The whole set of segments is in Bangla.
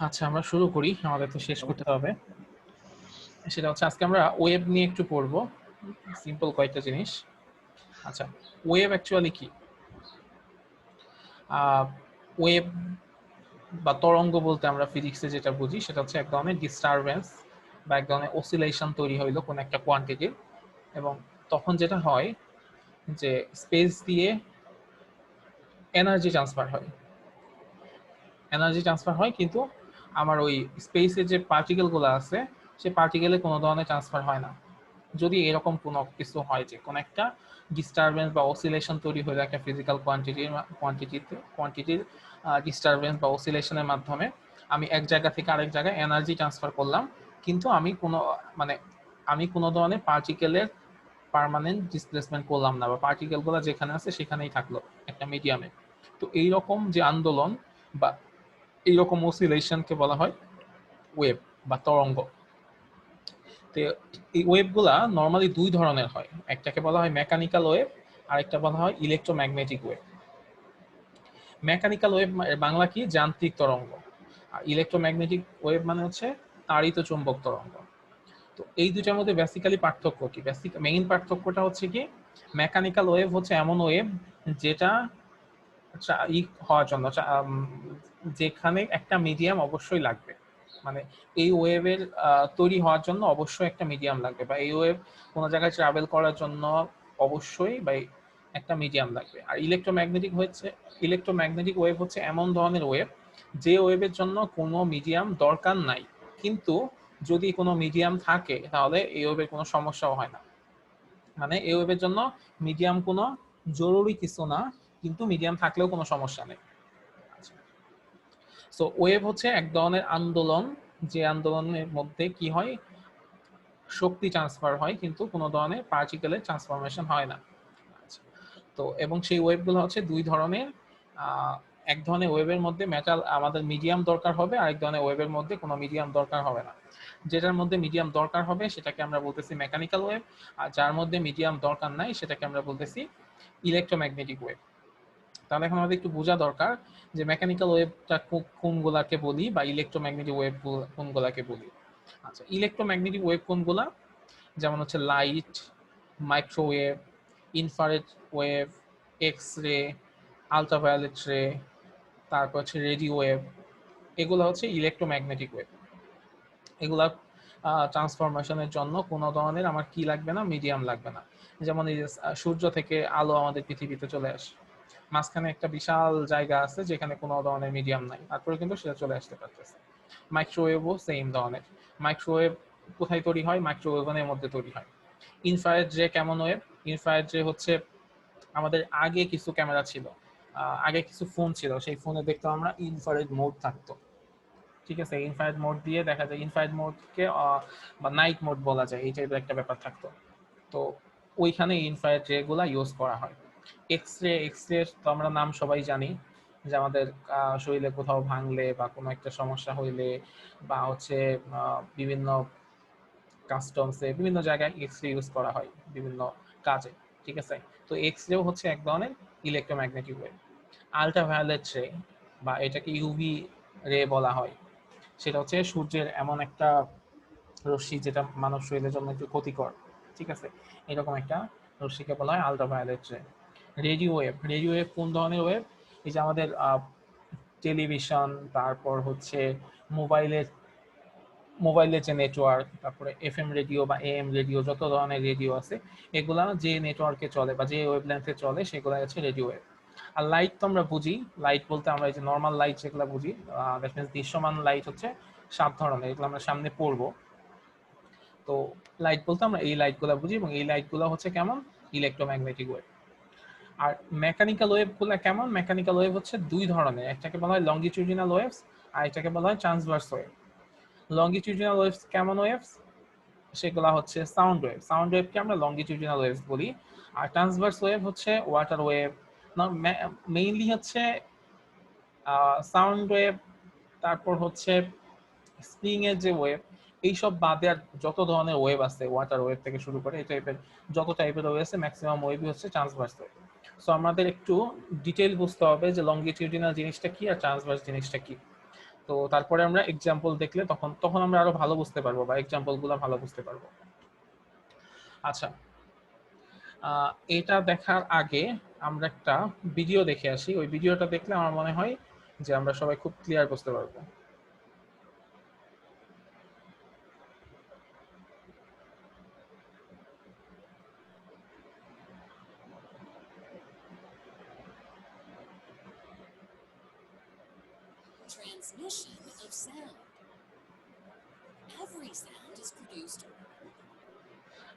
আচ্ছা, আমরা শুরু করি, আমাদের তো শেষ করতে হবে। সেটা হচ্ছে আজকে আমরা ওয়েব নিয়ে একটু পড়বো, সিম্পল কয়েকটা জিনিস। আচ্ছা, ওয়েব অ্যাকচুয়ালি কি? ওয়েব বা তরঙ্গ বলতে আমরা ফিজিক্সে যেটা বুঝি সেটা হচ্ছে এক ধরনের ডিস্টারবেন্স বা এক ধরনের অসিলেশন তৈরি হইলো কোনো একটা কোয়ান্টিটির, এবং তখন যেটা হয় যে স্পেস দিয়ে এনার্জি ট্রান্সফার হয়। এনার্জি ট্রান্সফার হয়, কিন্তু আমার ওই স্পেসে যে পার্টিকেলগুলো আছে সেই পার্টিকেলে কোনো ধরনের ট্রান্সফার হয় না। যদি এরকম কোনো কিছু হয় যে কোনো একটা ডিস্টারবেন্স বা অসিলেশন তৈরি হয়ে একটা ফিজিক্যাল কোয়ান্টিটির ডিস্টারবেন্স বা অসিলেশনের মাধ্যমে আমি এক জায়গা থেকে আরেক জায়গায় এনার্জি ট্রান্সফার করলাম, কিন্তু মানে আমি কোনো ধরনের পার্টিকেলের পার্মানেন্ট ডিসপ্লেসমেন্ট করলাম না, বা পার্টিকেলগুলো যেখানে আছে সেখানেই থাকলো একটা মিডিয়ামে। তো এইরকম যে আন্দোলন বা এইরকম অসিলেশনকে বলা হয় ওয়েভ বা তরঙ্গ। তো এই ওয়েভগুলা নর্মালি দুই ধরনের হয়, একটাকে বলা হয় মেকানিক্যাল ওয়েভ, আরেকটা বলা হয় electromagnetic wave. Mechanical wave Bangla কি? যান্ত্রিক তরঙ্গ। আর ইলেকট্রোম্যাগনেটিক ওয়েভ মানে হচ্ছে তাড়িত চুম্বক তরঙ্গ। তো এই দুইটার মধ্যে বেসিক্যালি পার্থক্য কি? মেইন পার্থক্যটা হচ্ছে কি, মেকানিক্যাল ওয়েভ হচ্ছে এমন ওয়েভ যেটা হওয়ার জন্য যেখানে একটা মিডিয়াম অবশ্যই লাগবে, মানে এই ওয়েভের তৈরি হওয়ার জন্য অবশ্যই একটা মিডিয়াম লাগবে, বা এই ওয়েভ কোনো জায়গায় ট্রাভেল করার জন্য অবশ্যই বা একটা মিডিয়াম লাগবে। আর ইলেকট্রোম্যাগনেটিক ওয়েভ হচ্ছে এমন ধরনের ওয়েভ যে ওয়েভের জন্য কোনো মিডিয়াম দরকার নাই, কিন্তু যদি কোনো মিডিয়াম থাকে তাহলে এই ওয়েভের কোনো সমস্যাও হয় না। মানে এই ওয়েভের জন্য মিডিয়াম কোনো জরুরি কিছু না, কিন্তু মিডিয়াম থাকলেও কোনো সমস্যা নেই। সো ওয়েভ হচ্ছে এক ধরনের আন্দোলন, যে আন্দোলনের মধ্যে কি হয়, শক্তি ট্রান্সফার হয় কিন্তু কোনো ধরনের পার্টিকেলের ট্রান্সফরমেশন হয় না। তো এবং সেই ওয়েভগুলো হচ্ছে দুই ধরনের। এক ধরনের ওয়েভের মধ্যে মেটাল আমাদের মিডিয়াম দরকার হবে, আরেক ধরনের ওয়েভের মধ্যে কোনো মিডিয়াম দরকার হবে না। যেটার মধ্যে মিডিয়াম দরকার হবে সেটাকে আমরা বলতেছি মেকানিক্যাল ওয়েভ, আর যার মধ্যে মিডিয়াম দরকার নাই সেটাকে আমরা বলতেছি ইলেকট্রোম্যাগনেটিক ওয়েভ। তাহলে এখন আমাদের একটু বোঝা দরকার যে মেকানিক্যাল ওয়েভটা কোনগুলাকে বলি বা ইলেকট্রোম্যাগনেটিক ওয়েভ কোনগুলাকে বলি। আচ্ছা, ইলেকট্রোম্যাগনেটিক ওয়েভ কোনগুলা? যেমন হচ্ছে light, microwave, infrared wave, X ray, ultraviolet রে, তারপর হচ্ছে রেডিও ওয়েভ। এগুলো হচ্ছে ইলেকট্রোম্যাগনেটিক ওয়েভ। এগুলা ট্রান্সফরমেশনের জন্য কোনো ধরনের আমার কি লাগবে না, মিডিয়াম লাগবে না। যেমন এই যে সূর্য থেকে আলো আমাদের পৃথিবীতে চলে আসে, মাঝখানে একটা বিশাল জায়গা আছে যেখানে কোনো ধরনের মিডিয়াম নাই, তারপরে কিন্তু সেটা চলে আসতে পারতেছে। মাইক্রোওয়েভও সেম ধরনের। মাইক্রোওয়েভ কোথায় তৈরি হয়? মাইক্রোওয়েভের মধ্যে তৈরি হয়। ইনফ্রারেড রে কেমন ওয়েভ? ইনফ্রারেড রে হচ্ছে আমাদের আগে কিছু ক্যামেরা ছিল, আগে কিছু ফোন ছিল, সেই ফোনে দেখতাম আমরা ইনফ্রারেড মোড থাকতো। ঠিক আছে, ইনফ্রারেড মোড দিয়ে দেখা যায়, ইনফ্রারেড মোডকে বা নাইট মোড বলা যায়, এই টাইপের একটা ব্যাপার থাকতো। তো ওইখানে ইনফ্রারেড রে গুলা ইউজ করা হয়। এক্স রে তো আমরা নাম সবাই জানি, যে আমাদের শরীরে কোথাও ভাঙলে বা কোনো একটা সমস্যা হইলে বা হচ্ছে বিভিন্ন কাস্টমসে বিভিন্ন জায়গায় এক্স রে ইউজ করা হয় বিভিন্ন কাজে। ঠিক আছে, তো এক্স রেও হচ্ছে এক ধরনের ইলেকট্রোম্যাগনেটিক ওয়েভ। আলট্রাভায়োলেট রে বা এটাকে ইউভি রে বলা হয়, সেটা হচ্ছে সূর্যের এমন একটা রশ্মি যেটা মানব শরীরের জন্য একটু ক্ষতিকর। ঠিক আছে, এরকম একটা রশ্মিকে বলা হয় আলট্রাভায়োলেট রে। রেডিও ওয়েভ কোন ধরনের ওয়েভ? এই যে আমাদের টেলিভিশন, তারপর হচ্ছে মোবাইলের মোবাইলের যে নেটওয়ার্ক, তারপরে এফএম রেডিও বা এএম রেডিও, যত ধরনের রেডিও আছে এগুলা যে নেটওয়ার্কে চলে বা যে ওয়েভলেন্থে চলে সেগুলো হচ্ছে রেডিও ওয়েভ। আর লাইট তো আমরা বুঝি, লাইট বলতে আমরা এই যে নর্মাল লাইট যেগুলো বুঝি, দ্যাট মিনস দৃশ্যমান লাইট হচ্ছে 7 ধরনের, এগুলো আমরা সামনে পড়বো। তো লাইট বলতে আমরা এই লাইটগুলো বুঝি, এবং এই লাইটগুলো হচ্ছে কেমন? Electromagnetic wave. আর মেকানিক্যাল ওয়েভগুলো কেমন? মেকানিক্যাল ওয়েভ হচ্ছে দুই ধরনের, একটাকে বলা হয় লংগিটিউডিনাল ওয়েভস, আর এটাকে বলা হয় ট্রান্সভার্স ওয়েভ। লংগিটিউডিনাল ওয়েভস কেমন ওয়েভস? সেগুলা হচ্ছে সাউন্ড ওয়েভ। সাউন্ড ওয়েভকে আমরা লংগিটিউডিনাল ওয়েভস বলি। আর ট্রান্সভার্স ওয়েভ হচ্ছে ওয়াটার ওয়েভ। মেইনলি হচ্ছে সাউন্ড ওয়েভ, তারপর হচ্ছে স্প্রিং এর যে ওয়েভ, এইসব বাদে আর যত ধরনের ওয়েভ আছে, ওয়াটার ওয়েভ থেকে শুরু করে এই টাইপের যত টাইপের ওয়েভ আছে, ম্যাক্সিমাম ওয়েভই হচ্ছে ট্রান্সভার্স ওয়েভ। সো আমাদের একটু ডিটেইল বুঝতে হবে যে লংগিটিউডিনাল জিনিসটা কি আর ট্রান্সভার্স জিনিসটা কি। তো তারপরে আমরা এক্সাম্পল দেখলে তখন তখন আমরা আরো ভালো বুঝতে পারবো বা এক্সাম্পলগুলো ভালো বুঝতে পারবো। আচ্ছা, এটা দেখার আগে আমরা একটা ভিডিও দেখে আসি। ওই ভিডিওটা দেখলে আমার মনে হয় যে আমরা সবাই খুব ক্লিয়ার বুঝতে পারবো। Transmission of sound. Every sound is produced.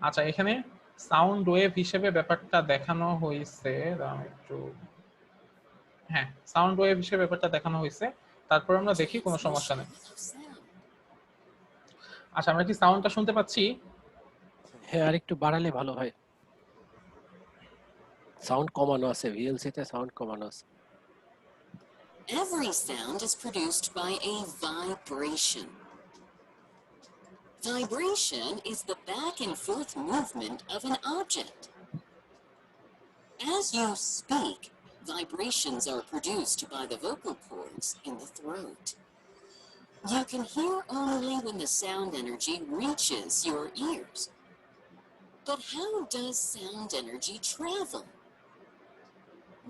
আচ্ছা, এখানে সাউন্ড ওয়েভ হিসেবে ব্যাপারটা দেখানো হয়েছে, একটু, হ্যাঁ সাউন্ড ওয়েভ হিসেবে ব্যাপারটা দেখানো হয়েছে। তারপর আমরা দেখি কোনো সমস্যা নেই। আচ্ছা, আমরা কি সাউন্ডটা শুনতে পাচ্ছি? হ্যাঁ, আর একটু বাড়ালে ভালো হয়। সাউন্ড কমানো আছে, ভিএলসি তে সাউন্ড কমানো আছে। Every sound is produced by a vibration. Vibration is the back and forth movement of an object. As you speak, vibrations are produced by the vocal cords in the throat. You can hear only when the sound energy reaches your ears. But how does sound energy travel?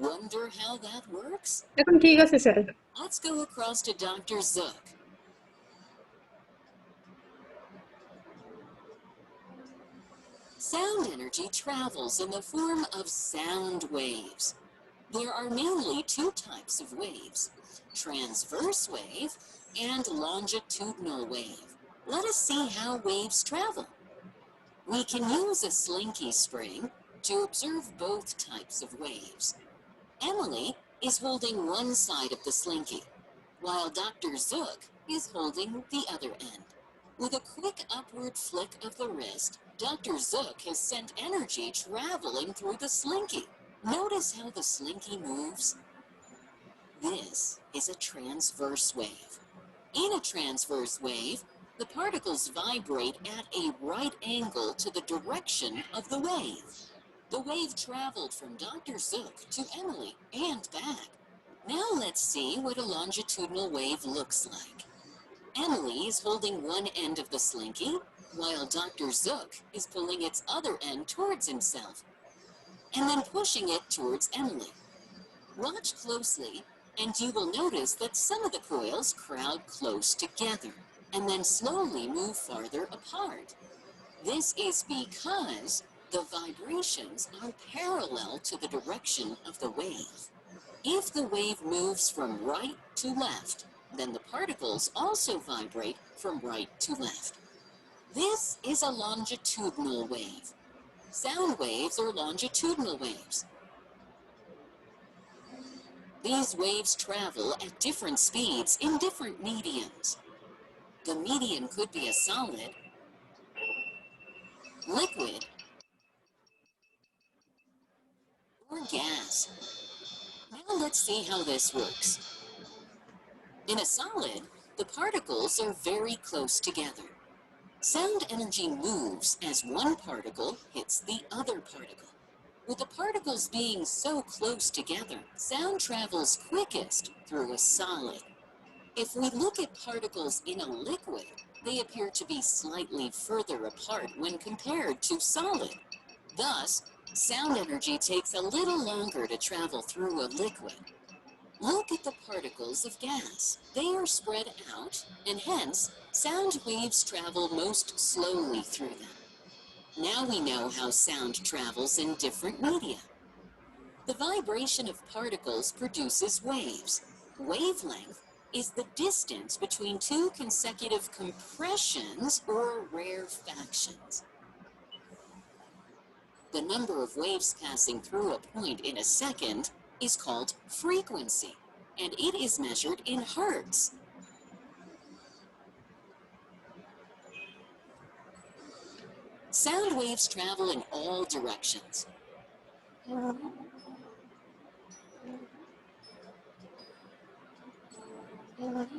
Wonder how that works? এখন ঠিক আছে sir. Let's go across to Dr. Zook. Sound energy travels in the form of sound waves. There are mainly two types of waves, transverse wave and longitudinal wave. Let us see how waves travel. We can use a slinky spring to observe both types of waves. Emily is holding one side of the slinky, while Dr. Zook is holding the other end. With a quick upward flick of the wrist, Dr. Zook has sent energy traveling through the slinky. Notice how the slinky moves? This is a transverse wave. In a transverse wave, the particles vibrate at a right angle to the direction of the wave. The wave traveled from Dr. Zook to Emily and back. Now let's see what a longitudinal wave looks like. Emily is holding one end of the slinky, while Dr. Zook is pulling its other end towards himself, and then pushing it towards Emily. Watch closely, and you will notice that some of the coils crowd close together, and then slowly move farther apart. This is because the vibrations are parallel to the direction of the wave. If the wave moves from right to left, then the particles also vibrate from right to left. This is a longitudinal wave. Sound waves are longitudinal waves. These waves travel at different speeds in different mediums. The medium could be a solid, liquid, or gas. Now let's see how this works. In a solid, the particles are very close together. Sound energy moves as one particle hits the other particle. With the particles being so close together, sound travels quickest through a solid. If we look at particles in a liquid, they appear to be slightly further apart when compared to solid. Thus, sound energy takes a little longer to travel through a liquid. Look at the particles of gas. They are spread out, and hence, sound waves travel most slowly through them. Now we know how sound travels in different media. The vibration of particles produces waves. Wavelength is the distance between two consecutive compressions or rarefactions. The number of waves passing through a point in a second is called frequency, and it is measured in hertz. Sound waves travel in all directions.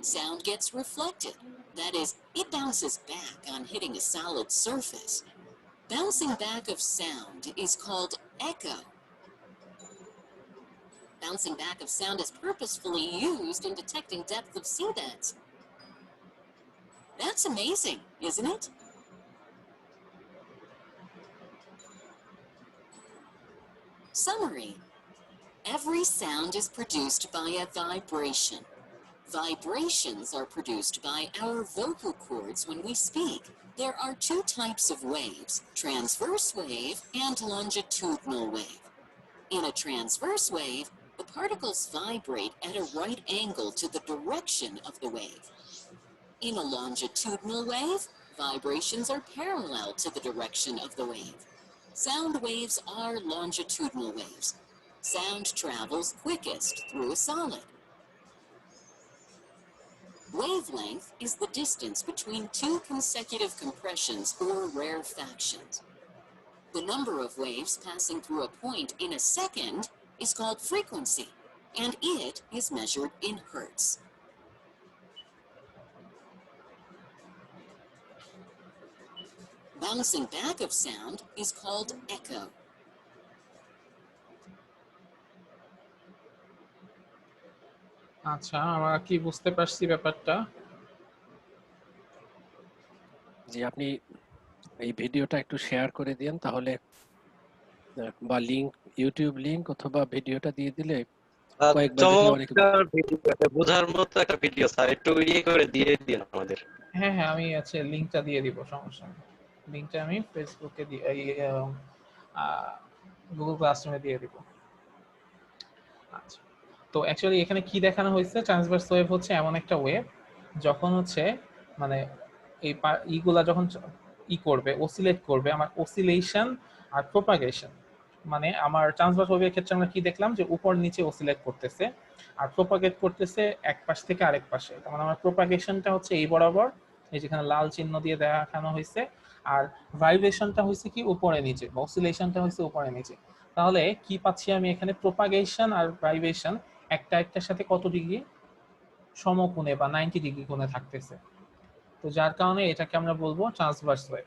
Sound gets reflected. That is, it bounces back on hitting a solid surface. Bouncing back of sound is called echo. Bouncing back of sound is purposefully used in detecting depth of seabeds. That's amazing, isn't it? Summary. Every sound is produced by a vibration. Vibrations are produced by our vocal cords when we speak. There are two types of waves, transverse wave and longitudinal wave. In a transverse wave, the particles vibrate at a right angle to the direction of the wave. In a longitudinal wave, vibrations are parallel to the direction of the wave. Sound waves are longitudinal waves. Sound travels quickest through a solid. Wavelength is the distance between two consecutive compressions or rarefactions. The number of waves passing through a point in a second is called frequency, and it is measured in hertz. Bouncing back of sound is called echo. আচ্ছা, আমরা কি বুঝতে পারছি ব্যাপারটা? জি, আপনি এই ভিডিওটা একটু শেয়ার করে দিন তাহলে, বা লিংক, ইউটিউব লিংক অথবা ভিডিওটা দিয়ে দিলে কয়েকবার দেখলে অনেকে চমৎকার ভিডিও, বোঝার মতো একটা ভিডিও স্যার, একটু করে দিয়ে দিন আমাদের। হ্যাঁ হ্যাঁ, আমি আছে লিংকটা দিয়ে দিব, সমস্যা নেই। লিংকটা আমি ফেসবুকে দিয়ে গুগল ক্লাসরুমে দিয়ে দিব। আচ্ছা, তো অ্যাকচুয়ালি এখানে কি দেখানো হয়েছে, ট্রান্সভার্স ওয়েভ হচ্ছে এমন একটা ওয়েভ যখন হচ্ছে মানে এই ইগুলা যখন করবে, অসিলেট করবে, আমার অসিলেশন আর প্রোপাগেশন, মানে আমার ট্রান্সভার্স ওয়েভের ক্ষেত্রে আমরা কি দেখলাম যে উপর নিচে অসিলেট করতেছে আর প্রোপাগেট করতেছে এক পাশ থেকে আরেক পাশে। তখন আমার প্রোপাগেশনটা হচ্ছে এই বরাবর, এই যেখানে লাল চিহ্ন দিয়ে দেখানো হয়েছে, আর ভাইব্রেশনটা হয়েছে কি উপরে নিচে, বা অসিলেশনটা হয়েছে উপরে নিচে। তাহলে কি পাচ্ছি আমি এখানে, প্রোপাগেশন আর ভাইব্রেশন একটা একটার সাথে কত ডিগ্রি সমকোণে বা 90 ডিগ্রি কোণে থাকতেছে। তো যার কারণে এটাকে আমরা বলবো ট্রান্সভার্স ওয়েভ।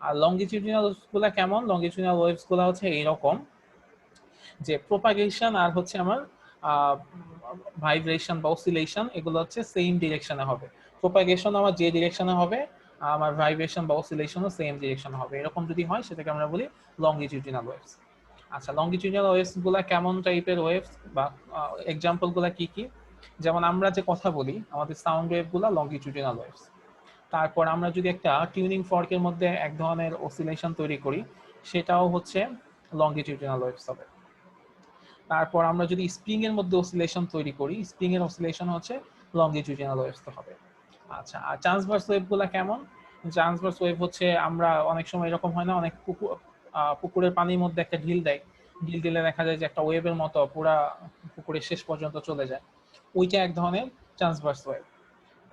আর লংগিটিউডিনাল গুলা কেমন, লংগিটিউডিনাল ওয়েভস গুলা হচ্ছে এইরকম যে প্রোপাগেশন আর হচ্ছে আমার ভাইব্রেশন বা অসিলেশন এগুলো হচ্ছে সেম ডিরেকশনে হবে। প্রোপাগেশন আমার যে ডিরেকশনে হবে, আমার ভাইব্রেশন বা অসিলেশনও সেম ডিরেকশনে হবে। এরকম যদি হয় সেটাকে আমরা বলি লংগিটিউডিনাল ওয়েভস। আচ্ছা, লংগিটিউডিনাল ওয়েভস গুলা কেমন টাইপের ওয়েভস বা এক্সাম্পল গুলা কি কি? যেমন আমরা যে কথা বলি, আমাদের সাউন্ড ওয়েভ গুলা লংগিটিউডিনাল ওয়েভস। তারপর আমরা যদি একটা টিউনিং ফর্কের মধ্যে এক ধরনের অসিলেশন তৈরি করি, সেটাও হচ্ছে লংগিটিউডিনাল ওয়েভস হবে। তারপর আমরা যদি স্প্রিং এর মধ্যে অসিলেশন তৈরি করি, স্প্রিং এর অসিলেশন হচ্ছে লংগিটিউডিনাল ওয়েভস হবে। আচ্ছা, আর ট্রান্সভার্স ওয়েভ গুলা কেমন? ট্রান্সভার্স ওয়েভ হচ্ছে আমরা অনেক সময় এরকম হয় না, অনেক পুকুরের পানির মধ্যে একটা ঢিল দেয়, ঢিল দিলে দেখা যায় যে একটা ওয়েভের মতো পুরা পুকুরের শেষ পর্যন্ত চলে যায়, ওইটা এক ধরনের ট্রান্সভার্স ওয়েভ।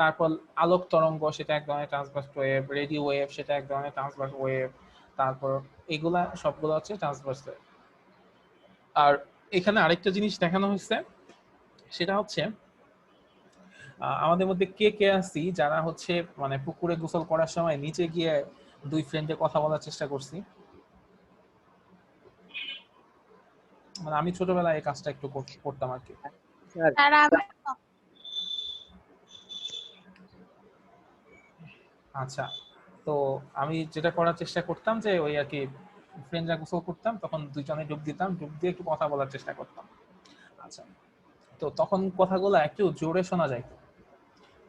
তারপর আলোক তরঙ্গ, সেটা এক ধরনের ট্রান্সভার্স ওয়েভ। রেডিও ওয়েভ, সেটা এক ধরনের ট্রান্সভার্স ওয়েভ। তারপর এগুলা সবগুলো হচ্ছে ট্রান্সভার্স ওয়েভ। আর এখানে আরেকটা জিনিস দেখানো হয়েছে, সেটা হচ্ছে আমাদের মধ্যে কে কে আছি যারা হচ্ছে মানে পুকুরে গোসল করার সময় নিচে গিয়ে দুই ফ্রেন্ডে কথা বলার চেষ্টা করছি। মানে আমি ছোটবেলায় এই কাজটা একটু করতাম আর কি। আচ্ছা, তো আমি যেটা করার চেষ্টা করতাম যে ওই আর কি ফ্রেন্ডরা গোসল করতাম, তখন দুইজনে ডুব দিতাম, ডুব দিয়ে একটু কথা বলার চেষ্টা করতাম। আচ্ছা, তো তখন কথাগুলো একটু জোরে শোনা যায়।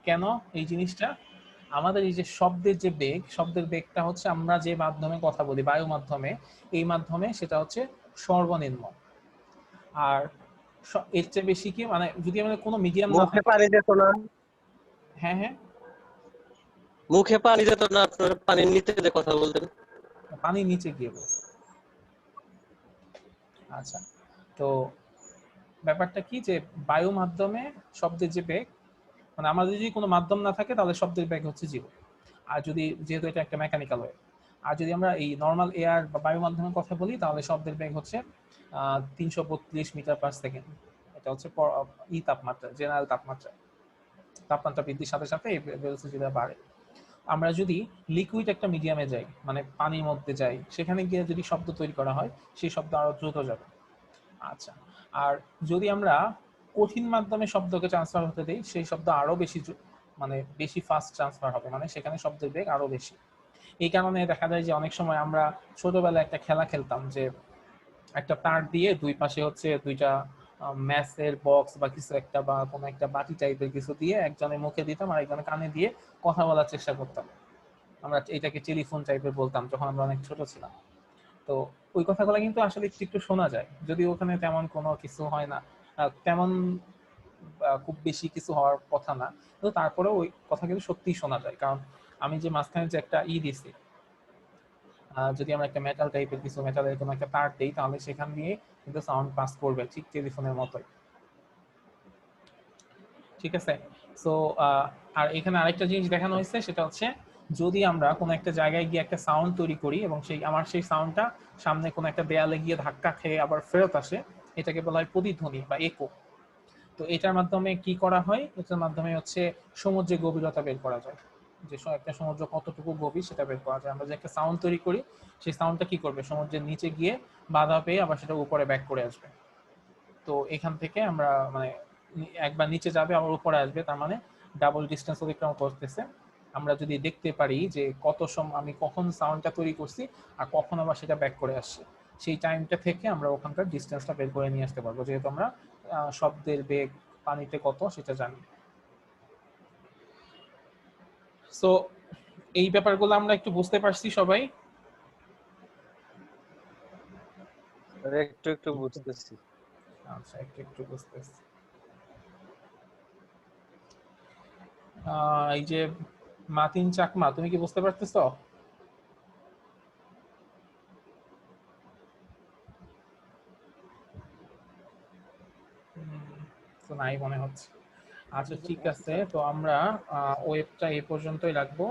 কেন এই জিনিসটা? আমাদের এই যে শব্দের যে বেগ, শব্দের বেগটা হচ্ছে আমরা যে মাধ্যমে কথা বলি, বায়ু মাধ্যমে, এই মাধ্যমে সেটা হচ্ছে সর্বনিম্ন। আর এর চেয়ে বেশি কি, মানে যদি আমাদের কোনো মিডিয়াম না মুখে থাকে। পানি যেত না? হ্যাঁ হ্যাঁ, মুখে পানি যেত না, আপনার পানির নিচে যে কথা বলতেন? পানির নিচে গিয়ে বলছে। আচ্ছা, তো ব্যাপারটা কি যে বায়ু মাধ্যমে শব্দের যে বেগ, মানে আমাদের যদি কোনো মাধ্যম না থাকে তাহলে শব্দের বেগ হচ্ছে 0। আর যদি, যেহেতু এটা একটা মেকানিক্যাল ওয়েভ, আর যদি আমরা এই নর্মাল এয়ার বা বায়ু মাধ্যমে কথা বলি তাহলে শব্দের বেগ হচ্ছে 332 মিটার পার সেকেন্ড। এটা হচ্ছে তাপমাত্রা, জেনারেল তাপমাত্রা। তাপমাত্রা বৃদ্ধির সাথে সাথে এই ভেলোসিটিটা বাড়ে। আমরা যদি লিকুইড একটা মিডিয়ামে যাই, মানে পানির মধ্যে যাই, সেখানে গিয়ে যদি শব্দ তৈরি করা হয়, সেই শব্দ আরো দ্রুত যাবে। আচ্ছা, আর যদি আমরা কঠিন মাধ্যমে শব্দকে ট্রান্সফার হতে দিই, সেই শব্দ আরো বেশি মানে বেশি ফাস্ট ট্রান্সফার হবে, মানে সেখানে শব্দের বেগ আরো বেশি। এই কারণে দেখা যায় যে অনেক সময় আমরা ছোটবেলায় একটা খেলা খেলতাম যে একটা তার দিয়ে দুই পাশে হচ্ছে দুইটা ম্যাচের বক্স বা কিছু একটা বা কোনো একটা বাটি টাইপের কিছু দিয়ে একজনের মুখে দিতাম আর একজনের কানে দিয়ে কথা বলার চেষ্টা করতাম। আমরা এটাকে টেলিফোন টাইপের বলতাম যখন আমরা অনেক ছোট ছিলাম। তো ওই কথাগুলো কিন্তু আসলে একটু একটু শোনা যায়, যদি ওখানে তেমন কোনো কিছু হয় না, তেমন খুব বেশি কিছু হওয়ার কথা না, কিন্তু তারপরেও ওই কথা কিন্তু সত্যিই শোনা যায়। কারণ আমি যে মাঝখানে যে একটা দিছি, যদি আমরা একটা মেটাল টাইপের কিছু মেটালের কোনো একটা তার দিই, তাহলে সেখান দিয়ে কিন্তু সাউন্ড পাস করবে ঠিক টেলিফোনের মতোই। ঠিক আছে। সো আর এখানে আরেকটা জিনিস দেখানো হয়েছে, সেটা হচ্ছে যদি আমরা কোনো একটা জায়গায় গিয়ে একটা সাউন্ড তৈরি করি এবং সেই সাউন্ডটা সামনে কোনো একটা দেয়ালে গিয়ে ধাক্কা খেয়ে আবার ফেরত আসে, এটাকে বলা হয় প্রতিধ্বনি বা একো। তো এটার মাধ্যমে কি করা হয়, এটার মাধ্যমে হচ্ছে সমুদ্রের গভীরতা বের করা যায়, যে একটা সমুদ্র কতটুকু গভীর সেটা বের করা যায়। আমরা যে একটা সাউন্ড তৈরি করি, সেই সাউন্ডটা কি করবে, সমুদ্রের নিচে গিয়ে বাধা পেয়ে আবার সেটা উপরে ব্যাক করে আসবে। তো এখান থেকে আমরা মানে একবার নিচে যাবে আবার উপরে আসবে, তার মানে ডাবল ডিস্টেন্স অতিক্রম করতেছে। আমরা যদি দেখতে পারি যে কত সময় আমি কখন সাউন্ডটা তৈরি করছি আর কখন আবার সেটা ব্যাক করে আসছে, সেই টাইমটা থেকে আমরা ওখানকার ডিস্টেন্সটা বের করে নিয়ে আসতে পারবো, যেহেতু আমরা শব্দের বেগ পানিতে কত সেটা জানি। সো এই ব্যাপারগুলো আমরা একটু বুঝতে পারছি সবাই। একটু একটু বুঝতেছি। আচ্ছা, একটু একটু বুঝতেছি। এই যে মাতিন চাকমা, তুমি কি বুঝতে পারতেছো? তো নাই মনে হচ্ছে। আচ্ছা ঠিক আছে, তো আমরা ওয়েবটা এই পর্যন্তই রাখবো।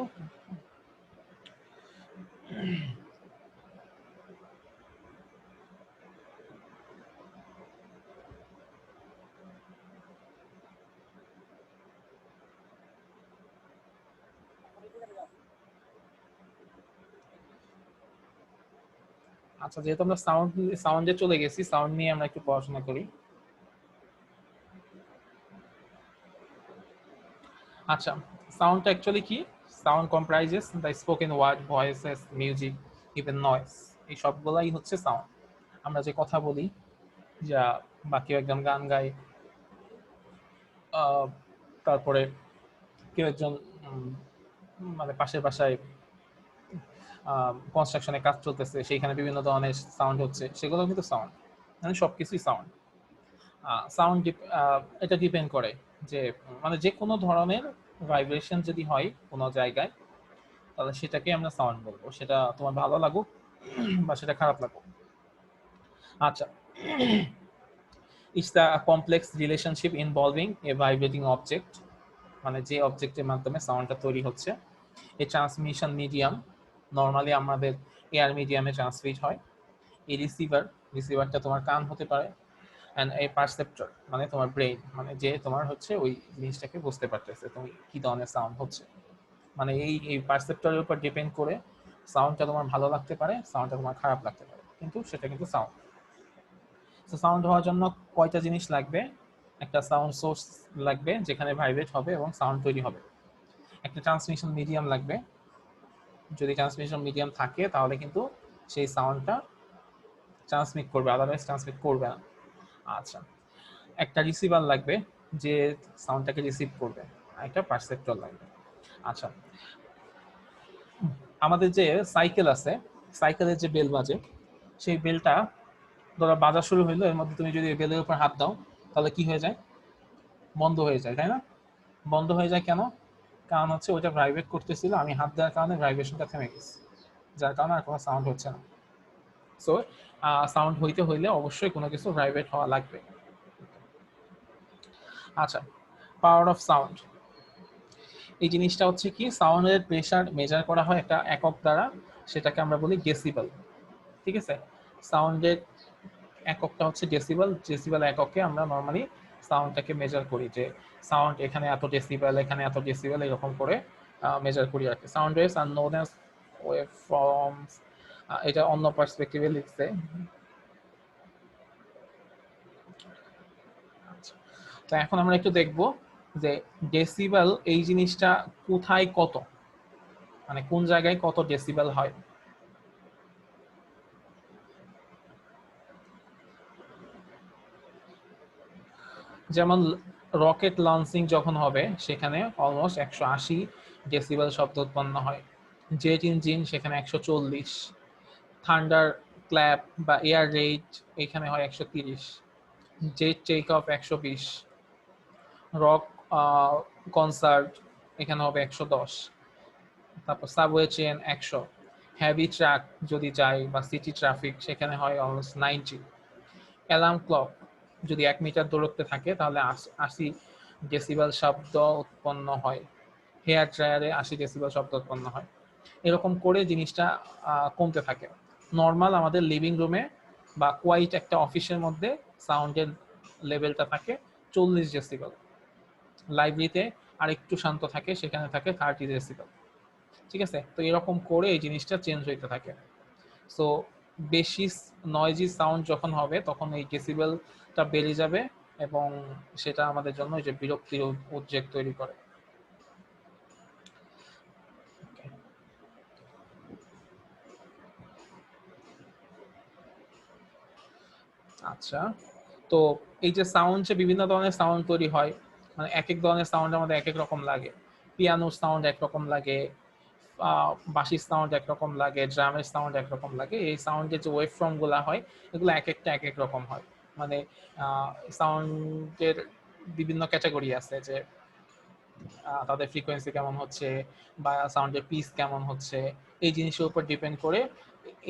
আচ্ছা, যেহেতু আমরা সাউন্ডে চলে গেছি, সাউন্ড নিয়ে আমরা একটু পড়াশোনা করি। আচ্ছা, সাউন্ডটা অ্যাকচুয়ালি কি? Sound comprises the spoken word, voices, music, even noise. এই সবগুলাই হচ্ছে সাউন্ড। আমরা যে কথা বলি, যা বা কেউ একজন গান গায়, তারপরে কেউ একজন মানে পাশের বাসায় কনস্ট্রাকশনে কাজ চলতেছে, সেইখানে বিভিন্ন ধরনের সাউন্ড হচ্ছে, সেগুলো কিন্তু সাউন্ড। মানে সবকিছুই সাউন্ড। সাউন্ড এটা ডিপেন্ড করে যে মানে যে কোনো ধরনের ভাইব্রেশন যদি হয় কোনো জায়গায়, তাহলে সেটাকে আমরা সাউন্ড বলবো, সেটা তোমার ভালো লাগুক বা সেটা খারাপ লাগুক। আচ্ছা, it's the complex relationship involving A vibrating object, মানে যে অবজেক্টের মাধ্যমে সাউন্ডটা তৈরি হচ্ছে। এই ট্রান্সমিশন মিডিয়াম নর্মালি আমাদের এয়ার মিডিয়ামে ট্রান্সমিট হয়। এই রিসিভারটা তোমার কান হতে পারে, অ্যান্ড এই পারসেপ্টর মানে তোমার ব্রেইন, মানে যে তোমার হচ্ছে ওই জিনিসটাকে বুঝতে পারতেছে তুমি কি ধরনের সাউন্ড হচ্ছে। মানে এই পারসেপ্টরের উপর ডিপেন্ড করে সাউন্ডটা তোমার ভালো লাগতে পারে, সাউন্ডটা তোমার খারাপ লাগতে পারে, কিন্তু সেটা কিন্তু সাউন্ড। তো সাউন্ড হওয়ার জন্য কয়টা জিনিস লাগবে? একটা সাউন্ড সোর্স লাগবে যেখানে ভাইব্রেট হবে এবং সাউন্ড তৈরি হবে। একটা ট্রান্সমিশন মিডিয়াম লাগবে, যদি ট্রান্সমিশন মিডিয়াম থাকে তাহলে কিন্তু সেই সাউন্ডটা ট্রান্সমিট করবে, আদারওয়াইজ ট্রান্সমিট করবে না। আচ্ছা, একটা রিসিভার লাগবে যে সাউন্ডটাকে রিসিভ করবে, আর একটা পারসেপ্টর লাগবে। আচ্ছা, আমাদের যে সাইকেল আছে, সাইকেলের যে বেল বাজে, সেই বেলটা ধরো বাজা শুরু হইলো, এর মধ্যে তুমি যদি বেলের উপর হাত দাও তাহলে কি হয়ে যায়? বন্ধ হয়ে যায়, তাই না? বন্ধ হয়ে যায় কেন? কারণ হচ্ছে ওইটা ভাইব্রেট করতেছিল, আমি হাত দেওয়ার কারণে ভাইব্রেশনটা থেমে গেছে, যার কারণে আর কোনো সাউন্ড হচ্ছে না। সো সাউন্ড হইতে হইলে অবশ্যই কোনো কিছু ভাইব্রেট হওয়া লাগবে। আচ্ছা, পাওয়ার অফ সাউন্ড, এই জিনিসটা হচ্ছে কি, সাউন্ডের প্রেসার মেজার করা হয় একটা একক দ্বারা, সেটাকে আমরা বলি ডেসিবেল। ঠিক আছে, সাউন্ডের এককটা হচ্ছে ডেসিবেল। ডেসিবেল এককে আমরা নর্মালি সাউন্ডটাকে মেজার করি, যে সাউন্ড এখানে এত ডেসিবেল, এখানে এত ডেসিবেল, এরকম করে মেজার করি আর কি। Sound waves are known as wave forms, এটা অন্য পার্সপেক্টিভে লিখছে। তো এখন আমরা একটু দেখব যে ডেসিবেল এই জিনিসটা কোথায় কত, মানে কোন জায়গায় কত ডেসিবেল হয়। যেমন রকেট লঞ্চিং যখন হবে সেখানে অলমোস্ট 180 ডেসিবেল শব্দ উৎপন্ন হয়। জেট ইঞ্জিন সেখানে 140, থান্ডার ক্ল্যাপ বা এয়ার রেইড এখানে হয় 130, jet take off 120, rock concert এখানে হবে 110, তারপর সাবওয়ে চেন 100, হেভি ট্রাক যদি যায় বা সিটি ট্রাফিক সেখানে হয় অলমোস্ট 90, অ্যালার্ম ক্লক যদি 1 মিটার দূরত্বে থাকে তাহলে 80 ডেসিবেল শব্দ উৎপন্ন হয়। হেয়ার ড্রায়ারে 80 ডেসিবেল শব্দ উৎপন্ন হয়। এরকম করে জিনিসটা কমতে থাকে। নর্মাল আমাদের লিভিং রুমে বা কোয়াইট একটা অফিসের মধ্যে সাউন্ডের লেভেলটা থাকে 40 ডেসিবেল। লাইব্রেরিতে আরেকটু শান্ত থাকে, সেখানে থাকে 30 ডেসিবেল। ঠিক আছে, তো এরকম করে এই জিনিসটা চেঞ্জ হইতে থাকে। সো বেশি নয়েজি সাউন্ড যখন হবে তখন এই ডেসিবেলটা বেড়ে যাবে এবং সেটা আমাদের জন্য যে বিরক্তির উদ্বেগ তৈরি করে। আচ্ছা, তো এই যে সাউন্ড, যে বিভিন্ন ধরনের সাউন্ড তৈরি হয়, মানে এক এক ধরনের সাউন্ড আমাদের এক এক রকম লাগে। পিয়ানোর সাউন্ড একরকম লাগে, বাঁশির সাউন্ড একরকম লাগে, ড্রামের সাউন্ড একরকম লাগে। এই সাউন্ডের যে ওয়েভ ফর্ম গুলা হয় এগুলো এক একটা এক এক রকম হয়। মানে সাউন্ডের বিভিন্ন ক্যাটাগরি আছে, যে তাদের ফ্রিকোয়েন্সি কেমন হচ্ছে বা সাউন্ডের পিস কেমন হচ্ছে, এই জিনিসের উপর ডিপেন্ড করে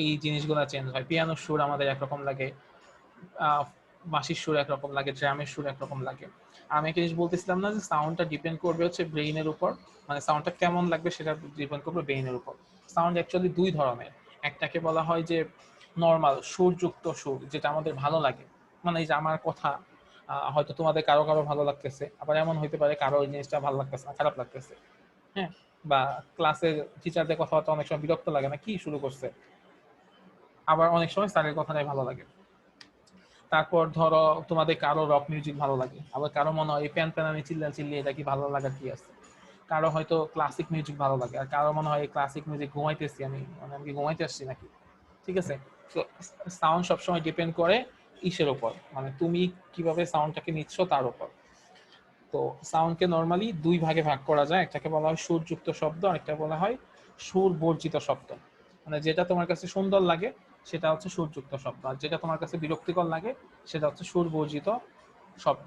এই জিনিসগুলো চেঞ্জ হয়। পিয়ানোর সুর আমাদের একরকম লাগে, বাঁশির সুর একরকম লাগে, ড্রামের সুর একরকম লাগে। আমি একটা জিনিস বলতেছিলাম না যে সাউন্ডটা ডিপেন্ড করবে হচ্ছে ব্রেইনের উপর, মানে সাউন্ডটা কেমন লাগবে সেটা ডিপেন্ড করবে ব্রেইনের উপর। সাউন্ড অ্যাকচুয়ালি দুই ধরনের। একটাকে বলা হয় যে নর্মাল সুরযুক্ত সুর, যেটা আমাদের ভালো লাগে, মানে এই যে আমার কথা হয়তো তোমাদের কারো কারো ভালো লাগতেছে, আবার এমন হইতে পারে কারো ওই জিনিসটা ভালো লাগতেছে না, খারাপ লাগতেছে। হ্যাঁ, বা ক্লাসের টিচারদের কথাবার্তা অনেক সময় বিরক্ত লাগে না, কি শুরু করছে, আবার অনেক সময় স্যারের কথাটাই ভালো লাগে। তারপর ধরো তোমাদের কারো রক মিউজিক ভালো লাগে, আবার কারো মনে হয় প্যান প্যানানি চিল্লা চিল্লি এটা কি ভালো লাগার কি আছে। কারো হয়তো ক্লাসিক মিউজিক ভালো লাগে, আর কারো মনে হয় ক্লাসিক মিউজিক ঘুমাইতেছি আমি, মানে আমি কি ঘুমাইতে আসছি নাকি। ঠিক আছে, তো সাউন্ড সবসময় ডিপেন্ড করে ইসের উপর, মানে তুমি কিভাবে সাউন্ডটাকে নিচ্ছ তার উপর। তো সাউন্ডকে নর্মালি দুই ভাগে ভাগ করা যায়, একটাকে বলা হয় সুরযুক্ত শব্দ, আর একটা বলা হয় সুর বর্জিত শব্দ। মানে যেটা তোমার কাছে সুন্দর লাগে সেটা হচ্ছে সুরযুক্ত শব্দ, আর যেটা তোমার কাছে বিরক্তিকর লাগে সেটা হচ্ছে সুর বর্জিত শব্দ।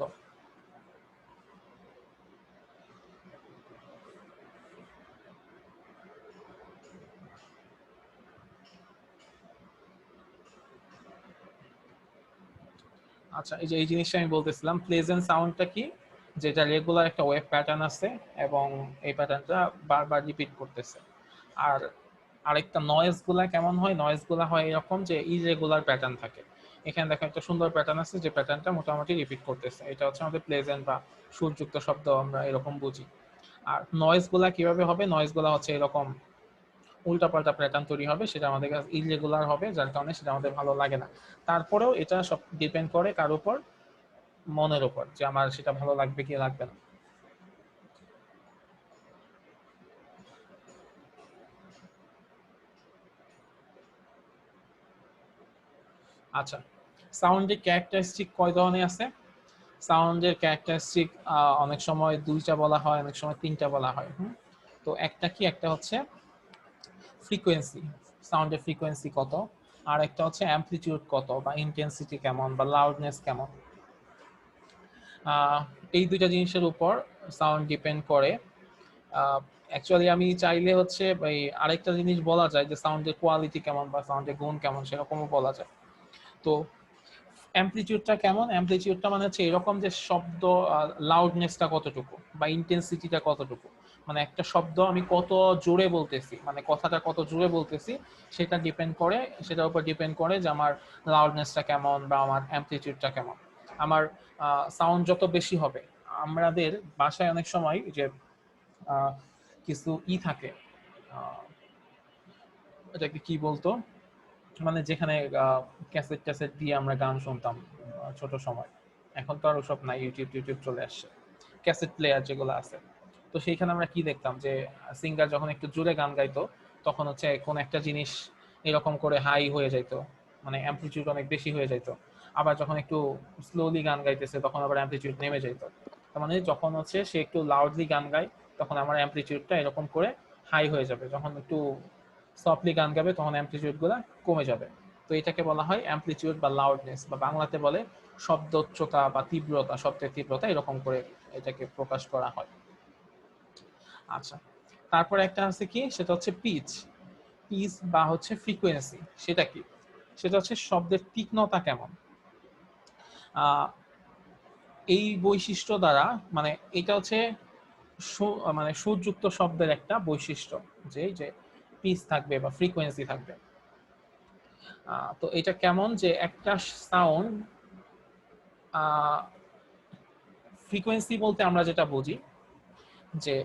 আচ্ছা, এই যে এই জিনিসটা আমি বলতেছিলাম, প্লেজেন্ট সাউন্ডটা কি, যেটা রেগুলার একটা ওয়েভ প্যাটার্ন আছে এবং এই প্যাটার্নটা বারবার রিপিট করতেছে। আর আরেকটা নয়েজ গুলা কেমন হয়, নয়েজ গুলা হয় এরকম যে ইরেগুলার প্যাটার্ন থাকে। এখানে দেখো একটা সুন্দর প্যাটার্ন আছে, যে প্যাটার্নটা মোটামুটি রিপিট করতেছে, এটা হচ্ছে আমাদের প্লেজেন্ট বা সুরযুক্ত শব্দ, আমরা এরকম বুঝি। আর নয়েজ গুলা কিভাবে হবে, নয়েজ গুলা হচ্ছে এরকম উল্টাপাল্টা প্যাটার্ন তৈরি হবে, সেটা আমাদের কাছে ইরেগুলার হবে, যার কারণে সেটা আমাদের ভালো লাগে না। তারপরেও এটা সব ডিপেন্ড করে কার উপর, মনের উপর, যে আমার সেটা ভালো লাগবে কি লাগবে না। আচ্ছা, সাউন্ডের ক্যারেক্টারিস্টিক কয় ধরনের আছে। সাউন্ডের ক্যারেক্টারিস্টিক অনেক সময় দুইটা বলা হয়, অনেক সময় তিনটা বলা হয়। তো একটা কি, একটা হচ্ছে ফ্রিকোয়েন্সি, সাউন্ডের ফ্রিকোয়েন্সি কত, আর একটা হচ্ছে অ্যামপ্লিটিউড কত বা ইন্টেন্সিটি কেমন বা লাউডনেস কেমন। এই দুইটা জিনিসের উপর সাউন্ড ডিপেন্ড করে। অ্যাকচুয়ালি আমি চাইলে হচ্ছে এই আরেকটা জিনিস বলা যায় যে সাউন্ডের কোয়ালিটি কেমন বা সাউন্ডের গুণ কেমন, সেরকমও বলা যায়। তো অ্যামপ্লিটিউডটা কেমন, অ্যামপ্লিটিউডটা মানে হচ্ছে এরকম যে শব্দ লাউডনেসটা কতটুকু বা ইন্টেন্সিটিটা কতটুকু, মানে একটা শব্দ আমি কত জোরে বলতেছি, মানে কথাটা কত জোরে বলতেছি, সেটা ডিপেন্ড করে, সেটার উপর ডিপেন্ড করে যে আমার লাউডনেসটা কেমন বা আমার অ্যামপ্লিটিউডটা কেমন। আমার সাউন্ড যত বেশি হবে, আমাদের বাসায় অনেক সময় যে কিছু থাকে, এটাকে কি বলতো, মানে যেখানে ক্যাসেট ট্যাসেট দিয়ে আমরা গান শুনতাম ছোট সময়, এখন তো আর ওসব নাই, ইউটিউব চলে আসছে, ক্যাসেট প্লেয়ার যেগুলো আছে। তো সেইখানে আমরা কি দেখতাম যে সিঙ্গার যখন একটু জোরে গান গাইতো তখন হচ্ছে কোন একটা জিনিস এরকম করে হাই হয়ে যাইতো, মানে অ্যামপ্লিটিউড অনেক বেশি হয়ে যাইতো। আবার যখন একটু স্লোলি গান গাইতেছে তখন আবার অ্যামপ্লিটিউড নেমে যাইতো। তার মানে যখন হচ্ছে সে একটু লাউডলি গান গায় তখন আমার অ্যামপ্লিটিউডটা এরকম করে হাই হয়ে যাবে, যখন একটু সফটলি গান গাবে তখন অ্যামপ্লিটিউড গুলো কমে যাবে। তো এটাকে বলা হয় অ্যামপ্লিটিউড বা লাউডনেস, বা বাংলাতে বলে শব্দোচ্চতা বা তীব্রতা, শব্দের তীব্রতা, এরকম করে এটাকে প্রকাশ করা হয়। আচ্ছা, তারপরে একটা আছে কি, সেটা হচ্ছে পিচ। পিচ বা হচ্ছে ফ্রিকোয়েন্সি, সেটা কি? সেটা হচ্ছে শব্দের তীক্ষ্ণতা কেমন। এই বৈশিষ্ট্য দ্বারা, মানে এটা হচ্ছে মানে সুরযুক্ত শব্দের একটা বৈশিষ্ট্য, যে পিচ থাকবে বা ফ্রিকোয়েন্সি থাকবে। তো এটা কেমন, যে একটা সাউন্ড, ফ্রিকোয়েন্সি বলতে আমরা যেটা বুঝি যে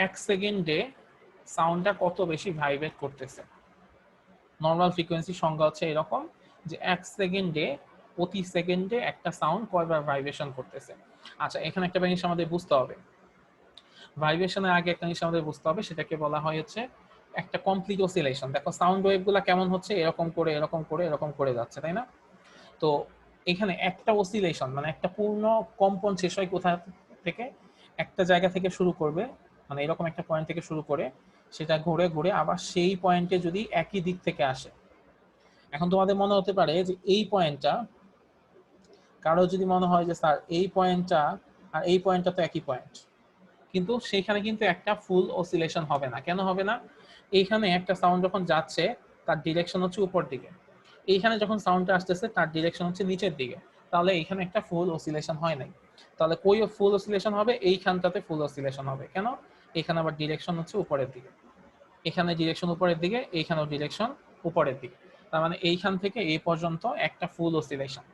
এক সেকেন্ডে সাউন্ডটা কত বেশি ভাইব্রেট করতেছে। নর্মাল ফ্রিকোয়েন্সি সংজ্ঞা হচ্ছে এরকম যে এক সেকেন্ডে, প্রতি সেকেন্ডে একটা সাউন্ড কয়বার ভাইব্রেশন করতেছে। আচ্ছা, এখানে একটা জিনিস আমাদের বুঝতে হবে, ভাইব্রেশনের আগে একটা জিনিস আমাদের বুঝতে হবে, সেটাকে বলা হয় হচ্ছে একটা কমপ্লিট অসিলেশন। দেখো সাউন্ড ওয়েভ গুলা কেমন হচ্ছে, এরকম করে এরকম করে এরকম করে যাচ্ছে, তাই না? তো এখানে একটা অসিলেশন মানে একটা পূর্ণ কম্পন শেষ হয় কোথা থেকে, একটা জায়গা থেকে শুরু করবে, মানে এরকম একটা পয়েন্ট থেকে শুরু করে সেটা ঘুরে ঘুরে আবার সেই পয়েন্টে যদি একই দিক থেকে আসে। এখন তোমাদের মনে হতে পারে যে এই পয়েন্টটা, কারো যদি মনে হয় যে স্যার এই পয়েন্টটা আর এই পয়েন্টটা তো একই পয়েন্ট, কিন্তু সেইখানে কিন্তু একটা ফুল অসিলেশন হবে না। কেন হবে না? এইখানে একটা সাউন্ড যখন যাচ্ছে তার ডিরেকশন হচ্ছে উপর দিকে, এইখানে যখন সাউন্ডটা আসতেছে তার ডিরেকশন হচ্ছে নিচের দিকে, তাহলে এইখানে একটা ফুল অসিলেশন হয় নাই। তাহলে কই ফুল অসিলেশন হবে? এইখানটাতে ফুল অসিলেশন হবে। কেন? এখানে আবার ডিরেকশন হচ্ছে উপরের দিকে, এখানে ডিরেকশন উপরের দিকে, এইখানেও ডিরেকশন উপরের দিকে। তার মানে এইখান থেকে এই পর্যন্ত একটা ফুল অসিলেশন।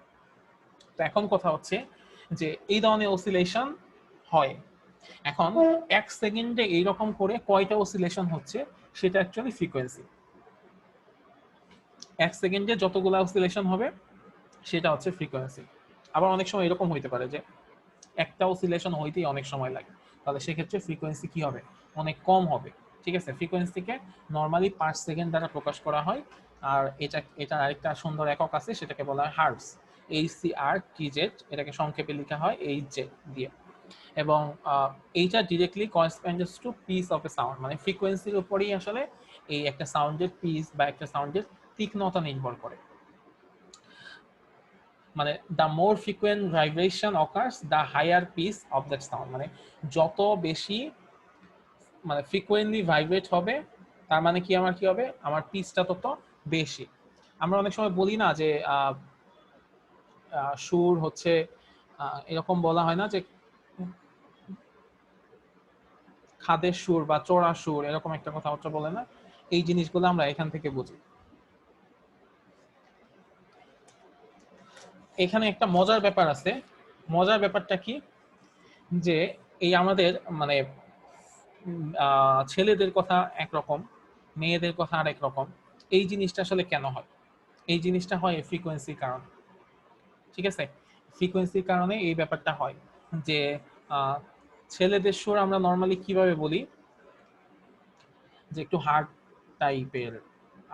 তো এখন কথা হচ্ছে যে এই ধরনের অসিলেশন হয়। এখন এক সেকেন্ডে এইরকম করে কয়টা অসিলেশন হচ্ছে সেটা অ্যাকচুয়ালি ফ্রিকোয়েন্সি। এক সেকেন্ডে যতগুলো অসিলেশন হবে সেটা হচ্ছে ফ্রিকোয়েন্সি। আবার অনেক সময় এরকম হইতে পারে যে একটা অসিলেশন হইতেই অনেক সময় লাগে, তাহলে সেক্ষেত্রে ফ্রিকোয়েন্সি কি হবে? অনেক কম হবে। ঠিক আছে, ফ্রিকোয়েন্সিকে নর্মালি 5 সেকেন্ড দ্বারা প্রকাশ করা হয়। আর এটা আরেকটা সুন্দর একক আছে, সেটাকে বলা হয় হার্টজ, HCR, এটাকে সংক্ষেপে লেখা হয় HZ দিয়ে। এবং এইটা directly correspondence to pitch of a sound, মানে ফ্রিকোয়েন্সির উপরেই আসলে এই একটা সাউন্ডের পিস বা একটা সাউন্ডের তীক্ষ্ণতা নির্ভর করে। মানে the more frequent vibration occurs the higher pitch of that sound, মানে যত বেশি মানে ফ্রিকোয়েন্টলি ভাইব্রেট হবে তার মানে কি আমার কি হবে, আমার পিসটা তত বেশি। আমরা অনেক সময় বলি না যে সুর হচ্ছে এরকম বলা হয় না যে খাদের সুর বা চড়া সুর, এরকম একটা কথাবার্তা বলে না? এই জিনিসগুলো আমরা এখান থেকে বুঝি। এখানে একটা মজার ব্যাপার আছে। মজার ব্যাপারটা কি, যে এই আমাদের মানে ছেলেদের কথা একরকম, মেয়েদের কথা আরেক রকম। এই জিনিসটা আসলে কেন হয়? এই জিনিসটা হয় ফ্রিকোয়েন্সির কারণে। ঠিক আছে, ফ্রিকোয়েন্সির কারণে এই ব্যাপারটা হয় যে ছেলেদের সুর আমরা নর্মালি কিভাবে বলি, যে একটু হার্ড টাইপের,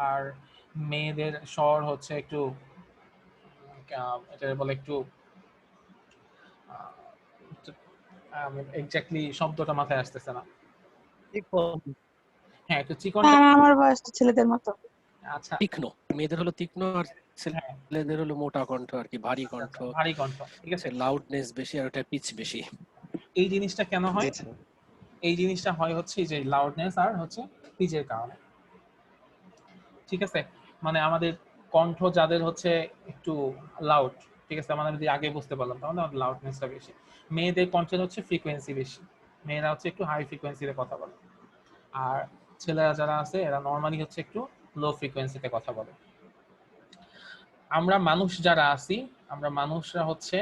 আর মেয়েদের স্বর হচ্ছে একটু এটা বলে একটু এক্স্যাক্টলি শব্দটা মাথায় আসতেছে না। হ্যাঁ, একটু চিকন। আমার বয়স তো ছেলেদের মতো। আচ্ছা, তীক্ষ্ণ, মেয়েদের হলো তীক্ষ্ণ আর হ্যাঁ, ছেলেদের হলো মোটা কণ্ঠ আর কি, ভারী আচ্ছা, কণ্ঠ, আচ্ছা, ভারী কণ্ঠ। ঠিক আছে, লাউডনেস বেশি আর ওটা পিচ বেশি। এই জিনিসটা কেন জি হয়? স্যার। এই জিনিসটা হয় হচ্ছে যে লাউডনেস আর হচ্ছে পিচের কারণে। ঠিক আছে, মানে আমাদের কণ্ঠ যাদের হচ্ছে একটু লাউড, ঠিক আছে, মানে যদি আগে বুঝতে পারলাম তাহলে আমাদের লাউডনেসটা বেশি। মেয়েদের কণ্ঠের হচ্ছে ফ্রিকোয়েন্সি বেশি, মেয়েরা হচ্ছে একটু হাই ফ্রিকোয়েন্সিতে কথা বলে। আর ছেলেরা যারা আছে এরা নর্মালি হচ্ছে একটু লো ফ্রিকোয়েন্সিতে কথা বলে। আমরা মানুষ যারা আছি, আমরা মানুষরা হচ্ছে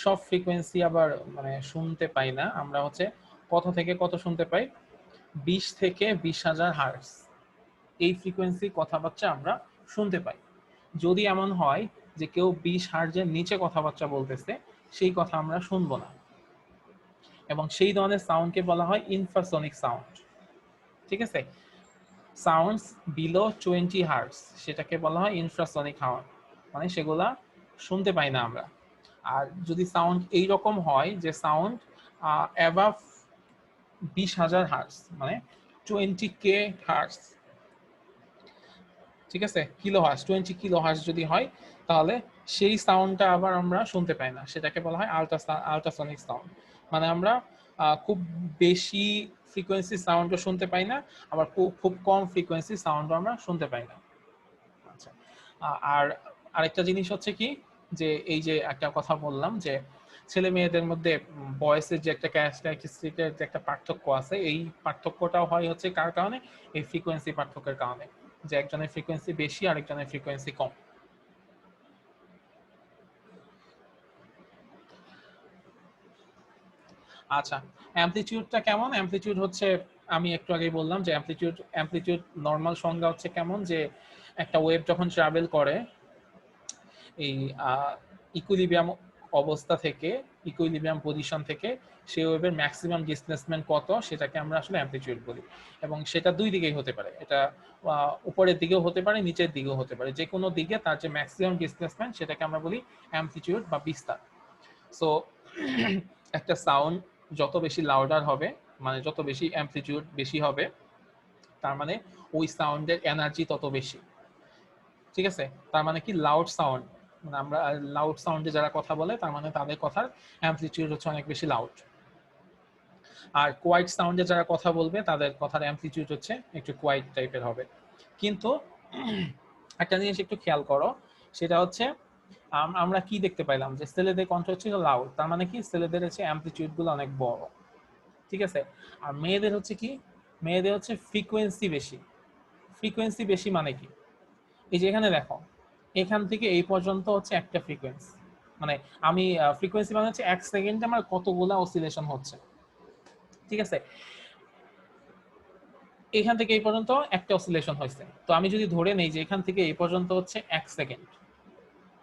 সব ফ্রিকোয়েন্সি আবার মানে শুনতে পাই না। আমরা হচ্ছে কত থেকে কত শুনতে পাই, 20 থেকে 20,000 হার্টজ, এই ফ্রিকোয়েন্সি কথাবার্তা আমরা শুনতে পাই। যদি এমন হয় যে কেউ 20 হার্টজের নিচে কথাবার্তা বলতেছে সেই কথা আমরা শুনবো না। এবং সেই ধরনের সাউন্ডকে বলা হয় ইনফ্রাসনিক সাউন্ড। ঠিক আছে, সাউন্ডস বিলো 20 হার্টজ সেটাকে বলা হয় ইনফ্রাসনিক সাউন্ড, মানে সেগুলা শুনতে পাই না আমরা। আর যদি সাউন্ড এইরকম হয় যে সাউন্ড অ্যাবাভ 20,000 হার্টজ, মানে 20K হার্টজ, ঠিক আছে, কিলো হার্টজ, 20 কিলো হার্টজ যদি হয়, তাহলে সেই সাউন্ডটা আবার আমরা শুনতে পাই না, সেটাকে বলা হয় আল্ট্রাসনিক সাউন্ড। মানে আমরা খুব বেশি ফ্রিকোয়েন্সি সাউন্ডও শুনতে পাই না, আবার খুব কম ফ্রিকোয়েন্সি সাউন্ডও আমরা শুনতে পাই না। আচ্ছা, আর আরেকটা জিনিস হচ্ছে কি, যে এই যে একটা কথা বললাম যে ছেলে মেয়েদের মধ্যে ভয়েসের যে একটা ক্যারেক্টারিস্টিকের যে একটা পার্থক্য আছে, এই পার্থক্যটাও হয় হচ্ছে কার কারণে, এই ফ্রিকোয়েন্সি পার্থক্যের কারণে, যে একজনের ফ্রিকোয়েন্সি বেশি আরেকজনের ফ্রিকোয়েন্সি কম। আচ্ছা, অ্যামপ্লিটিউডটা কেমন? অ্যামপ্লিটিউড হচ্ছে, আমি একটু আগেই বললাম যে অ্যামপ্লিটিউড নরমাল সংজ্ঞা হচ্ছে কেমন, যে একটা ওয়েভ যখন ট্রাভেল করে এই ইকুইলিব্রিয়াম অবস্থা থেকে, ইকুইলিব্রিয়াম পজিশন থেকে সেই ওয়েভের ম্যাক্সিমাম ডিসপ্লেসমেন্ট কত, সেটাকে আমরা আসলে অ্যামপ্লিটিউড বলি। এবং সেটা দুই দিকেই হতে পারে, এটা উপরের দিকেও হতে পারে, নিচের দিকেও হতে পারে, যে কোনো দিকে তার যে ম্যাক্সিমাম ডিসপ্লেসমেন্ট সেটাকে আমরা বলি অ্যামপ্লিটিউড বা বিস্তার। সো একটা সাউন্ড যত বেশি লাউডার হবে, মানে যত বেশি অ্যামপ্লিটিউড বেশি হবে, তার মানে ওই সাউন্ডের এনার্জি তত বেশি। ঠিক আছে, তার মানে কি লাউড সাউন্ড, মানে আমরা লাউড সাউন্ডে যারা কথা বলে তার মানে তাদের কথার অ্যামপ্লিটিউড হচ্ছে অনেক বেশি লাউড। আর কোয়াইট সাউন্ডে যারা কথা বলবে তাদের কথার অ্যামপ্লিটিউড হচ্ছে একটু কোয়াইট টাইপের হবে। কিন্তু একটা জিনিস একটু খেয়াল করো, সেটা হচ্ছে আমরা কি দেখতে পাইলাম, যে ছেলেদের কণ্ঠ হচ্ছে লাউড, তার মানে কি ছেলেদের হচ্ছে অ্যামপ্লিটিউড গুলো অনেক বড়। ঠিক আছে, আর মেয়েদের হচ্ছে কি, মেয়েদের হচ্ছে ফ্রিকোয়েন্সি বেশি। ফ্রিকোয়েন্সি বেশি মানে কি, এই যে এখানে দেখো, এখান থেকে এই পর্যন্ত হচ্ছে একটা ফ্রিকোয়েন্সি, মানে আমি ফ্রিকোয়েন্সি মানে হচ্ছে 1 সেকেন্ডে আমার কতগুলা অসিলেশন হচ্ছে। ঠিক আছে, এখান থেকে এই পর্যন্ত একটা অসিলেশন হয়েছে, তো আমি যদি ধরে নেই যে এখান থেকে এই পর্যন্ত হচ্ছে 1 সেকেন্ড,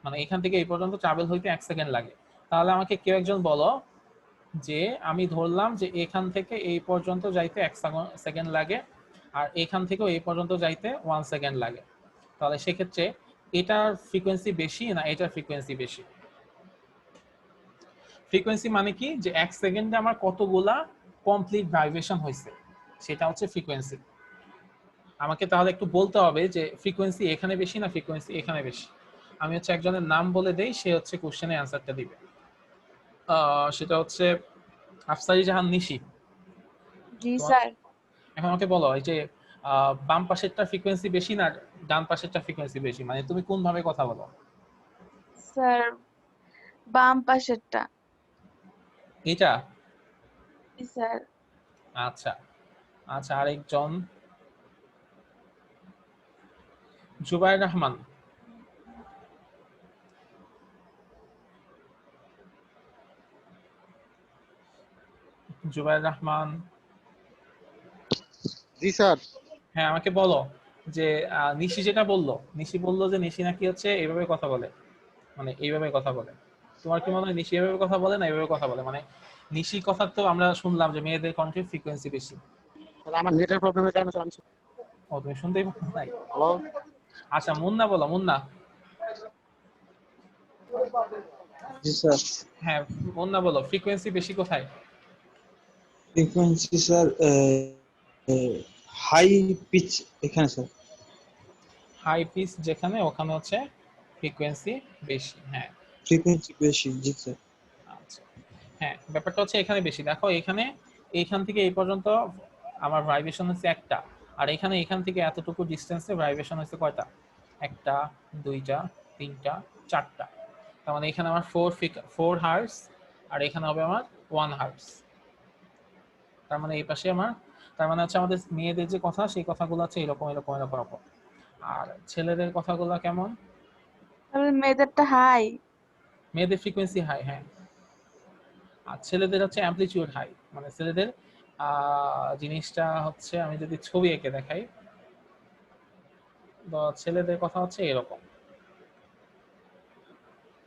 মানে এখান থেকে এই পর্যন্ত ট্রাভেল হইতে 1 সেকেন্ড লাগে, তাহলে আমাকে কেউ একজন বলো যে আমি ধরলাম যে এখান থেকে এই পর্যন্ত যাইতে 1 সেকেন্ড লাগে, আর এখান থেকেও এই পর্যন্ত যাইতে 1 সেকেন্ড লাগে, তাহলে সেক্ষেত্রে এটার ফ্রিকোয়েন্সি বেশি না এটার ফ্রিকোয়েন্সি বেশি? ফ্রিকোয়েন্সি মানে কি, যে 1 সেকেন্ডে আমার কতগুলা কমপ্লিট ভাইব্রেশন হয়েছে, সেটা হচ্ছে ফ্রিকোয়েন্সি। আমাকে তাহলে একটু বলতে হবে যে ফ্রিকোয়েন্সি এখানে বেশি না ফ্রিকোয়েন্সি এখানে বেশি। আমি হচ্ছে একজনের নাম বলে দেই, সে হচ্ছে কোশ্চেনে অ্যান্সারটা দিবে। সেটা হচ্ছে আফসারি জাহান নিশি। জি স্যার। এখন আমাকে বলো, এই যে বাম পাশেরটা ফ্রিকোয়েন্সি বেশি না ডান পাশেরটা ফ্রিকোয়েন্সি বেশি, মানে তুমি কোন ভাবে কথা বলো? স্যার বাম পাশেরটা। এটা? জি স্যার। আচ্ছা আচ্ছা, আরেকজন জুবাইর রহমান। জুবাইর রহমান। জি স্যার। হ্যাঁ, আমাকে বলো যে নিশি যেটা বললো, নিশি বললো যে নিশি নাকি হচ্ছে এইভাবে কথা বলে, মানে এইভাবে কথা বলে। তোমার কি মনে হয় নিশি এভাবে কথা বলে না এইভাবে কথা বলে? মানে নিশি কথা তো আমরা শুনলাম যে মেয়েদের কণ্ঠে ফ্রিকোয়েন্সি বেশি। আমার নেটের প্রবলেমের কারণে স্যার আমি ও, তুমি শুনতেই পাচ্ছ নাই? হ্যালো। আচ্ছা, মুন্না বলো, মুন্না। জি স্যার। হ্যাঁ, মুন্না বলো, ফ্রিকোয়েন্সি বেশি কোথায়? ফ্রিকোয়েন্সি স্যার হাই পিচ এখানে স্যার। হাই পিচ যেখানে ওখানে হচ্ছে ফ্রিকোয়েন্সি বেশি। হ্যাঁ, ফ্রিকোয়েন্সি বেশি, জি স্যার। আচ্ছা, হ্যাঁ, ব্যাপারটা হচ্ছে এখানে বেশি। দেখো এখানে, এইখান থেকে এই পর্যন্ত আমার ভাইব্রেশন হচ্ছে একটা, আর এখানে এখান থেকে এতটুকু ডিস্টেন্সে ভাইব্রেশন হচ্ছে কয়টা? একটা, দুইটা, তিনটা, চারটা। তার মানে এখানে আমার 4 হার্টজ, আর এখানে হবে আমার 1 হার্টজ। তার মানে এই পাশে আমার, তার মানে হচ্ছে আমাদের মেয়েদের যে কথা, সেই কথাগুলো আছে এরকম এরকম এরকম এরকম। আর ছেলেদের কথাগুলো কেমন? তাহলে মেয়েদেরটা হাই। মেয়েদের ফ্রিকোয়েন্সি হাই, হ্যাঁ। আর ছেলেদের হচ্ছে অ্যামপ্লিটিউড হাই, মানে ছেলেদের জিনিসটা হচ্ছে, আমি যদি ছবি এঁকে দেখাই, তো ছেলেদের কথা হচ্ছে এরকম,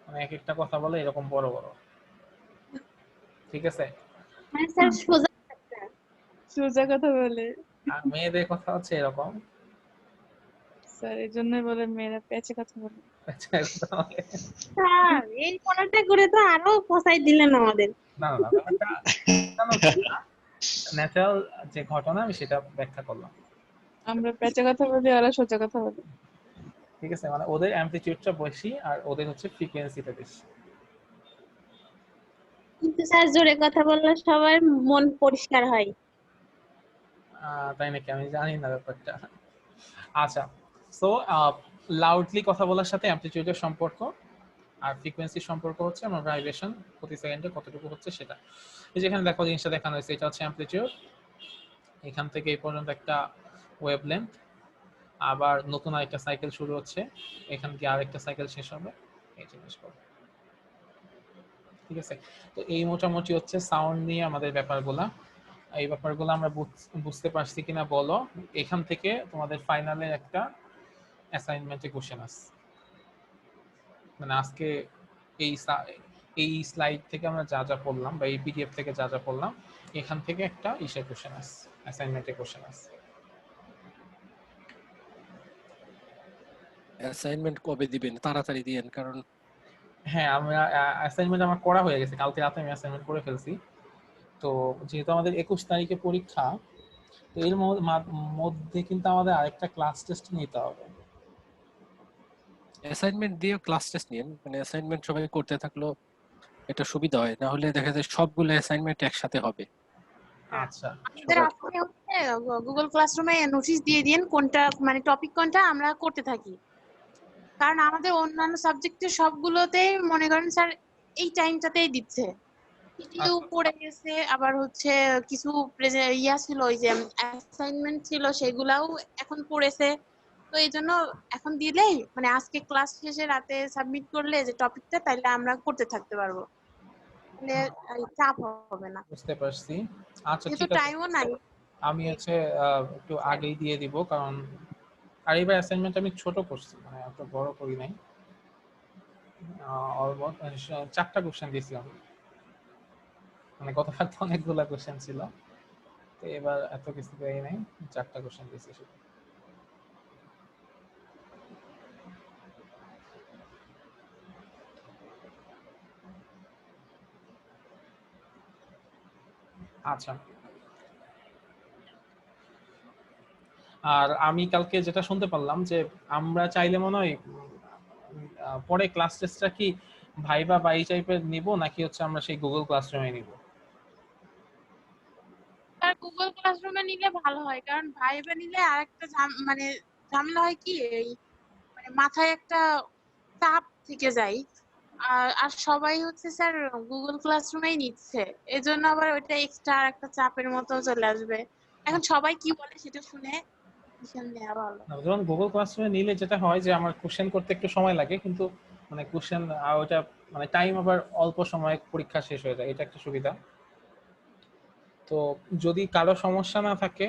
মানে এক একটা কথা বলে এরকম বড় বড়। ঠিক আছে? মানে স্যার সোজা সোজা কথা বলে আর মেয়েদের কথা হচ্ছে এরকম। স্যার, এই জন্যই বলে মেয়েরা পেঁচে কথা বলে। আচ্ছা, কথা বলে। স্যার এই পড়াটা করে তো আরো ফসাই দিলেন আমাদের। না না না, ব্যাপারটা কেন কি না, ন্যাচারাল যে ঘটনা আমি সেটা ব্যাখ্যা করলাম। আমরা পেঁচে কথা বলি, ওরা সোজা কথা বলে। ঠিক আছে, মানে ওদের অ্যামপ্লিটিউডটা বেশি আর ওদের হচ্ছে ফ্রিকোয়েন্সিটা বেশি। কিন্তু স্যার জোরে কথা বললে সবার মন পরিষ্কার হয়। তাই নাকি? আমি জানি না ব্যাপারটা। আচ্ছা, সো লাউডলি কথা বলার সাথে অ্যামপ্লিটিউডের সম্পর্ক আর ফ্রিকোয়েন্সির সম্পর্ক হচ্ছে আমার ভাইব্রেশন প্রতি সেকেন্ডে কতটুকু হচ্ছে সেটা। এই যে এখানে দেখো জিনিসটা দেখানো হয়েছে, এটা হচ্ছে অ্যামপ্লিটিউড, এখান থেকে এই পর্যন্ত একটা ওয়েভলেন্থ, আবার নতুন আরেকটা সাইকেল শুরু হচ্ছে, এখান থেকে আরেকটা সাইকেল শেষ হবে, এই জিনিসগুলো। ঠিক আছে, তো এই মোটামুটি হচ্ছে সাউন্ড নিয়ে আমাদের ব্যাপারগুলা। এই ব্যাপারগুলো আমরা বুঝতে পারছি কিনা বলো। এখান থেকে তোমাদের ফাইনালে একটা অ্যাসাইনমেন্টে কোশ্চেন আছে, মানে আজকে এই স্লাইড থেকে আমরা যা যা পড়লাম বা এই পিডিএফ থেকে যা যা পড়লাম, এখান থেকে একটা ইসের কোশ্চেন আছে, অ্যাসাইনমেন্টে কোশ্চেন আছে। অ্যাসাইনমেন্ট কবে দিবেন? তাড়াতাড়ি দিয়েন, কারণ হ্যাঁ, আমরা অ্যাসাইনমেন্ট আমার করা হয়ে গেছে, কালকে রাতে আমি অ্যাসাইনমেন্ট করে ফেলছি। তো যেহেতু আমাদের 21 তারিখে পরীক্ষা, তো এর মধ্যে কিন্তু আমাদের আরেকটা ক্লাস টেস্ট নিতে হবে। অ্যাসাইনমেন্ট দিয়ে ক্লাস টেস্ট নিয়েন, মানে অ্যাসাইনমেন্ট সবাই করতে থাকলেও এটা সুবিধা হয়, না হলে দেখা যায় সবগুলো অ্যাসাইনমেন্ট একসাথে হবে। আচ্ছা, আমাদের আজকে হচ্ছে গুগল ক্লাসরুমে নোটিশ দিয়ে দিন কোনটা মানে টপিক কোনটা আমরা করতে থাকি, কারণ আমাদের অন্যান্য সাবজেক্টের সবগুলোতেই মনে করেন স্যার এই টাইমটাতেই দিচ্ছে। কিছু পড়ে গেছে, আবার হচ্ছে কিছু ইয়া ছিল, ওই যে অ্যাসাইনমেন্ট ছিল সেগুলাও এখন পড়েছে। তো এই জন্য এখন দিলেই মানে আজকে ক্লাস শেষে রাতে সাবমিট করলে যে টপিকটা, তাইলে আমরা করতে থাকতে পারবো, তাহলে চাপ হবে না, বুঝতে পারছি। আচ্ছা, যেহেতু ঠিক আছে, টাইমও নাই। আমি হচ্ছে একটু আগেই দিয়ে দিব, কারণ আর এবার অ্যাসাইনমেন্ট আমি ছোট করছি, মানে এত বড় করি নাই। অলমোস্ট 4টা কোশ্চেন দিয়েছিলাম, মানে গতবার তো অনেকগুলা কোশ্চেন ছিল, তো এবার এত কিছু দেই নাই, 4টা কোশ্চেন দিয়েছি শুধু। আচ্ছা, আর আমি কালকে যেটা শুনতে পারলাম যে আমরা চাইলে মনে হয় পরে ক্লাস টেস্টটা কি ভাইবা বা এই টাইপের নিব, নাকি হচ্ছে আমরা সেই গুগল ক্লাসরুমে নিব? আর গুগল ক্লাসরুমে নিলে ভালো হয়, কারণ ভাইবা নিলে আরেকটা মানে ঝামেলা হয় কি, এই মানে মাথায় একটা চাপ থেকে যায়। আর সবাই হচ্ছে স্যার গুগল ক্লাসরুমেই নিচ্ছে, এজন্য আবার ওইটা এক্সট্রা একটা চাপের মতো চলে আসবে। এখন সবাই কি বলে সেটা শুনে ডিসিশন নেওয়া ভালো। যেমন গুগল ক্লাসরুমে নিলে যেটা হয় যে আমার কোশ্চেন করতে একটু সময় লাগে, কিন্তু মানে কোশ্চেন ওটা মানে টাইম আবার অল্প সময়ে পরীক্ষা শেষ হয়ে যায়, এটা একটা সুবিধা। তো যদি কারো সমস্যা না থাকে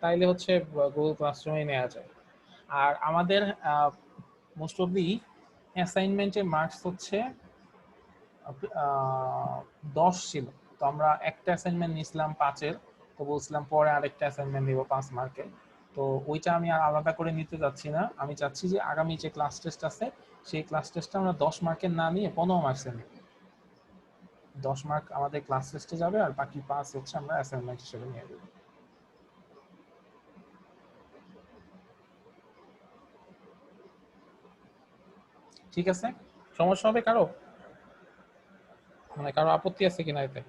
তাইলে হচ্ছে গুগল ক্লাসরুমে নেওয়া যায়। আর আমাদের মোস্ট অফ দি অ্যাসাইনমেন্টের মার্কস হচ্ছে 10 ছিল, তো আমরা একটা অ্যাসাইনমেন্ট নিয়েছিলাম 5-এর, তো বলছিলাম পরে আরেকটা অ্যাসাইনমেন্ট নিব 5 মার্কের। তো ওইটা আমি আর আলাদা করে নিতে যাচ্ছি না, আমি চাচ্ছি যে আগামী যে ক্লাস টেস্ট আছে সেই ক্লাস টেস্টটা আমরা 10 মার্কের না নিয়ে 15 মার্কসের নিব। 10 মার্ক আমাদের ক্লাস টেস্টে যাবে আর বাকি 5 হচ্ছে আমরা অ্যাসাইনমেন্ট হিসেবে নিয়ে দেব। ঠিক আছে, সমস্যা হবে কারো? মানে কারো আপত্তি আছে কিনা এতে?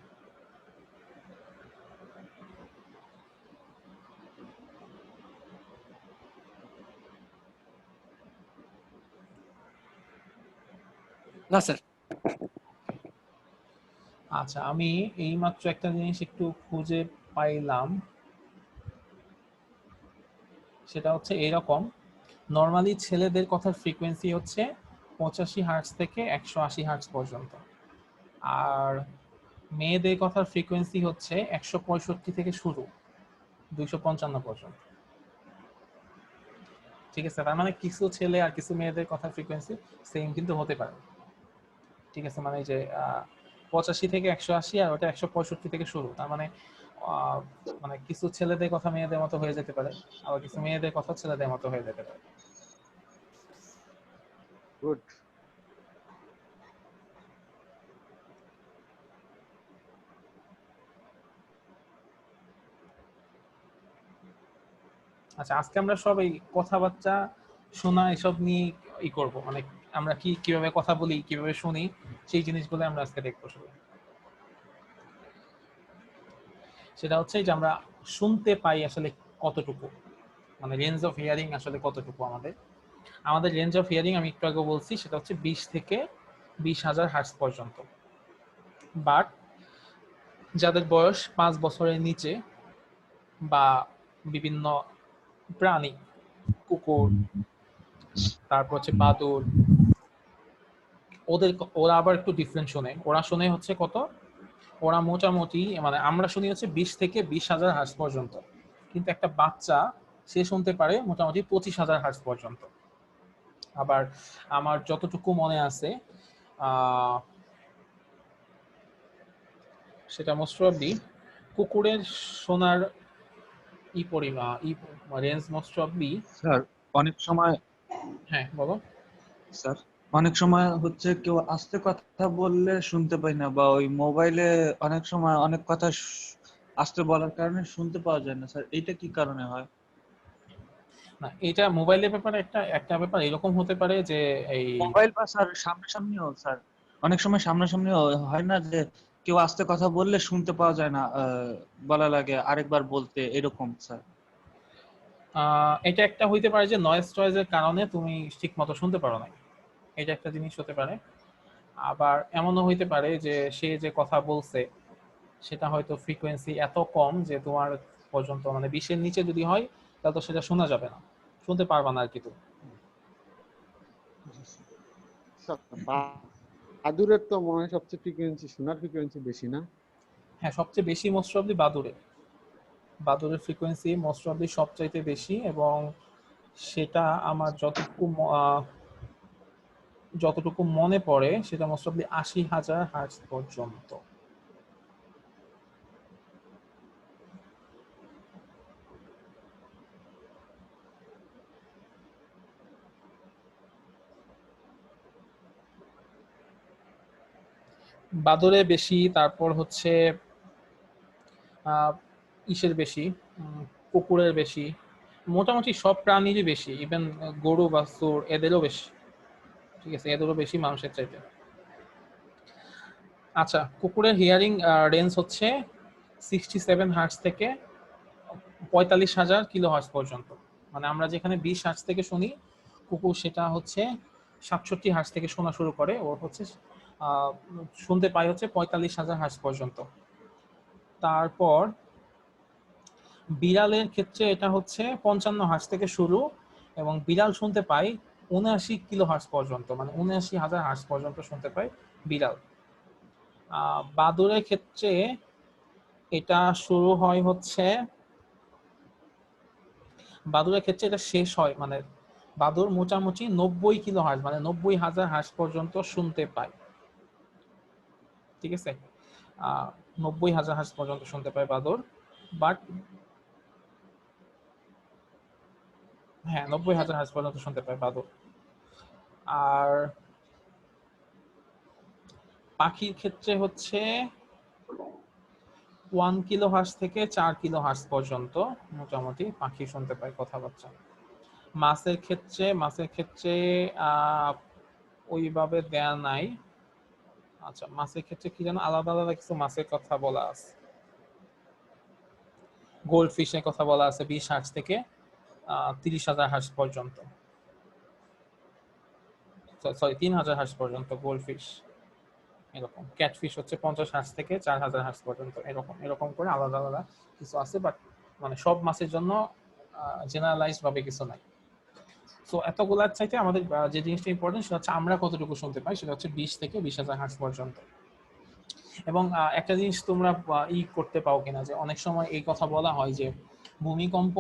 না স্যার। আচ্ছা, আমি এইমাত্র একটা জিনিস একটু খুঁজে পাইলাম, সেটা হচ্ছে এরকম। নর্মালি ছেলেদের কথার ফ্রিকোয়েন্সি হচ্ছে 85 হার্টজ থেকে 180 হার্টজ পর্যন্ত, আর মেয়েদের কথার ফ্রিকোয়েন্সি হচ্ছে 165 থেকে শুরু 255 পর্যন্ত। ঠিক আছে, তার মানে কিছু ছেলে আর কিছু মেয়েদের কথার ফ্রিকোয়েন্সি সেম কিন্তু হতে পারে। ঠিক আছে, মানে যে 85 থেকে 180 আর ওটা 165 থেকে শুরু। তার মানে মানে কিছু ছেলেদের কথা মেয়েদের মতো হয়ে যেতে পারে, আবার কিছু মেয়েদের কথা ছেলেদের মতো হয়ে যেতে পারে। গুড। আচ্ছা, আজকে আমরা সব এই কথাবার্তা শোনা এসব নিয়ে করব, মানে আমরা কিভাবে কথা বলি, কিভাবে শুনি, সেই জিনিসগুলো আমরা আজকে দেখবো শুধু। সেটা হচ্ছে যে আমরা শুনতে পাই আসলে কতটুকু, মানে রেঞ্জ অফ হিয়ারিং আসলে কতটুকু আমাদের রেঞ্জ অফ হিয়ারিং আমি একটু আগে বলছি, সেটা হচ্ছে 20 থেকে 20,000 হার্টজ পর্যন্ত। বাট যাদের বয়স 5 বছরের নিচে বা বিভিন্ন প্রাণী, কুকুর, তারপর হচ্ছে বাদুর, ওরা আবার একটু ডিফারেন্ট শোনে। ওরা শোনে হচ্ছে কত, ওরা মোটামুটি মানে আমরা শুনি হচ্ছে 20 থেকে 20,000 হার্টজ পর্যন্ত, কিন্তু একটা বাচ্চা সে শুনতে পারে মোটামুটি 25,000 হার্টজ পর্যন্ত। আবার আমার যতটুকু মনে আছে সেটা মোস্ট প্রবাবলি কুকুরের শোনার রেঞ্জ মোস্ট প্রবাবলি। স্যার অনেক সময়, হ্যাঁ বলো। স্যার অনেক সময় হচ্ছে কেউ আস্তে কথা বললে শুনতে পাই না, বা ওই মোবাইলে অনেক সময় অনেক কথা আস্তে বলার কারণে শুনতে পাওয়া যায় না স্যার, এইটা কি কারণে হয়? না, এটা মোবাইলের ব্যাপারে একটা ব্যাপার এরকম হতে পারে যে এই মোবাইল বা স্যার সামনাসামনিও স্যার, অনেক সময় সামনাসামনিও হয় না যে কেউ আস্তে কথা বললে শুনতে পাওয়া যায় না, বলা লাগে আরেকবার বলতে, এরকম স্যার। এটা একটা হইতে পারে যে নয়েজ টয়েজের কারণে তুমি ঠিক মতো শুনতে পারো না, এটা একটা জিনিস হতে পারে। আবার এমনও হইতে পারে যে সে যে কথা বলছে সেটা হয়তো ফ্রিকোয়েন্সি এত কম যে তোমার পর্যন্ত, মানে 20-এর নিচে যদি হয় তাহলে তো সেটা শোনা যাবে না, শুনতে পারবা না আর কি তুমি। স্যার, বাদুড়ের তো মনে হয় সবচেয়ে ফ্রিকোয়েন্সি, শোনার ফ্রিকোয়েন্সি বেশি না? হ্যাঁ, সবচেয়ে বেশি মোস্ট প্রবাবলি বাদুড়ের ফ্রিকোয়েন্সি মোস্ট প্রবাবলি সবচাইতে বেশি, এবং সেটা আমার যতটুকু মনে পড়ে সেটা মোস্ট প্রবাবলি 80,000 হার্টজ পর্যন্ত। বাদরে বেশি, তারপর হচ্ছে ইসের বেশি, কুকুরের বেশি, মোটামুটি সব প্রাণীরই বেশি, ইভেন গরু বাছুর এদেরও বেশি। ঠিক আছে, এদেরও বেশি মানুষের চাইতে। আচ্ছা, কুকুরের হিয়ারিং রেঞ্জ হচ্ছে 67 হার্টজ থেকে 45,000 কিলো হার্টজ পর্যন্ত। মানে আমরা যেখানে 20 হার্টজ থেকে শুনি, কুকুর সেটা হচ্ছে 67 হার্টজ থেকে শোনা শুরু করে, ওর হচ্ছে শুনতে পাই হচ্ছে 45,000 হার্টজ পর্যন্ত। তারপর বিড়ালের ক্ষেত্রে এটা হচ্ছে 55 হার্টজ থেকে শুরু, এবং বিড়াল শুনতে পাই 79 কিলো হার্টজ পর্যন্ত, মানে 79,000 হার্টজ পর্যন্ত শুনতে পাই বিড়াল। বাদুড়ের ক্ষেত্রে এটা শুরু হয় হচ্ছে, বাদুড়ের ক্ষেত্রে এটা শেষ হয় মানে বাদুড় মোটামুটি 90 কিলো হার্টজ, মানে 90,000 হার্টজ পর্যন্ত শুনতে পায়। ঠিক আছে, 90,000 হার্টজ পর্যন্ত শুনতে পায় বাদুড়। বাট হ্যাঁ, 90,000 হার্টজ পর্যন্ত শুনতে পায় বাদুড়। আর পাখির ক্ষেত্রে হচ্ছে 1 কিলো হার্টজ থেকে 4 কিলো হার্টজ পর্যন্ত মোটামুটি পাখি শুনতে পায় কথাবার্তা। মাছের ক্ষেত্রে ওইভাবে দেয়া নাই। আচ্ছা, মাছের ক্ষেত্রে কি যেন আলাদা আলাদা কিছু মাছের কথা বলা আছে, গোল্ড ফিশের কথা বলা আছে 20 হার্টজ থেকে 30,000 হার্টজ পর্যন্ত, সরি 3,000 হার্টজ পর্যন্ত গোল্ড ফিশ। এরকম ক্যাটফিশ হচ্ছে 50 হার্টজ থেকে 4,000 হার্টজ পর্যন্ত, এরকম করে আলাদা আলাদা কিছু আছে। বাট মানে সব মাছের জন্য জেনারেলাইজড ভাবে কিছু নাই। সো এতগুলার চাইতে আমাদের যে জিনিসটা ইম্পর্টেন্ট সেটা হচ্ছে আমরা কতটুকু শুনতে পাই, সেটা হচ্ছে 20 থেকে 20,000 হার্টজ পর্যন্ত। এবং একটা জিনিস তোমরা করতে পাও কিনা, যে অনেক সময় এই কথা বলা হয় যে ভূমিকম্প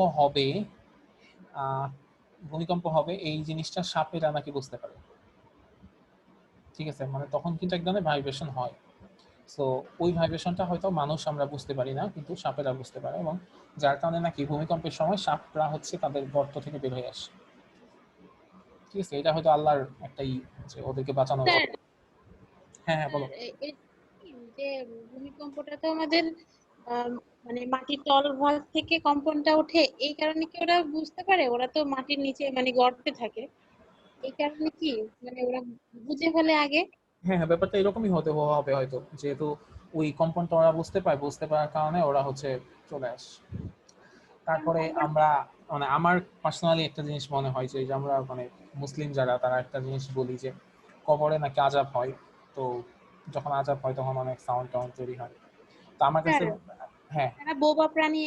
হবে, এই জিনিসটা সাপেরা নাকি বুঝতে পারে। ঠিক আছে, মানে তখন কিন্তু এক ধরনের ভাইব্রেশন হয়। সো ওই ভাইব্রেশনটা হয়তো মানুষ আমরা বুঝতে পারি না, কিন্তু সাপেরা বুঝতে পারে, এবং যার কারণে নাকি ভূমিকম্পের সময় সাপরা হচ্ছে তাদের গর্ত থেকে বের হয়ে আসে। ঠিক আছে, এটা হয়তো আল্লাহর একটাই যে ওদেরকে বাঁচানোর স্যার জন্য। হ্যাঁ হ্যাঁ বলো। যে ভূমিকম্পটা তো আমাদের মানে মাটির তলভাগ থেকে কম্পনটা ওঠে, এই কারণে কি ওরা বুঝতে পারে? ওরা তো মাটির নিচে মানে গর্তে থাকে, এই কারণে কি মানে ওরা বুঝে ফেলে আগে? হ্যাঁ হ্যাঁ, ব্যাপারটা এরকমই হবে হয়তো, যেহেতু ওই কম্পনটা ওরা বুঝতে পায়, বুঝতে পারার কারণে ওরা হচ্ছে চলে আসে। কারণ তারপরে কম্পন আমরা মানে আমার পার্সোনালি একটা জিনিস মনে হয় যে এই যে আমরা মানে মুসলিম যারা তারা একটা জিনিস বলি যে কবরে নাকি আযাব হয়, তো যখন আযাব হয় তখন অনেক সাউন্ড টাউন্ড তৈরি হয়। তো আমার কাছে স্যার হ্যাঁ, তারা বোবা প্রাণী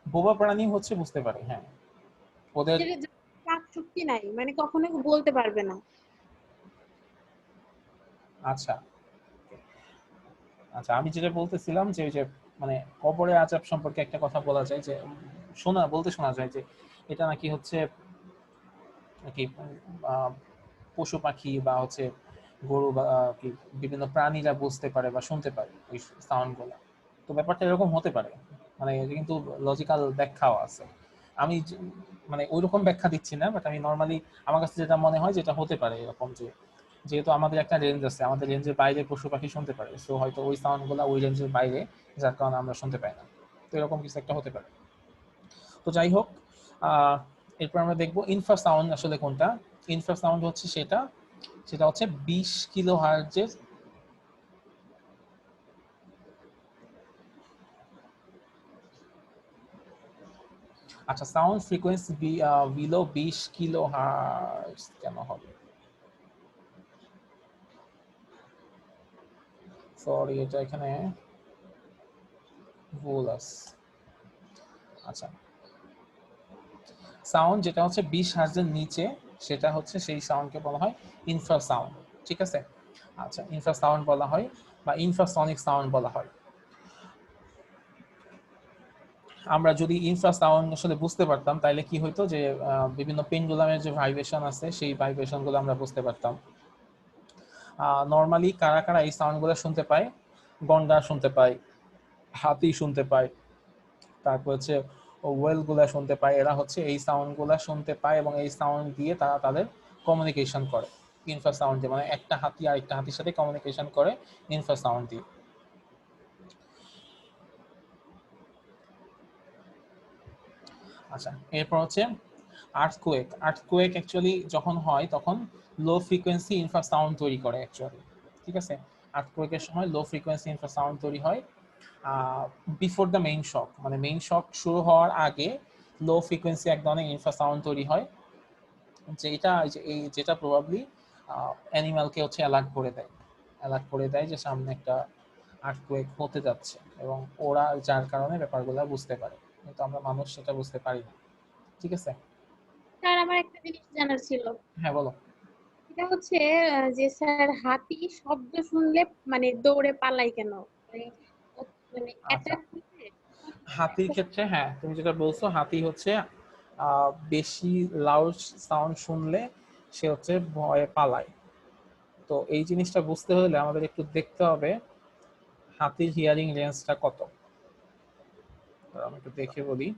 বোবা প্রাণী হচ্ছে বুঝতে পারে, হ্যাঁ ওদের। যাদের বাক শক্তি নাই, মানে কখনো বলতে পারবে না। আচ্ছা আচ্ছা, আমি যেটা বলতেছিলাম যে ওই যে মানে কবরে আযাব সম্পর্কে একটা কথা বলা যায় যে শোনা যায় যে এটা নাকি হচ্ছে নাকি পশু পাখি বা হচ্ছে গরু বা কি বিভিন্ন প্রাণীরা বুঝতে পারে বা শুনতে পারে ওই সাউন্ড গুলো। তো ব্যাপারটা এরকম হতে পারে, মানে এটা কিন্তু লজিক্যাল ব্যাখ্যাও আছে। আমি মানে ওইরকম ব্যাখ্যা দিচ্ছি না, বাট আমি নর্মালি আমার কাছে যেটা মনে হয় যেটা হতে পারে এরকম, যে যেহেতু আমাদের একটা রেঞ্জ আছে, আমাদের রেঞ্জের বাইরে পশু পাখি শুনতে পারে, সো হয়তো ওই সাউন্ড গুলা ওই রেঞ্জের বাইরে, যার কারণে আমরা শুনতে পাই না। তো এরকম কিছু একটা হতে পারে। তো যাই হোক, আহ এরপর আমরা দেখবো ইনফ্রাসাউন্ড আসলে কোনটা। ইনফ্রাসাউন্ড হচ্ছে সেটা সেটা হচ্ছে 20 কিলো হার্জের। আচ্ছা, sound frequency below 20 kilo hertz কেন হবে? সরি, এটা এখানে ভুল আছে। আচ্ছা, সাউন্ড যেটা হচ্ছে 20 হার্জের নিচে, সেটা হচ্ছে সেই সাউন্ডকে বলা হয় ইনফ্রাসাউন্ড। ঠিক আছে, আচ্ছা ইনফ্রাসাউন্ড বলা হয় বা ইনফ্রাসনিক সাউন্ড বলা হয়। আমরা যদি ইনফ্রাসাউন্ড আসলে বুঝতে পারতাম তাহলে কি হইতো যে বিভিন্ন পেন্ডুলামের যে ভাইব্রেশন আছে সেই ভাইব্রেশন গুলো আমরা বুঝতে পারতাম। নর্মালি কারা কারা এই সাউন্ড গুলো শুনতে পায়? গন্ডার শুনতে পায়, হাতি শুনতে পায়, তারপর হচ্ছে ওয়েল গুলা শুনতে পায়। এরা হচ্ছে এই সাউন্ড গুলা শুনতে পায় এবং এই সাউন্ড দিয়ে তারা তাদের কমিউনিকেশন করে ইনফ্রাসাউন্ড দিয়ে, মানে একটা হাতি আরেকটা হাতির সাথে কমিউনিকেশন করে ইনফ্রাসাউন্ড দিয়ে। আচ্ছা, এরপর হচ্ছে আর্থকুয়েক। আর্থকুয়েক অ্যাকচুয়ালি যখন হয় তখন লো ফ্রিকোয়েন্সি ইনফ্রাসাউন্ড তৈরি করে অ্যাকচুয়ালি। ঠিক আছে, আর্থকুয়েকের সময় লো ফ্রিকোয়েন্সি ইনফ্রাসাউন্ড তৈরি হয় বিফোর দ্য মেইন শক, মানে মেইন শক শুরু হওয়ার আগে লো ফ্রিকোয়েন্সি এক ধরনের ইনফ্রাসাউন্ড তৈরি হয়, যেটা এই যেটা প্রবাবলি অ্যানিমালকে হচ্ছে অ্যালার্ট করে দেয় যে সামনে একটা আর্থকুয়েক হতে যাচ্ছে, এবং ওরা যার কারণে ব্যাপারগুলো বুঝতে পারে, কিন্তু আমরা মানুষ সেটা বুঝতে পারি না। ঠিক আছে, স্যার আমার একটা জিনিস জানার ছিল, হ্যাঁ বলো। এটা হচ্ছে যে স্যার হাতি শব্দ শুনলে মানে দৌড়ে পালায় কেন? মানে মানে আচ্ছা, অ্যাটাক করতে? হাতির ক্ষেত্রে হ্যাঁ তুমি যেটা বলছো, হাতি হচ্ছে বেশি লাউড সাউন্ড শুনলে সে হচ্ছে ভয়ে পালায়। তো এই জিনিসটা বুঝতে হলে আমাদের একটু দেখতে হবে হাতির হিয়ারিং রেঞ্জটা কত। আমি একটু দেখে বলি।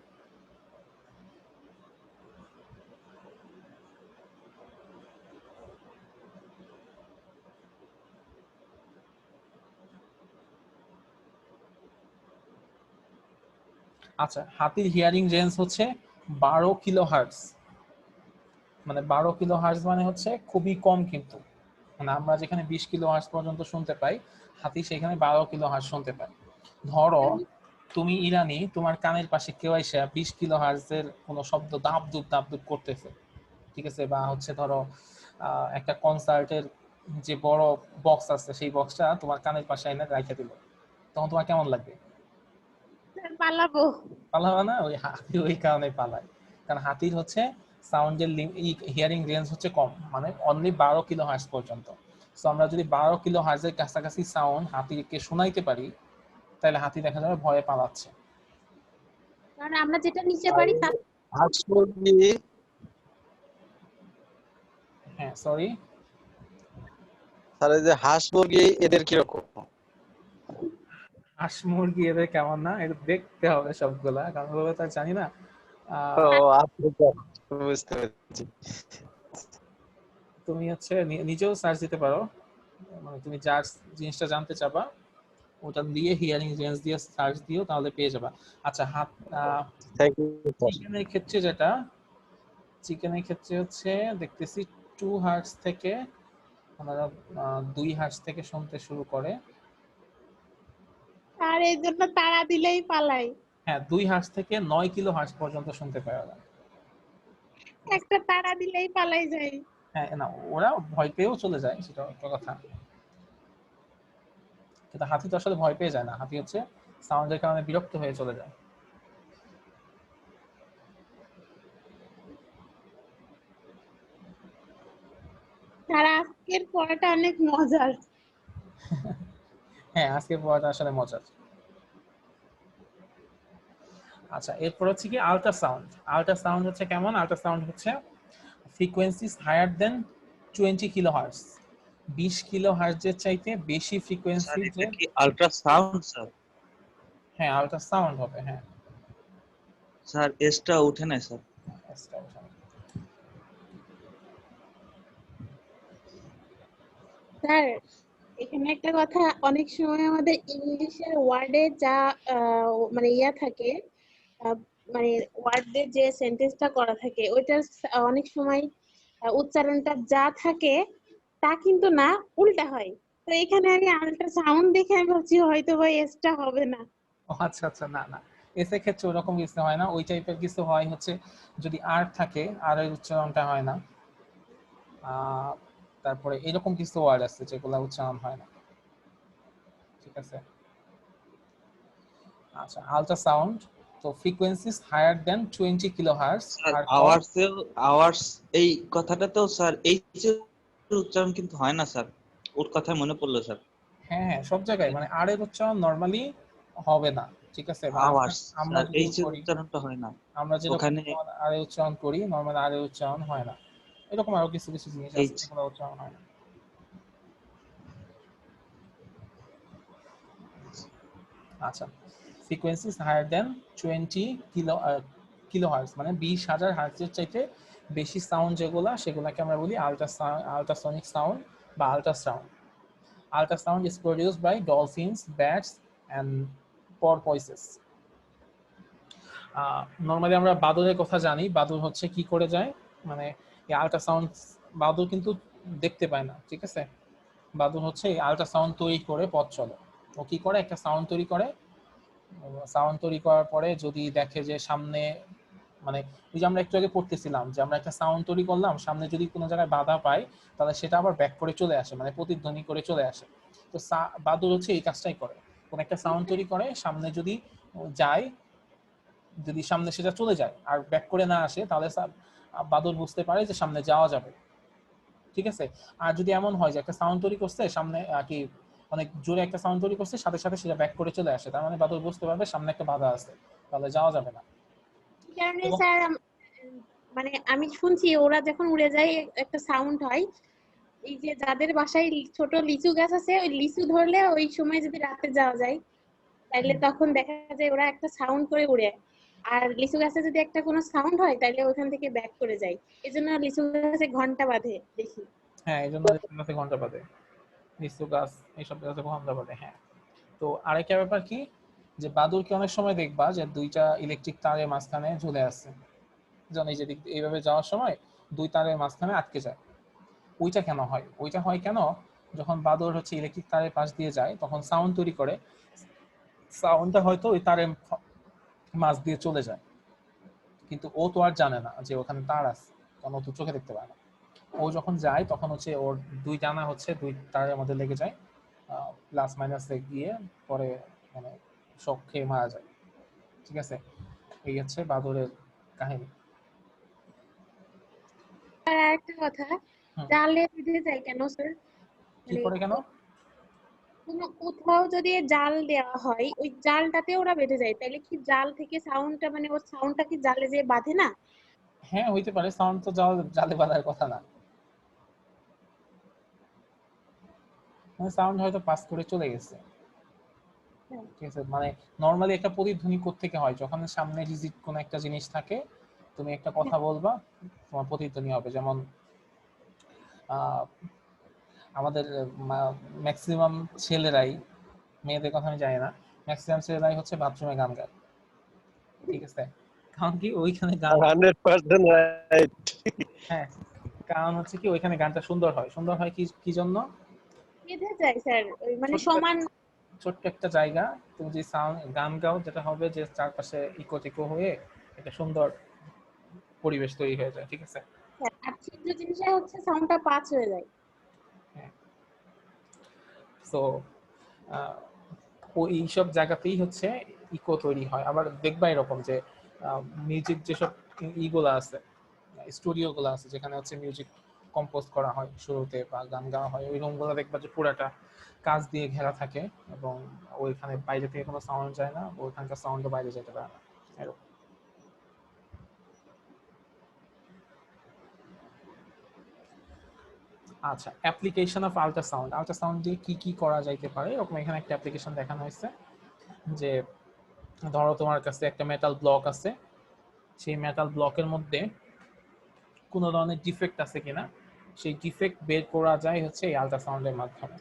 আচ্ছা, হাতির হিয়ারিং রেঞ্জ হচ্ছে 12 কিলো হার্টজ। মানে 12 কিলো হার্টজ মানে হচ্ছে খুবই কম, কিন্তু মানে আমরা যেখানে 20 কিলো হার্টজ পর্যন্ত শুনতে পাই, হাতি সেখানে 12 কিলো হার্টজ শুনতে পায়। ধরো তুমি ইরানি, তোমার কানের পাশে কেউ এসে 20 কিলো হার্টজের কোনো শব্দ দাপ দুপ করতেছে, ঠিক আছে, বা হচ্ছে ধরো একটা কনসার্টের যে বড় বক্স আছে সেই বক্সটা তোমার কানের পাশে এনে রাখা দিল, তখন তোমার কেমন লাগবে? স্যার পালাবো। পালাবে না? ওই হাতি ওই কারণে পালায়, কারণ হাতির হচ্ছে সাউন্ডের হিয়ারিং রেঞ্জ হচ্ছে কম, মানে অনলি 12 কিলো হার্টজ পর্যন্ত। সো আমরা যদি 12 কিলো হার্টজের কাছাকাছি সাউন্ড হাতিকে শোনাইতে পারি, তাহলে হাতি দেখা যাবে ভয়ে পালাচ্ছে। কারণ আমরা যেটা নিচে আর পারি তার হাঁস মুরগি হ্যাঁ সরি। স্যার এই যে হাঁস মুরগি এদের কিরকম? হাঁস মুরগি এদের কেমন না, এটা দেখতে হবে সবগুলা, কারণ ওগুলো তো আর জানি না। ও আহ, আচ্ছা, বুঝতে পেরেছি। তুমি হচ্ছে নিজেও সার্চ দিতে পারো, মানে তুমি যার জিনিসটা জানতে চাবা ওটা দিয়ে হিয়ারিং রেঞ্জ দিয়ে সার্চ দিও, তাহলে পেয়ে যাবা। আচ্ছা, হাত থ্যাংক ইউ স্যার। চিকেনের ক্ষেত্রে যেটা, চিকেনের ক্ষেত্রে হচ্ছে দেখতেছি 2 হার্টস থেকে ওনারা 2 হার্টস থেকে শুনতে শুরু করে। আর এই জন্য তাড়া দিলেই পালাই। হ্যাঁ, 2 হার্টস থেকে 9 কিলো হার্টস পর্যন্ত শুনতে পায় ওরা। একটা তাড়া দিলেই পালাই যায়। হ্যাঁ না, ওরা ভয় পেয়েও চলে যায়, সেটা একটা কথা। কিন্তু হাতি তো আসলে ভয় পেয়ে যায় না, হাতি হচ্ছে সাউন্ডের কারণে বিরক্ত হয়ে চলে যায়। আর আজকের পড়াটা অনেক মজার। হ্যাঁ, আজকে পড়াটা আসলে মজার। আচ্ছা, এরপর হচ্ছে কি আল্ট্রাসাউন্ড। আল্ট্রাসাউন্ড হচ্ছে কেমন? আল্ট্রাসাউন্ড হচ্ছে ফ্রিকোয়েন্সিস হায়ার দেন 20 কিলোহার্টজ, 20 কিলোহার্টজের চাইতে বেশি স্যার ফ্রিকোয়েন্সি এটা যে। কি আল্ট্রাসাউন্ড স্যার? হ্যাঁ, আল্ট্রাসাউন্ড হবে, হ্যাঁ। স্যার এসটা উঠে নাই স্যার। স্যার এখানে একটা কথা, অনেক সময় আমাদের ইংলিশের ওয়ার্ডে যা মানে ইয়া থাকে, আহ, মানে ওয়ার্ডের যে সেন্টেন্সটা করা থাকে ওইটার অনেক সময় উচ্চারণটা যা থাকে তা কিন্তু না, উল্টা হয়। তো এখানে আমি আল্ট্রাসাউন্ড দেখে আমি ভাবছি হয়তো বা এসটা হবে না। ও আচ্ছা আচ্ছা, না না, এসে ক্ষেত্রে ওরকম কিছু হয় না। ওই টাইপের কিছু হয় হচ্ছে যদি আর থাকে, আর এর উচ্চারণটা হয় না। আহ, তারপরে এরকম কিছু ওয়ার্ড আছে যেগুলো উচ্চারণ হয় না, ঠিক আছে? আচ্ছা, আল্ট্রাসাউন্ড তো frequencies higher than 20 kilohertz sir আর আওয়ার্স এই কথাটা তো স্যার এইচ এর উচ্চারণ কিন্তু হয় না স্যার, ওর কথা মনে পড়লো স্যার। হ্যাঁ হ্যাঁ, সব জায়গায় মানে আর এর উচ্চারণ নরমালি হবে না, ঠিক আছে? মানে আমরা আওয়ার্স আমরা স্যার যেরকম এইচ এর করি, উচ্চারণটা হয় না আমরা যেরকম ওখানে, আর এর উচ্চারণ করি, নরমালি আর এর উচ্চারণ হয় না। এরকম আরো কিছু কিছু জিনিস আছে এইচ। যেগুলো উচ্চারণ হয় না। আচ্ছা, ফ্রিকোয়েন্সিস হায়ার দেন 20 কিলোহার্টজ মানে 20,000 হার্টজের চাইতে বেশি সাউন্ড যেগুলা, সেগুলাকে আমরা বলি আল্ট্রাসনিক সাউন্ড বা ultrasound. Ultrasound is produced by dolphins, bats, and porpoises. Normally আমরা বাদুড়ের কথা জানি, বাদুড় হচ্ছে কি করে যায়, মানে এই আল্ট্রাসাউন্ড, বাদুড় কিন্তু দেখতে পায় না, ঠিক আছে? বাদুড় হচ্ছে এই আল্ট্রাসাউন্ড তৈরি করে পথ চলে। ও কি করে, একটা সাউন্ড তৈরি করে, সাউন্ড তৈরি করার পরে যদি দেখে যে সামনে, মানে ওই যে আমরা একটু আগে পড়তেছিলাম যে আমরা একটা সাউন্ড তৈরি করলাম, সামনে যদি কোনো জায়গায় বাধা পায় তাহলে সেটা আবার ব্যাক করে চলে আসে, মানে প্রতিধ্বনি করে চলে আসে। তো বাদুড় হচ্ছে এই কাজটাই করে, কোন একটা সাউন্ড তৈরি করে, সামনে যদি যায়, যদি সামনে সেটা চলে যায় আর ব্যাক করে না আসে, তাহলে বাদুড় বুঝতে পারে যে সামনে যাওয়া যাবে, ঠিক আছে? আর যদি এমন হয় যে একটা সাউন্ড তৈরি করছে সামনে, কি অনেক জোরে একটা সাউন্ড তৈরি করছে, সাথে সাথে সেটা ব্যাক করে চলে আসে, তার মানে বাদুড় বুঝতে পারবে সামনে একটা বাধা আছে, তাহলে যাওয়া যাবে না। এই কারণে এবং স্যার মানে আমি শুনছি ওরা যখন উড়ে যায় একটা সাউন্ড হয়। এই যে যাদের বাসায় ছোট লিচু গাছ আছে, ওই লিচু ধরলে ওই সময় যদি রাতে যাওয়া যায় তাহলে তখন দেখা যায় ওরা একটা সাউন্ড করে উড়ে। আর লিচু গাছে যদি একটা কোনো সাউন্ড হয় তাহলে ওখান থেকে ব্যাক করে যায়। এজন্য লিচু গাছে ঘন্টা বাঁধে দেখি। হ্যাঁ, এই জন্য গাছে ঘন্টা বাজে, লিচু গাছ এইসব গাছে ঘন্টা বাজে, হ্যাঁ। তো আরেকটা ব্যাপার কি, যে বাদুড়কে অনেক সময় দেখবা যে দুইটা ইলেকট্রিক তারের মাঝখানে ঝুলে আছে, যেমন এই যে এইভাবে যাওয়ার সময় দুই তারের মাঝখানে আটকে যায়। ওইটা কেন হয়? ওইটা হয় কেন, যখন বাদুড় হচ্ছে ইলেকট্রিক তারের পাশ দিয়ে যায় তখন সাউন্ড তৈরি করে, সাউন্ডটা হয়তো ওই তারের মাঝ দিয়ে চলে যায়, কিন্তু ও তো আর জানে না যে ওখানে তার আছে, কারণ ও তো চোখে দেখতে পায় না। ও যখন যায় তখন হচ্ছে ওর দুই ডানা হচ্ছে দুই তারের মধ্যে লেগে যায়, প্লাস মাইনাসে গিয়ে পরে মানে শক খেয়ে মারা যায়, ঠিক আছে? এই হচ্ছে বাদুড়ের কাহিনী। আর একটা কথা, হুম, জালে বেঁধে যায় কেন স্যার? কি মানে করে কেন? কোনো কোথাও যদি জাল দেওয়া হয় ওই জালটাতে ওরা বেঁধে যায়, তাহলে কি জাল থেকে সাউন্ডটা মানে ওর সাউন্ডটা কি জালে যে বাঁধে না? হ্যাঁ, হইতে পারে, সাউন্ড তো জালে বাঁধার কথা না। মানে সাউন্ড হয়তো পাস করে চলে গেছে, হ্যাঁ। ঠিক আছে। মানে নর্মালি একটা প্রতিধ্বনি কোত্থেকে হয়, যখন সামনে রিজিট কোন একটা জিনিস থাকে, তুমি একটা কথা বলবা, তোমার প্রতিধ্বনি হবে। যেমন আমাদের ম্যাক্সিমাম ছেলেরাই, মেয়েদের কথা আমি জানি না, ম্যাক্সিমাম ছেলেরাই হচ্ছে বাথরুমে গান গায়, ঠিক আছে। কারণ কি ওইখানে গান, 100% রাইট। হ্যাঁ, কারণ হচ্ছে কি ওইখানে গানটা সুন্দর হয়। সুন্দর হয় কি কি জন্য? বেঁধে যায় স্যার, ওই মানে ছোট্ট সমান। ছোট্ট একটা জায়গা, তুমি যে সাউন্ড গান গাও, যেটা হবে যে চারপাশে ইকো টিকো হয়ে একটা সুন্দর পরিবেশ তৈরি হয়ে যায়, ঠিক আছে। আর ছিদ্র জিনিসে হচ্ছে সাউন্ডটা পাস হয়ে যায়। তো ওই সব জায়গাতেই হচ্ছে ইকো তৈরি হয়। আবার দেখবা এরকম যে মিউজিক যেসব ইগুলো আছে, স্টুডিও গুলো আছে, যেখানে হচ্ছে মিউজিক কম্পোজ করা হয় শুরুতে বা গান গাওয়া হয়, ওই রুম গুলো দেখবা যে পুরাটা কাঁচ দিয়ে ঘেরা থাকে এবং ওইখানে বাইরে থেকে কোনো সাউন্ড যায় না, ওইখানকার সাউন্ডও বাইরে যেতে পারে না, এরকম। আচ্ছা, অ্যাপ্লিকেশন অফ আল্ট্রাসাউন্ড। আল্ট্রাসাউন্ড দিয়ে কি কি করা যাইতে পারে, এরকম এখানে একটা অ্যাপ্লিকেশন দেখানো হয়েছে। যে ধরো তোমার কাছে একটা মেটাল ব্লক আছে, সেই মেটাল ব্লকের মধ্যে কোনো ধরনের ডিফেক্ট আছে কিনা, সেই ডিফেক্ট বের করা যায় হচ্ছে এই আল্ট্রাসাউন্ডের মাধ্যমে।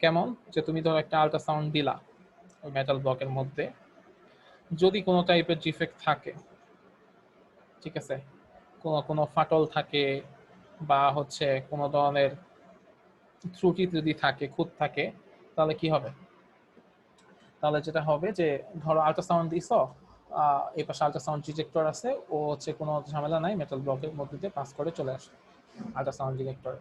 কেমন? যে তুমি ধরো একটা আল্ট্রাসাউন্ড দিলা ওই মেটাল ব্লকের মধ্যে, যদি কোনো টাইপের ডিফেক্ট থাকে, ঠিক আছে, কোনো কোনো ফাটল থাকে বা হচ্ছে কোনো ধরনের ত্রুটি যদি থাকে, খুঁত থাকে, তাহলে কি হবে? তাহলে যেটা হবে যে ধরো আল্ট্রাসাউন্ড দিছ, এই পাশে আল্ট্রাসাউন্ড ডিটেক্টর আছে, ও হচ্ছে কোনো ঝামেলা নাই, মেটাল ব্লকের মধ্যে দিয়ে পাস করে চলে আসে আল্ট্রাসাউন্ড ডিটেক্টরে।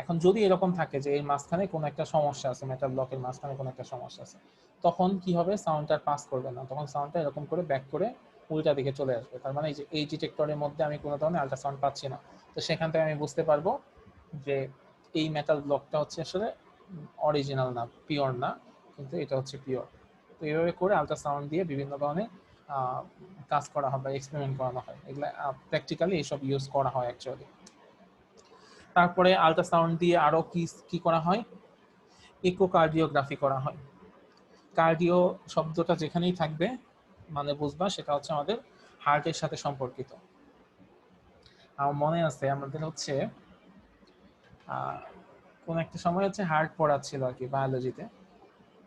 এখন যদি এরকম থাকে যে এর মাঝখানে কোনো একটা সমস্যা আছে, মেটাল ব্লকের মাঝখানে কোনো একটা সমস্যা আছে, তখন কি হবে? সাউন্ডটা পাস করবে না, তখন সাউন্ডটা এরকম করে ব্যাক করে উল্টা দিকে চলে আসবে। তার মানে এই ডিটেক্টরের মধ্যে আমি কোনো ধরনের আল্ট্রাসাউন্ড পাচ্ছি না। তো সেখান থেকে আমি বুঝতে পারবো যে এই মেটাল ব্লকটা হচ্ছে আসলে অরিজিনাল না, পিওর না, কিন্তু এটা হচ্ছে পিওর। তো এইভাবে করে আল্ট্রাসাউন্ড দিয়ে বিভিন্ন ধরনের কাজ করা হয় বা এক্সপেরিমেন্ট করানো হয়, এগুলা প্র্যাকটিক্যালি এইসব ইউজ করা হয় অ্যাকচুয়ালি। তারপরে আল্ট্রাসাউন্ড দিয়ে আরো কি কি করা হয়? ইকোকার্ডিওগ্রাফি করা হয়। কার্ডিও শব্দটা যেখানেই থাকবে মানে বুঝবা সেটা হচ্ছে আমাদের হার্টের সাথে সম্পর্কিত। আমার মনে আছে আমাদের হচ্ছে কোন একটা সময় হচ্ছে হার্ট পড়াচ্ছিল আর কি বায়োলজিতে।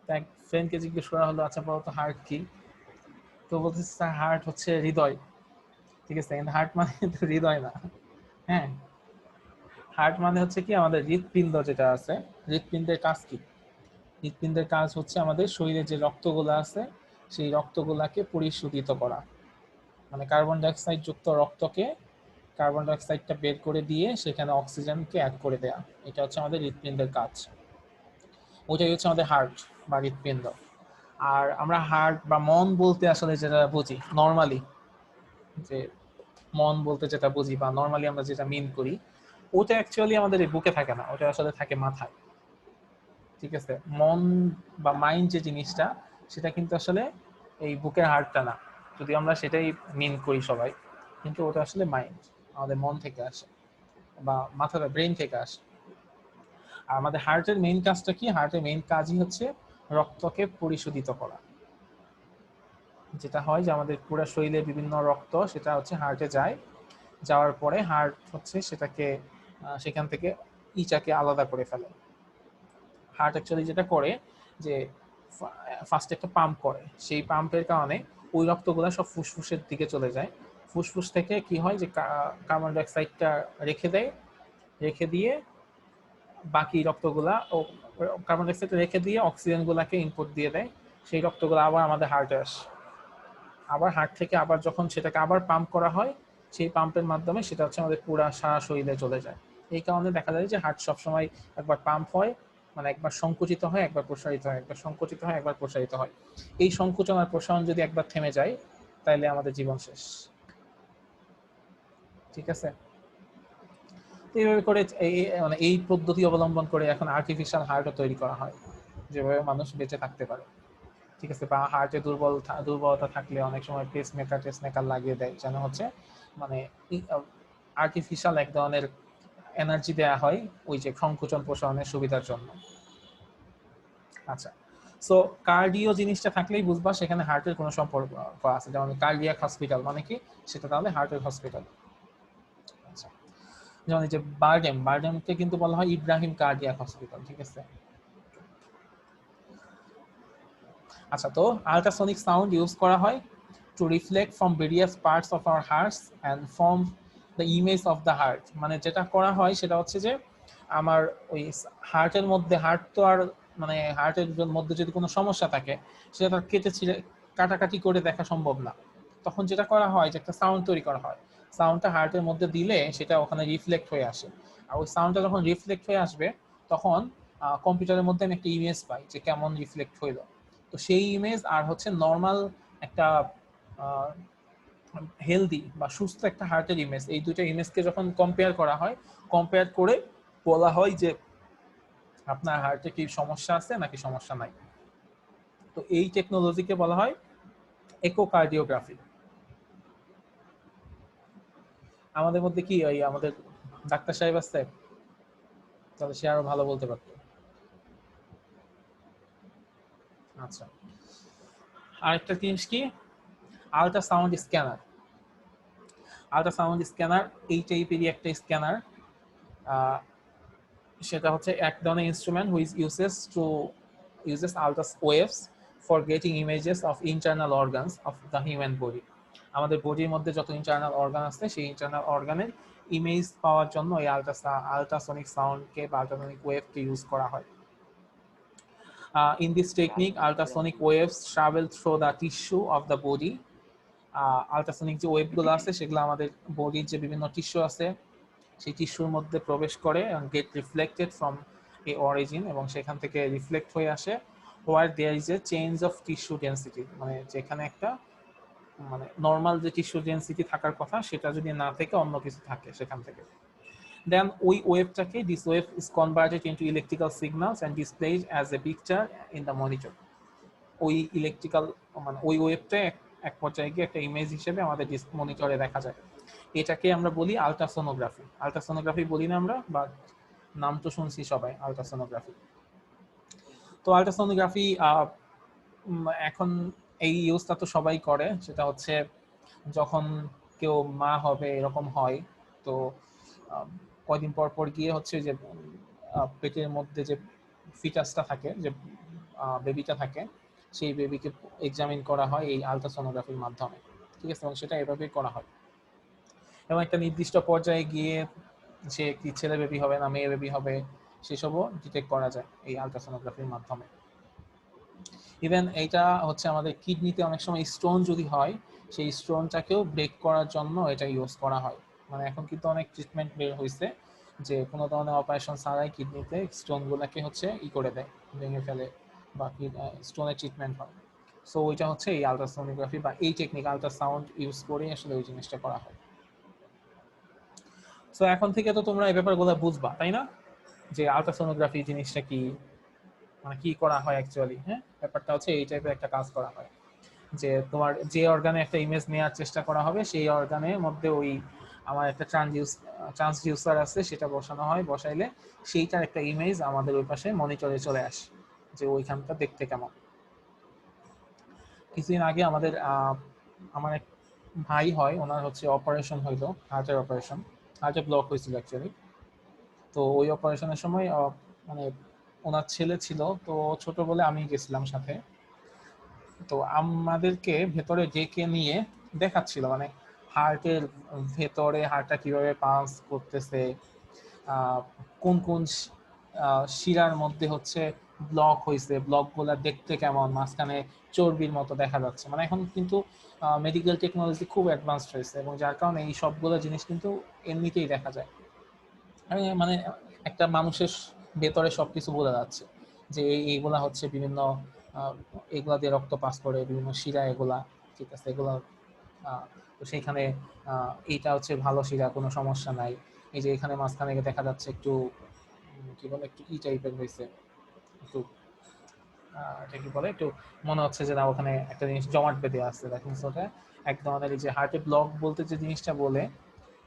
তাই এক ফ্রেন্ডকে জিজ্ঞেস করা হলো, আচ্ছা বলতো হার্ট কি? তো বলতেছে স্যার হার্ট হচ্ছে হৃদয়, ঠিক আছে, কিন্তু হার্ট মানে কিন্তু হৃদয় না। হ্যাঁ, হার্ট মানে হচ্ছে কি আমাদের হৃৎপিণ্ড যেটা আছে, হৃৎপিণ্ডের কাজ কি? হৃৎপিণ্ডের কাজ হচ্ছে আমাদের শরীরে যে রক্তগুলো আছে সেই রক্তগুলাকে পরিশোধিত করা, মানে কার্বন ডাইঅক্সাইড যুক্ত রক্তকে কার্বন ডাইঅক্সাইডটা বের করে দিয়ে সেখানে অক্সিজেনকে অ্যাড করে দেয়া, এটা হচ্ছে আমাদের হৃৎপিণ্ডের কাজ। ওইটাই হচ্ছে আমাদের হার্ট বা হৃৎপিণ্ড। আর আমরা হার্ট বা মন বলতে আসলে যেটা বুঝি নর্মালি, যে মন বলতে যেটা বুঝি বা নর্মালি আমরা যেটা মিন করি, ওটা অ্যাকচুয়ালি আমাদের এই বুকে থাকে না, ওটা আসলে থাকে মাথায়, ঠিক আছে। মন বা মাইন্ড যে জিনিসটা, সেটা কিন্তু আসলে এই বুকের হাড়টা না, যদি আমরা সেটাই মিন করি সবাই, কিন্তু ওটা আসলে মাইন্ড, আমাদের মন থেকে আসে বা মাথার ব্রেন থেকে আসে। আর আমাদের হার্টের মেইন কাজটা কি? হার্টের মেইন কাজই হচ্ছে রক্তকে পরিশোধিত করা। যেটা হয় যে আমাদের পুরো শরীরে বিভিন্ন রক্ত সেটা হচ্ছে হার্টে যায়, যাওয়ার পরে হার্ট হচ্ছে সেটাকে সেখান থেকে ইচাকে আলাদা করে ফেলে। হার্ট অ্যাকচুয়ালি যেটা করে যে ফার্স্টে একটা পাম্প করে, সেই পাম্পের কারণে ওই রক্তগুলো সব ফুসফুসের দিকে চলে যায়। ফুসফুস থেকে কি হয় যে কার্বন ডাইঅক্সাইডটা রেখে দেয়, রেখে দিয়ে বাকি রক্তগুলা ও কার্বন ডাইঅক্সাইড রেখে দিয়ে অক্সিজেন গুলাকে ইনপুট দিয়ে দেয়, সেই রক্তগুলো আবার আমাদের হার্টে আসে। আবার হার্ট থেকে আবার যখন সেটাকে আবার পাম্প করা হয়, সেই পাম্পের মাধ্যমে সেটা হচ্ছে আমাদের পুরা সারা শরীরে চলে যায়। এই কারণে দেখা যায় যে হার্ট সবসময় একবার পাম্প হয়, মানে একবার সংকুচিত হয় একবার প্রসারিত হয়, একবার সংকুচিত হয় একবার প্রসারিত হয়। এই সংকুচন আর প্রসারণ যদি একবার থেমে যায় তাহলে আমাদের জীবন শেষ, ঠিক আছে। এইভাবে করে মানে এই পদ্ধতি অবলম্বন করে এখন আর্টিফিশিয়াল হার্টও তৈরি করা হয়, যেভাবে মানুষ বেঁচে থাকতে পারে, ঠিক আছে। বা হার্টে দুর্বলতা থাকলে অনেক সময় টেস্টমেকার লাগিয়ে দেয়, যেন হচ্ছে মানে আর্টিফিশিয়াল এক ধরনের এনার্জি দেয়া হয় ওই যে সংকোচন প্রসারণের সুবিধার জন্য। আচ্ছা, সো কার্ডিও জিনিসটা থাকলেই বুঝবা সেখানে হার্টের কোনো সম্পর্ক আছে, যেমন কার্ডিয়াক হসপিটাল মানে কি, সেটা তাহলে হার্টের হসপিটাল। আচ্ছা, যেমন এই যে বারডেমকে কিন্তু বলা হয় ইব্রাহিম কার্ডিয়াক হসপিটাল, ঠিক আছে। আচ্ছা, তো আল্ট্রাসনিক সাউন্ড ইউজ করা হয় two reflect from various parts of our hertz and form the image of the heart. মানে যেটা করা হয় সেটা হচ্ছে যে আমার ওই হার্টের মধ্যে, হার্ট তো আর মানে হার্টের মধ্যে যদি কোনো সমস্যা থাকে সেটা তার কেটে ছিঁড়ে কাটাকাটি করে দেখা সম্ভব না। তখন যেটা করা হয় যে একটা সাউন্ড তৈরি করা হয়, সাউন্ডটা হার্টের মধ্যে দিলে সেটা ওখানে রিফ্লেক্ট হয়ে আসে, আর ওই সাউন্ডটা যখন রিফ্লেক্ট হয়ে আসবে তখন কম্পিউটারের মধ্যে আমি একটা ইমেজ পাই যে কেমন রিফ্লেক্ট হইলো। তো সেই ইমেজ আর হচ্ছে নর্মাল একটা হেলদি বা সুস্থ একটা হার্টের ইমেজ, এই দুইটা ইমেজকে যখন কম্পেয়ার করা হয়, কম্পেয়ার করে বলা হয় যে আপনার হার্টে কি সমস্যা আছে নাকি সমস্যা নাই। তো এই টেকনোলজিকে বলা হয় ইকোকার্ডিওগ্রাফি। আমাদের মধ্যে কি ওই আমাদের ডাক্তার সাহেব আছে, তাহলে সে আরো ভালো বলতে পারতো। আচ্ছা, আরেকটা জিনিস কি, আল্ট্রাসাউন্ড স্ক্যানার। আল্ট্রাসাউন্ড স্ক্যানার এই টাইপেরই একটা স্ক্যানার, সেটা হচ্ছে এক ধরনের instrument which uses ultra waves for getting images of internal organs of the human body. আমাদের বডির মধ্যে যত ইন্টারনাল অর্গান আছে সেই ইন্টারনাল অর্গানের ইমেজ পাওয়ার জন্য এই আল্ট্রাসনিক সাউন্ডকে বা আল্ট্রাসনিক ওয়েভকে ইউজ করা হয়। In this technique, ultrasonic waves travel through the tissue of the body. Ultrasonic যে ওয়েভগুলো আছে সেগুলো আমাদের বডির যে বিভিন্ন টিস্যু আছে সেই টিস্যুর মধ্যে প্রবেশ করে এবং get reflected from a origin, এবং সেখান থেকে রিফ্লেক্ট হয়ে আসে where there is a change of tissue density, মানে যেখানে একটা মানে নর্মাল যে টিস্যু ডেন্সিটি থাকার কথা সেটা যদি না থেকে অন্য কিছু থাকে সেখান থেকে। দেন ওই ওয়েভটাকে, this wave is converted into electrical signals and displayed as a picture in the monitor. ওই ইলেকট্রিক্যাল মানে ওই ওয়েভটা এক পর্যায়ে গিয়ে একটা ইমেজ হিসেবে আমাদের মনিটরে দেখা যায়। এটাকে আমরা বলি আল্ট্রাসোনোগ্রাফি। আল্ট্রাসোনোগ্রাফি বলি না আমরা, বা নাম তো শুনছি সবাই আল্ট্রাসোনোগ্রাফি। তো আল্ট্রাসোনোগ্রাফি এখন এই ইউজটা তো সবাই করে, সেটা হচ্ছে যখন কেউ মা হবে এরকম হয়, তো কয়দিন পর পর গিয়ে হচ্ছে যে পেটের মধ্যে যে ফিটাসটা থাকে, যে বেবিটা থাকে, সেই বেবিকে এক্সামিন করা হয় এই আল্ট্রাসোনোগ্রাফির মাধ্যমে, ঠিক আছে, এবং সেটা এভাবেই করা হয়। এবং একটা নির্দিষ্ট পর্যায়ে গিয়ে সে কি ছেলে বেবি হবে না মেয়ে বেবি হবে সেসবও ডিটেক্ট করা যায় এই আল্ট্রাসোনোগ্রাফির মাধ্যমে। ইভেন এইটা হচ্ছে আমাদের কিডনিতে অনেক সময় স্টোন যদি হয় সেই স্টোনটাকেও ব্রেক করার জন্য এটা ইউজ করা হয়। মানে এখন কিন্তু অনেক ট্রিটমেন্ট বের হয়েছে যে কোনো ধরনের অপারেশন ছাড়াই কিডনিতে স্টোনগুলোকে হচ্ছে করে দেয়, ভেঙে ফেলে, বা স্টোনের ট্রিটমেন্ট হয়। সো ওইটা হচ্ছে এই আল্ট্রাসোনোগ্রাফি বা এই টেকনিক আল্ট্রাসাউন্ড ইউজ করে আসলে ওই জিনিসটা করা হয়। সো এখন থেকে তো তোমরা এই ব্যাপারগুলো বুঝবা, তাই না, যে আল্ট্রাসোনোগ্রাফি জিনিসটা কি, মানে কি করা হয় অ্যাকচুয়ালি। হ্যাঁ, ব্যাপারটা হচ্ছে এই টাইপের একটা কাজ করা হয় যে তোমার যে অর্গানে একটা ইমেজ নেওয়ার চেষ্টা করা হবে সেই অর্গানের মধ্যে ওই আমার একটা ট্রান্সডিউসার আছে, সেটা বসানো হয়, বসাইলে সেইটার একটা ইমেজ আমাদের ওই পাশে মনিটরে চলে আসে যে ওইখানটা দেখতে কেমন। কিছুদিন আগে আমাদের আমার এক ভাই হয়, ওনার হচ্ছে অপারেশন হইলো, হার্টের অপারেশন, হার্টে ব্লক হয়েছিল অ্যাকচুয়ালি। তো ওই অপারেশনের সময় মানে ওনার ছেলে ছিল, তো ছোট বলে আমি গেছিলাম সাথে। তো আমাদেরকে ভেতরে ডেকে নিয়ে দেখাচ্ছিল মানে হার্টের ভেতরে হার্টটা কিভাবে পালস করতেছে, কোন কোন শিরার মধ্যে হচ্ছে ব্লক হয়েছে, ব্লকগুলো দেখতে কেমন, মাঝখানে চর্বির মতো দেখা যাচ্ছে। মানে এখন কিন্তু মেডিকেল টেকনোলজি খুব অ্যাডভান্সড হয়েছে, এবং যার কারণে এই সবগুলো জিনিস কিন্তু এমনিতেই দেখা যায়। মানে একটা মানুষের ভেতরে সবকিছু বোঝা যাচ্ছে যে এইগুলা হচ্ছে বিভিন্ন এগুলা দিয়ে রক্ত পাস করে বিভিন্ন শিরা, এগুলা ঠিক আছে, এগুলা তো সেইখানে এইটা হচ্ছে ভালো শিরা, কোনো সমস্যা নাই। এই যে এখানে মাঝখানে দেখা যাচ্ছে একটু কি বলে একটু ই টাইপের হয়েছে, একটু এটা কি বলে একটু মনে হচ্ছে যে না ওখানে একটা জিনিস জমাট বেঁধে আসছে। দেখুন ওটা এক ধরনের এই যে হার্টে ব্লক বলতে যে জিনিসটা বলে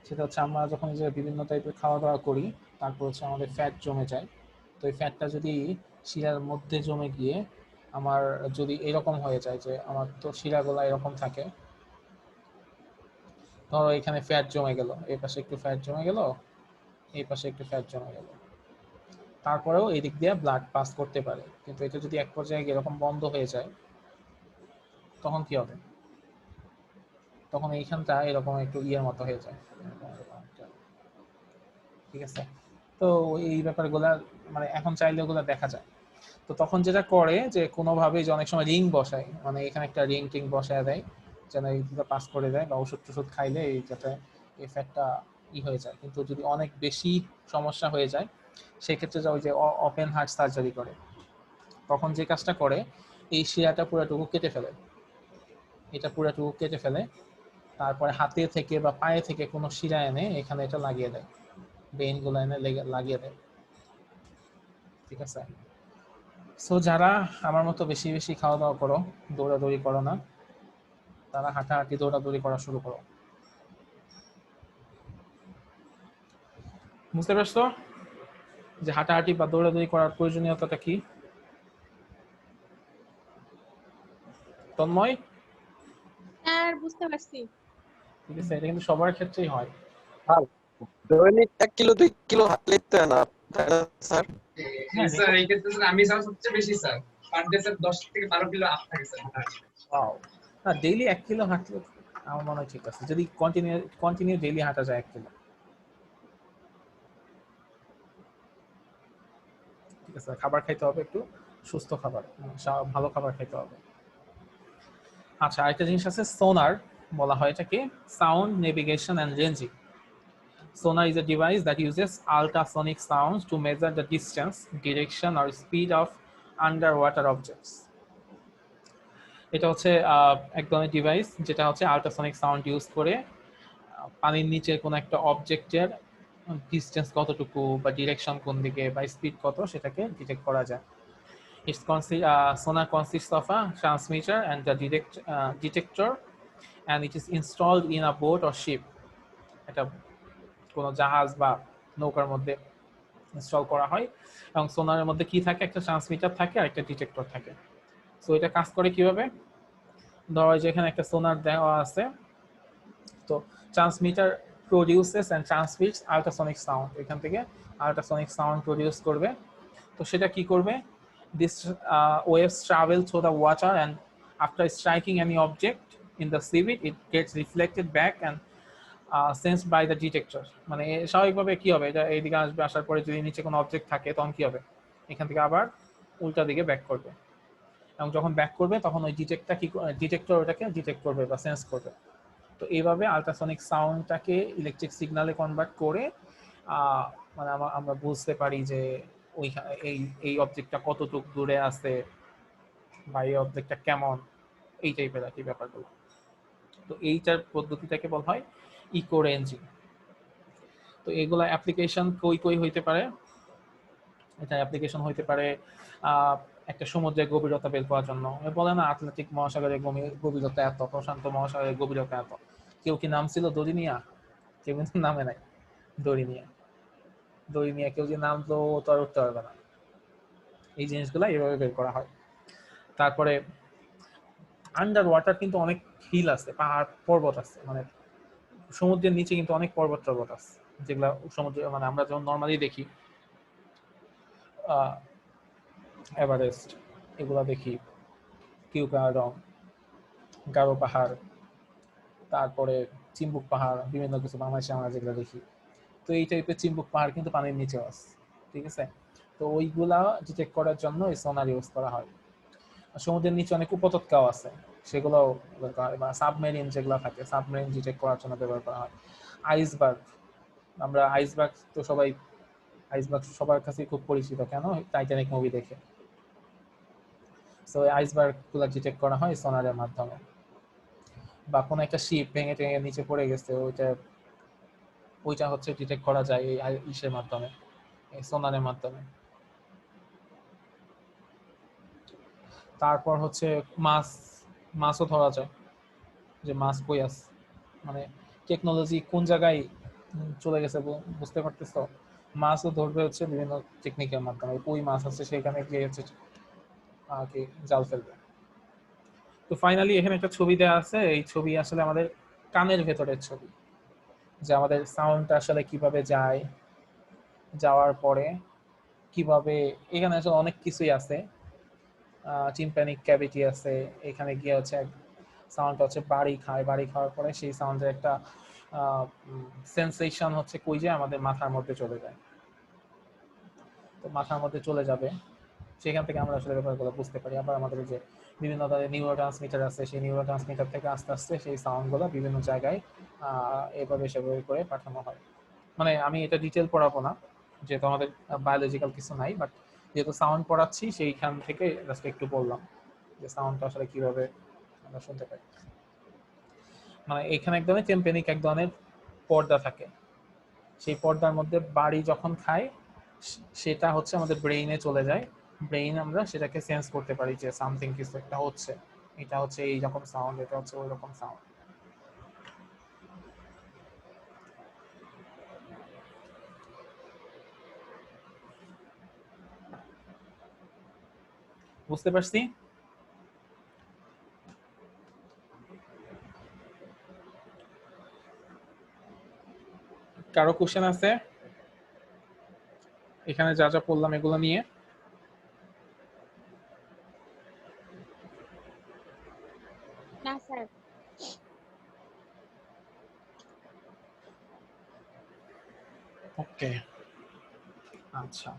সেটা হচ্ছে আমরা যখন যে বিভিন্ন টাইপের খাওয়া দাওয়া করি তারপর হচ্ছে আমাদের ফ্যাট জমে যায়। তো এই ফ্যাটটা যদি শিরার মধ্যে জমে গিয়ে আমার যদি এরকম হয়ে যায় যে আমার তো শিরাগুলো এরকম থাকে, ধরো এখানে ফ্যাট জমে গেল, এই পাশে একটু ফ্যাট জমে গেল, এই পাশে একটু ফ্যাট জমে গেল, তারপরেও এই দিক দিয়ে ব্লাড পাস করতে পারে, কিন্তু এটা যদি এক পর্যায়ে এরকম বন্ধ হয়ে যায় তখন কি হবে? তখন এইখানটা এরকম একটু ইয়ের মতো হয়ে যায়, ঠিক আছে? তো এই ব্যাপারগুলা মানে এখন চাইলে ওগুলা দেখা যায়। তো তখন যেটা করে যে কোনোভাবেই যে অনেক সময় রিং বসায়, মানে এখানে একটা রিং টিং বসায় দেয় যেন এইগুলো পাস করে দেয়, বা ওষুধ টষুধ খাইলে এই যাতে এই ফ্যাটটা হয়ে যায়। কিন্তু যদি অনেক বেশি সমস্যা হয়ে যায় সেক্ষেত্রে ওই যে ওপেন হার্ট সার্জারি করে, তখন যে কাজটা করে এই শিরাটা পুরোটুকু কেটে ফেলে, এটা পুরোটুকু কেটে ফেলে, তারপরে হাতে থেকে বা পায়ে থেকে কোনো শিরা এনে এখানে এটা লাগিয়ে দেয়, ভেইনগুলো এনে লাগিয়ে দেয়, ঠিক আছে? সো যারা আমার মতো বেশি বেশি খাওয়া দাওয়া করো, দৌড়াদৌড়ি করো না, তারা হাঁটাহাঁটি দৌড়াদৌড়ি করা শুরু করো। বুঝতে পারছো যে হাঁটাহাঁটি বা দৌড়াদৌড়ি করার প্রয়োজনীয়তাটা কি? তন্ময়, হ্যাঁ বুঝতে পারছি। ঠিক আছে, এটা কিন্তু সবার ক্ষেত্রেই হয়। দৈনিক 1 কিলো 2 কিলো হাঁটলে তো না, তাই না স্যার? হ্যাঁ স্যার এই ক্ষেত্রে স্যার আমি স্যার সবচেয়ে বেশি স্যার পার ডে স্যার 10 থেকে 12 কিলো আপ থাকে স্যার। ওয়াও, না ডেইলি 1 কিলো হাঁটলে আমার মনে হয় ঠিক আছে, যদি কন্টিনিউ ডেইলি হাঁটা যায় 1 কিলো, ঠিক আছে? খাবার খাইতে হবে একটু সুস্থ খাবার, ভালো খাবার খাইতে হবে। আচ্ছা, আরেকটা জিনিস আছে সোনার, বলা হয় এটাকে sound navigation and ranging. Sonar is a device that uses ultrasonic sounds to measure the distance, direction or speed of underwater objects. এটা হচ্ছে এক ধরনের ডিভাইস যেটা হচ্ছে আল্ট্রাসনিক সাউন্ড ইউজ করে পানির নিচে কোনো একটা অবজেক্টের ডিস্টেন্স কতটুকু বা ডিরেকশন কোন দিকে বা স্পিড কত সেটাকে ডিটেক্ট করা যায়। Sonar consists of a transmitter and the detector, and it is installed in a boat or ship. এটা কোনো জাহাজ বা নৌকার মধ্যে ইনস্টল করা হয়, এবং সোনারের মধ্যে কি থাকে, একটা ট্রান্সমিটার থাকে আর একটা ডিটেক্টর থাকে। সো এটা কাজ করে কিভাবে, ধরো যে এখানে একটা সোনার দেওয়া আছে, তো transmitter produces and transmits ultrasonic sound, এখান থেকে আল্ট্রাসনিক সাউন্ড প্রডিউস করবে। তো সেটা কি করবে, this waves travel through the water and after striking any object in the seabed it gets reflected back and sensed by the detector. মানে স্বাভাবিকভাবে কি হবে, এটা এইদিকে আসবে, আসার পরে যদি নিচে কোনো অবজেক্ট থাকে তখন কি হবে, এখান থেকে আবার উল্টা দিকে ব্যাক করবে, এবং যখন ব্যাক করবে তখন ওই ডিটেক্টর ওটাকে ডিটেক্ট করবে বা সেন্স করবে। তো এইভাবে আল্ট্রাসনিক সাউন্ডটাকে ইলেকট্রিক সিগন্যালে কনভার্ট করে মানে আমরা বুঝতে পারি যে ওই এই অবজেক্টটা কতটুকু দূরে আছে বা এই অবজেক্টটা কেমন, এই টাইপের আর কি ব্যাপারগুলো। তো এইটার পদ্ধতিটাকে বলা হয় ইকো রেঞ্জিং। তো এগুলা অ্যাপ্লিকেশন কই হইতে পারে, এটা অ্যাপ্লিকেশন হইতে পারে একটা সমুদ্রের গভীরতা বের করার জন্য। বলে না আটলান্টিক মহাসাগরের গভীরতা এত, প্রশান্ত মহাসাগরের গভীরতা এত, কেউ কি নাম ছিল দরিনিয়া? কেউ কিন্তু নামে নাই দরিনিয়া, কেউ যে নাম তো আর উঠতে পারবে না। এই জিনিসগুলো এভাবে বের করা হয়। তারপরে আন্ডার ওয়াটার কিন্তু অনেক হিল আছে, পাহাড় পর্বত আছে, মানে সমুদ্রের নিচে কিন্তু অনেক পর্বত আছে, যেগুলা সমুদ্রে মানে আমরা যখন নর্মালি দেখি এভারেস্ট এগুলা দেখি, কিউকারং, গারো পাহাড়, তারপরে চিম্বুক পাহাড়, বিভিন্ন কিছু বাংলাদেশে আমরা যেগুলো দেখি, তো এই টাইপের চিম্বুক পাহাড় কিন্তু পানির নিচে আছে, ঠিক আছে? তো ওইগুলা ডিটেক্ট করার জন্য এই সোনার ইউজ করা হয়। সমুদ্রের নিচে অনেক উপত্যকাও আছে, সেগুলোও বা সাবমেরিন যেগুলো থাকে, সাবমেরিন ডিটেক্ট করার জন্য ব্যবহার করা হয়। আইসবার্গ, আমরা আইসবার্গ তো সবার কাছে খুব পরিচিত, কেন? টাইটানিক মুভি দেখে। সো আইসবার্গ গুলা ডিটেক্ট করা হয় সোনারের মাধ্যমে। বা কোনো একটা শিপ ভেঙে টেঙে নিচে পড়ে গেছে, ওইটা হচ্ছে ডিটেক্ট করা যায় এই ইসের মাধ্যমে, এই সোনারের মাধ্যমে। তারপর হচ্ছে মাছও ধরা যায়, যে মাছ কই আছে, মানে টেকনোলজি কোন জায়গায় চলে গেছে বুঝতে পারতেছো? মাছও ধরবে হচ্ছে বিভিন্ন টেকনিকের মাধ্যমে। কই মাছ আছে সেখানে গিয়ে হচ্ছে কি জাল ফেলবে। তো ফাইনালি এখানে একটা ছবি দেওয়া আছে, এই ছবি আসলে আমাদের কানের ভেতরের ছবি, যে আমাদের সাউন্ডটা আসলে কিভাবে যায়, যাওয়ার পরে কিভাবে, এখানে আসলে অনেক কিছুই আছে, টিম্প্যানিক ক্যাভিটি আছে, এখানে গিয়ে হচ্ছে সাউন্ডটা হচ্ছে বাড়ি খায়, বাড়ি খাওয়ার পরে সেই সাউন্ডের একটা সেন্সেশন হচ্ছে কই যে আমাদের মাথার মধ্যে চলে যায়। তো মাথার মধ্যে চলে যাবে, সেখান থেকে আমরা আসলে ব্যাপারগুলো বুঝতে পারি। আবার আমাদের যে বিভিন্ন ধরনের নিউরো ট্রান্সমিটার আছে, সেই নিউরো ট্রান্সমিটার থেকে আস্তে আস্তে সেই সাউন্ডগুলো বিভিন্ন জায়গায় এভাবে সেভাবে করে পাঠানো হয়। মানে আমি এটা ডিটেল পড়াবো না, যেহেতু আমাদের বায়োলজিক্যাল কিছু নাই, বাট যেহেতু সাউন্ড পড়াচ্ছি সেইখান থেকে জাস্ট একটু বললাম যে সাউন্ডটা আসলে কিভাবে আমরা শুনতে পাই। মানে এখানে এক ধরনের টেম্পেনিক এক ধরনের পর্দা থাকে, সেই পর্দার মধ্যে বাড়ি যখন খায় সেটা হচ্ছে আমাদের ব্রেইনে চলে যায়, ব্রেইন আমরা সেটাকে সেন্স করতে পারি যে সামথিং কিছু একটা হচ্ছে, এটা হচ্ছে এই রকম সাউন্ড, এটা হচ্ছে ওই রকম সাউন্ড। বুঝতে পারছি? কারো কোশ্চেন আছে এখানে যা যা বললাম এগুলো নিয়ে? না স্যার। ওকে, আচ্ছা,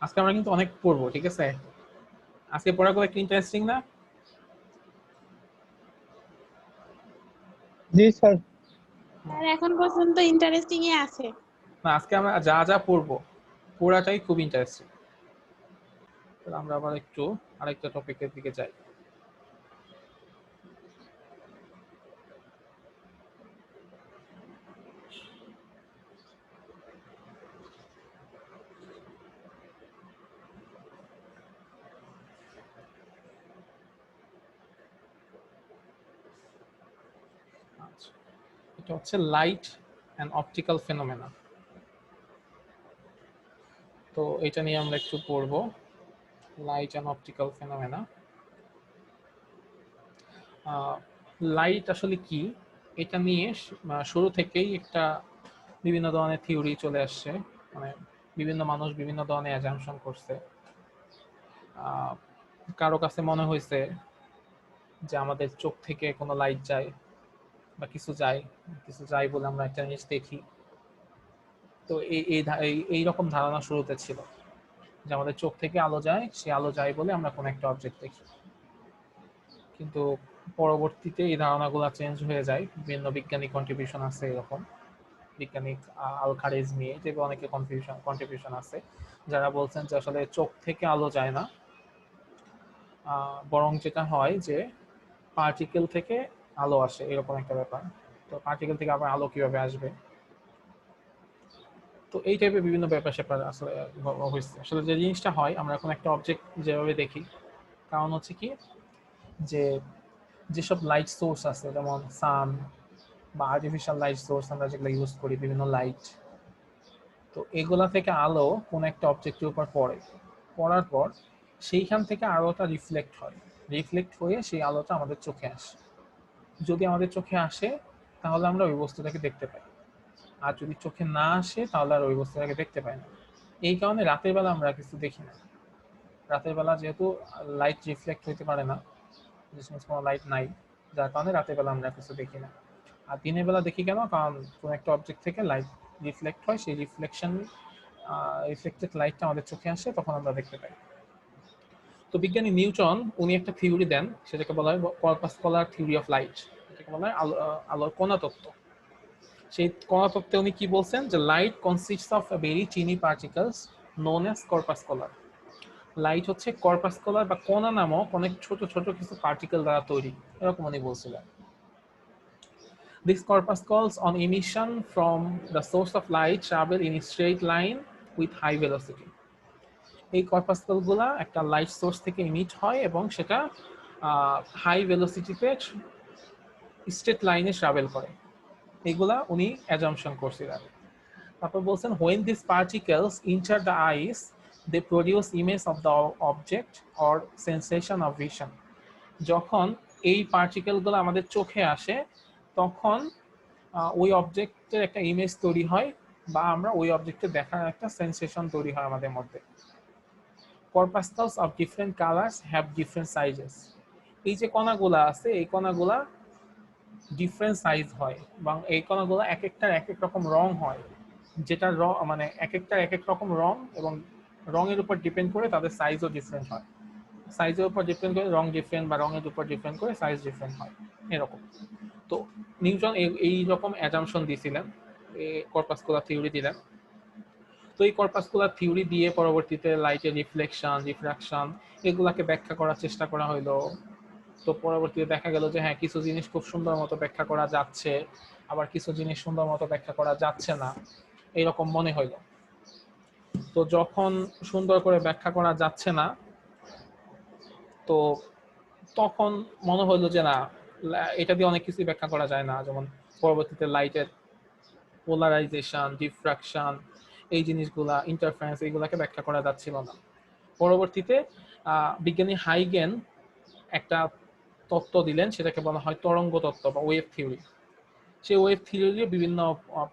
আজকে আমরা কিন্তু অনেক পড়বো, ঠিক আছে? আজকে পড়াগুলো একটু ইন্টারেস্টিং না? জি স্যার। স্যার এখন পর্যন্ত ইন্টারেস্টিংই আছে। না, আজকে আমরা যা যা পড়বো পুরাটাই খুব ইন্টারেস্টিং। আমরা আবার একটু আরেকটা টপিকের দিকে যাই। এটা হচ্ছে লাইট অ্যান্ড অপটিক্যাল ফেনোমেনা। তো এটা নিয়ে আমরা একটু পড়বো, light and optical phenomena. Light আসলে কি, এটা নিয়ে শুরু থেকেই একটা বিভিন্ন ধরনের থিওরি চলে আসছে, মানে বিভিন্ন মানুষ বিভিন্ন ধরনের অ্যাজাম্পশন করছে। কারো কাছে মনে হয়েছে যে আমাদের চোখ থেকে কোনো লাইট যায় বা কিছু যায় বলে আমরা একটা জিনিস দেখি। তো এই রকম ধারণা শুরুতে ছিল যে আমাদের চোখ থেকে আলো যায়, সে আলো যায় বলে আমরা কোনো একটা অবজেক্ট দেখি। কিন্তু পরবর্তীতে এই ধারণাগুলো চেঞ্জ হয়ে যায়, বিভিন্ন বৈজ্ঞানিক কন্ট্রিবিউশন আছে, এরকম বৈজ্ঞানিক আল-খারিজমি যে অনেকে কন্ট্রিবিউশন আছে যারা বলছেন যে আসলে চোখ থেকে আলো যায় না, বরং যেটা হয় যে পার্টিকেল থেকে আলো আসে, এরকম একটা ব্যাপার। তো পার্টিকেল থেকে আবার আলো কিভাবে আসবে, তো এই টাইপের বিভিন্ন ব্যাপার স্যাপার আসলে হয়েছে। আসলে যে জিনিসটা হয়, আমরা এখন একটা অবজেক্ট যেভাবে দেখি, কারণ হচ্ছে কি যে যেসব লাইট সোর্স আছে যেমন সান বা আর্টিফিশিয়াল লাইট সোর্স আমরা যেগুলো ইউজ করি, বিভিন্ন লাইট, তো এগুলা থেকে আলো কোন একটা অবজেক্টের উপর পড়ার পর সেইখান থেকে আলোটা রিফ্লেক্ট হয়ে সেই আলোটা আমাদের চোখে আসে। যদি আমাদের চোখে আসে তাহলে আমরা ওই বস্তুটাকে দেখতে পাই, আর যদি চোখে না আসে তাহলে আর ওই বস্তুটাকে দেখতে পাই না। এই কারণে রাতের বেলা আমরা কিছু দেখি না। রাতের বেলা যেহেতু লাইট রিফ্লেক্ট হইতে পারে না, কোনো লাইট নাই, যার কারণে রাতের বেলা আমরা কিছু দেখি না। আর দিনের বেলা দেখি কেন, কারণ কোনো একটা অবজেক্ট থেকে লাইট রিফ্লেক্ট হয়, সেই রিফ্লেক্টেড লাইটটা আমাদের চোখে আসে, তখন আমরা দেখতে পাই। তো বিজ্ঞানী নিউটন উনি একটা থিওরি দেন, সেটাকে বলা হয় কর্পাসকলার থিওরি অফ লাইট, এটাকে বলা হয় আলোর কণা তত্ত্ব। সেই কণা তত্ত্বে উনি কি বলছেন যে light consists of very tiny particles known as corpuscular. Light হচ্ছে কর্পাসকলার বা কণা নামক অনেক ছোট ছোট কিছু পার্টিকেল দ্বারা তৈরি, এরকম উনি বলছিলেন। These corpuscles on emission from the source of light travel in a straight line with high velocity. এই কর্পাসকল গুলা একটা লাইট সোর্স থেকে ইমিট হয় এবং সেটা হাই ভেলোসিটিতে স্ট্রেট লাইনে ট্রাভেল করে। এগুলা উনি অ্যাজাম্পশন করছিলেন। তারপর বলছেন when these particles enter the eyes they produce image of the object or sensation of vision. যখন এই পার্টিকেলগুলো আমাদের চোখে আসে তখন ওই অবজেক্টের একটা ইমেজ তৈরি হয় বা আমরা ওই অবজেক্টে দেখার একটা সেন্সেশন তৈরি হয় আমাদের মধ্যে। corpuscles of different colors have different sizes. এই যে কণাগুলো আছে এই কণাগুলা ডিফারেন্ট সাইজ হয় এবং এই কণাগুলো এক একটার এক এক রকম রং হয়, যেটা মানে এক একটার এক এক রকম রং এবং রঙের উপর ডিপেন্ড করে তাদের সাইজও ডিফারেন্ট হয়। সাইজের উপর ডিপেন্ড করে রং ডিফারেন্ট বা রঙের উপর ডিপেন্ড করে সাইজ ডিফারেন্ট হয় এরকম। তো নিউটন এই রকম অ্যাজাম্পশন দিয়েছিলেন, কর্পাসকুলার থিওরি দিলেন। তো এই কর্পাসকুলার থিওরি দিয়ে পরবর্তীতে লাইটের রিফ্লেকশন রিফ্রাকশন এগুলাকে ব্যাখ্যা করার চেষ্টা করা হলো। তো পরবর্তীতে দেখা গেল যে হ্যাঁ কিছু জিনিস খুব সুন্দর মতো ব্যাখ্যা করা যাচ্ছে, আবার কিছু জিনিস সুন্দর মতো ব্যাখ্যা করা যাচ্ছে না, এইরকম মনে হইল। তো যখন সুন্দর করে ব্যাখ্যা করা যাচ্ছে না তো তখন মনে হলো যে না এটা দিয়ে অনেক কিছু ব্যাখ্যা করা যায় না, যেমন পরবর্তীতে লাইটের পোলারাইজেশন ডিফ্রাকশন এই জিনিসগুলা ইন্টারফারেন্স এইগুলাকে ব্যাখ্যা করা যাচ্ছিল না। পরবর্তীতে বিজ্ঞানী হাইগেন একটা তত্ত্ব দিলেন, সেটাকে বলা হয় তরঙ্গ তত্ত্ব বা ওয়েভ থিওরি। সেই ওয়েভ থিওরি বিভিন্ন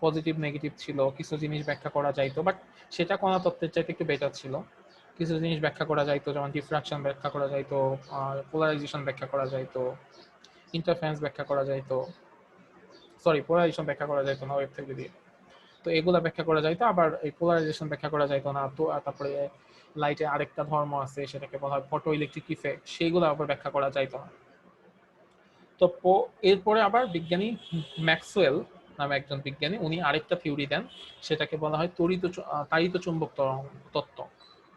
পজিটিভ নেগেটিভ ছিল, কিছু জিনিস ব্যাখ্যা করা যাইতো, বাট সেটা কণা তত্ত্বের চাইতে একটু বেটার ছিল। কিছু জিনিস ব্যাখ্যা করা যাইতো, যেমন ডিফ্রাকশন ব্যাখ্যা করা যাইতো, পোলারাইজেশন ব্যাখ্যা করা যাইতো, ইন্টারফারেন্স ব্যাখ্যা করা যাইতো, সরি পোলারাইজেশন ব্যাখ্যা করা যাইতো না ওয়েভ থিওরি দিয়ে। তো এগুলা ব্যাখ্যা করা যাইতো, আবার এই পোলারাইজেশন ব্যাখ্যা করা যাইতো না। তো তারপরে লাইটের আরেকটা ধর্ম আছে, সেটাকে বলা হয় ফটো ইলেকট্রিক ইফেক্ট, সেইগুলো আবার ব্যাখ্যা করা যাইতো না। তো এরপরে আবার বিজ্ঞানী ম্যাক্সওয়েল নামে একজন বিজ্ঞানী উনি আরেকটা থিওরি দেন, সেটাকে বলা হয় তাড়িত চুম্বক তত্ত্ব